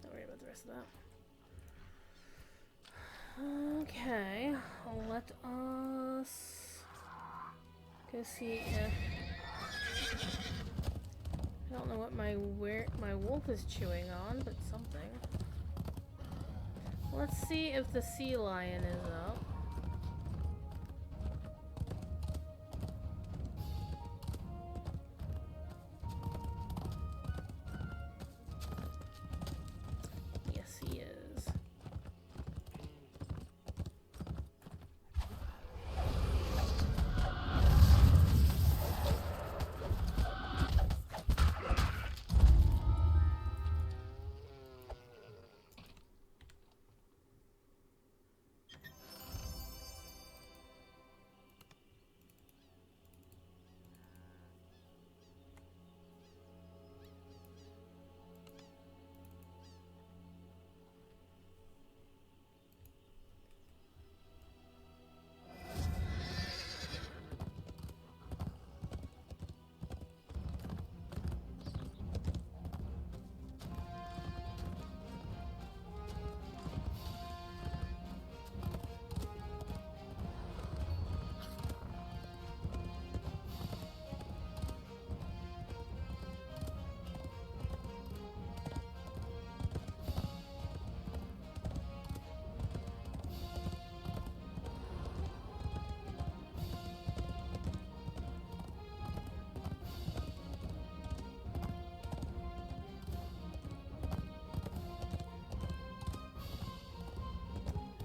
Don't worry about the rest of that. Okay, let us go see if I don't know what my wolf is chewing on, but something. Let's see if the sea lion is up. Yes, he is.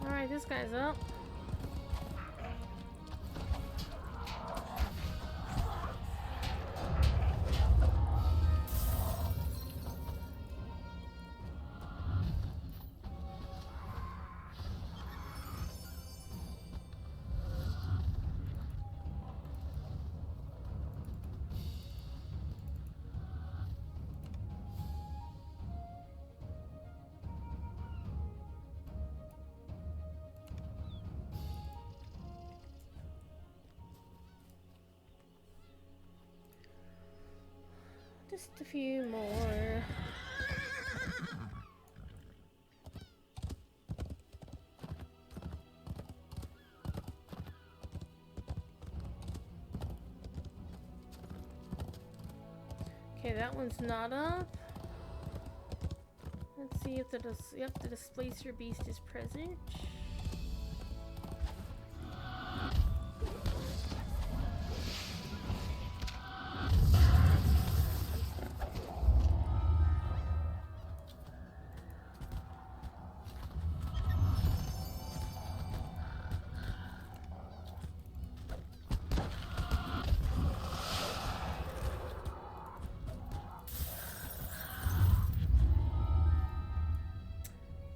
Alright, this guy's up. Just a few more. Okay, that one's not up. Let's see if the the displacer beast is present.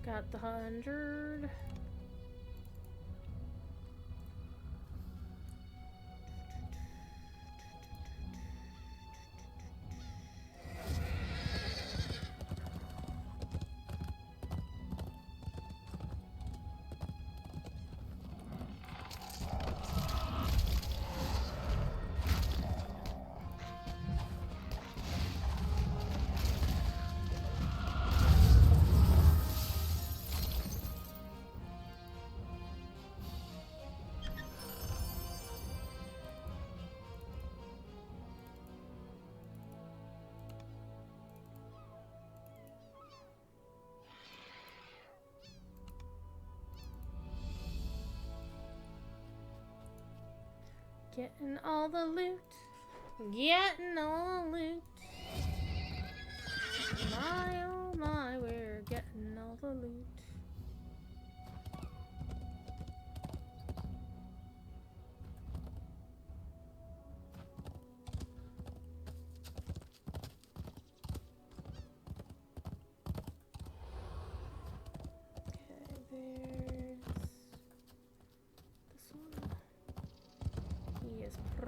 Got the 100. Getting all the loot. Getting all the loot. My oh my, we're getting all the loot.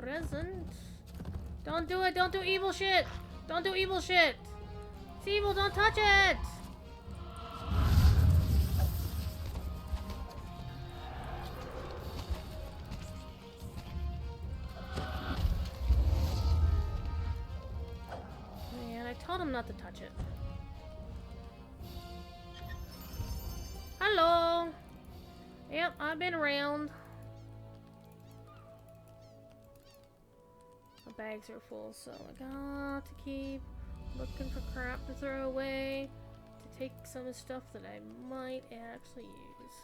Present. Don't do it. Don't do evil shit. Don't do evil shit. It's evil. Don't touch it. Man, I told him not to touch it. Hello. Yep, I've been around. Bags are full, so I got to keep looking for crap to throw away to take some of the stuff that I might actually use.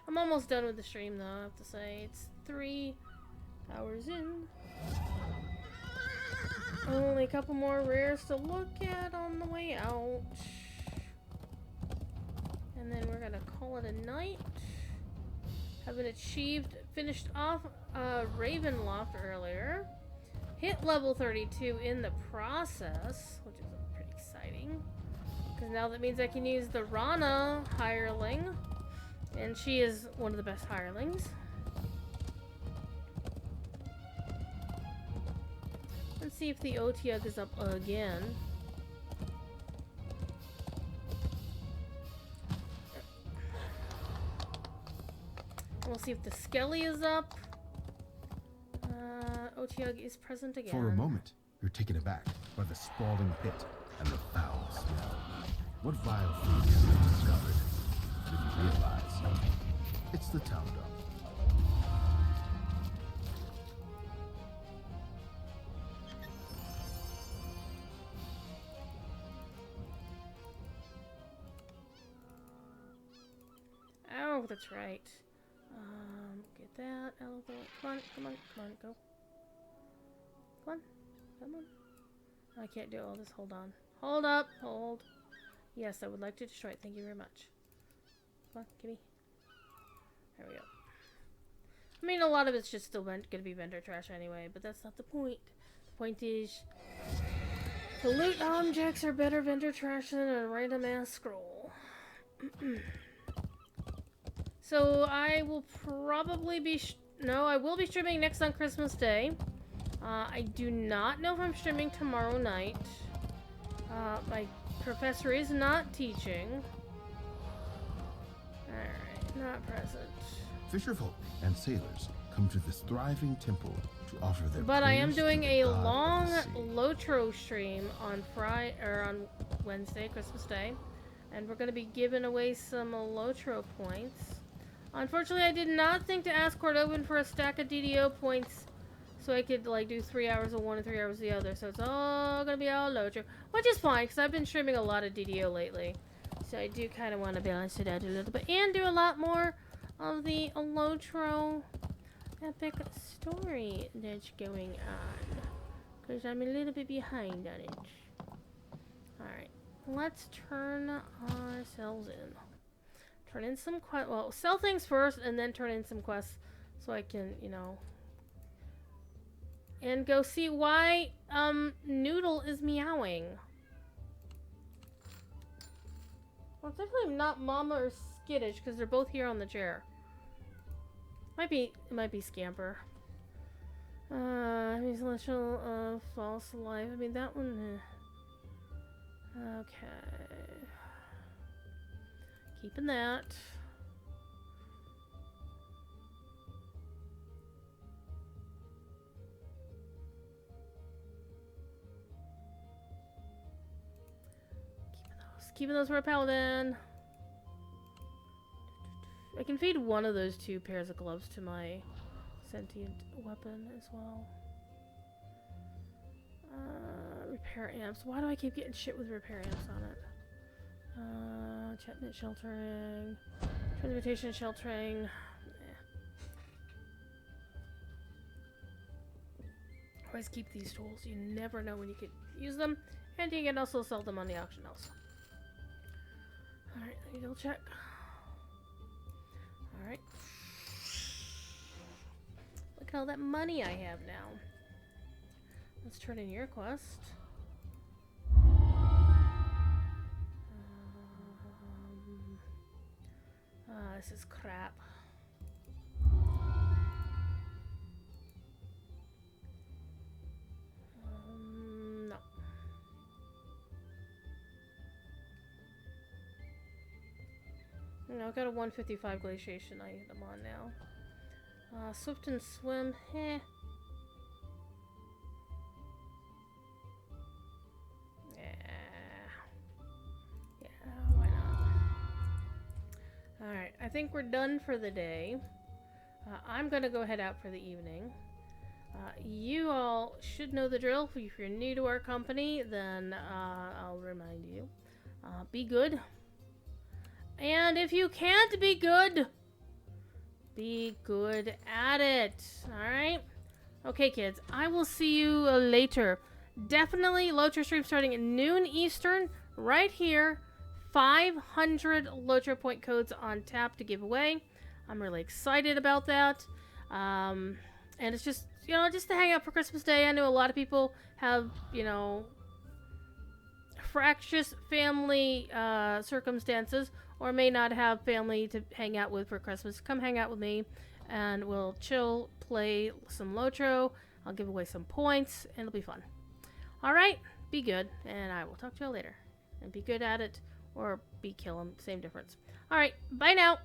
I'm almost done with the stream though, I have to say. It's 3 hours in. Only a couple more rares to look at on the way out. And then we're gonna call it a night. Having finished off Ravenloft earlier. Hit level 32 in the process, which is pretty exciting. Because now that means I can use the Rana hireling. And she is one of the best hirelings. Let's see if the Otyugh is up again. We'll see if the Skelly is up. Otyugh is present again. For a moment, you're taken aback by the sprawling pit and the foul smell. What vile food have you discovered? Did you realize? It's the town dog. Oh, that's right. Get that. Come on, come on, come on, go. Come on, come on. I can't do all this. Hold on. Hold up, hold. Yes, I would like to destroy it. Thank you very much. Come on, gimme. There we go. I mean, a lot of it's just still going to be vendor trash anyway, but that's not the point. The point is, the loot objects are better vendor trash than a random ass scroll. So I will probably be I will be streaming next on Christmas Day. I do not know if I'm streaming tomorrow night. My professor is not teaching. Alright, not present. Fisherfolk and sailors come to this thriving temple to offer their But I am praise to doing the a god of the long sea. Lotro stream on on Wednesday, Christmas Day. And we're going to be giving away some Lotro points. Unfortunately, I did not think to ask Cordovan for a stack of DDO points so I could like do 3 hours of one and 3 hours of the other. So it's all going to be all Lotro, which is fine because I've been streaming a lot of DDO lately. So I do kind of want to balance it out a little bit and do a lot more of the Lotro epic story that's going on. Because I'm a little bit behind on it. Alright, let's turn ourselves in. Turn in some quests. Well, sell things first and then turn in some quests so I can, you know. And go see why Noodle is meowing. Well, it's definitely not Mama or Skittish because they're both here on the chair. It might be Scamper. He's celestial false life. I mean that one. Okay. Keeping that. Keeping those for a paladin. I can feed one of those 2 pairs of gloves to my sentient weapon as well. Repair amps. Why do I keep getting shit with repair amps on it? Chetnet sheltering. Transportation sheltering. Always keep these tools. You never know when you could use them. And you can also sell them on the auction house. Alright, let me go check. Alright. Look at all that money I have now. Let's turn in your quest. This is crap. No. No, I've got a 155 glaciation item on now. Swift and swim, Yeah, why not? Alright, I think we're done for the day. I'm gonna go head out for the evening. You all should know the drill. If you're new to our company, then I'll remind you. Be good. And if you can't be good at it. Alright? Okay, kids. I will see you later. Definitely Lotro stream starting at noon Eastern. Right here. 500 Lotro point codes on tap to give away. I'm really excited about that. And it's just, just to hang out for Christmas Day. I know a lot of people have, fractious family circumstances, or may not have family to hang out with for Christmas. Come hang out with me, and we'll chill, play some Lotro. I'll give away some points, and it'll be fun. Alright, be good, and I will talk to you later. And be good at it, or be kill 'em, same difference. Alright, bye now!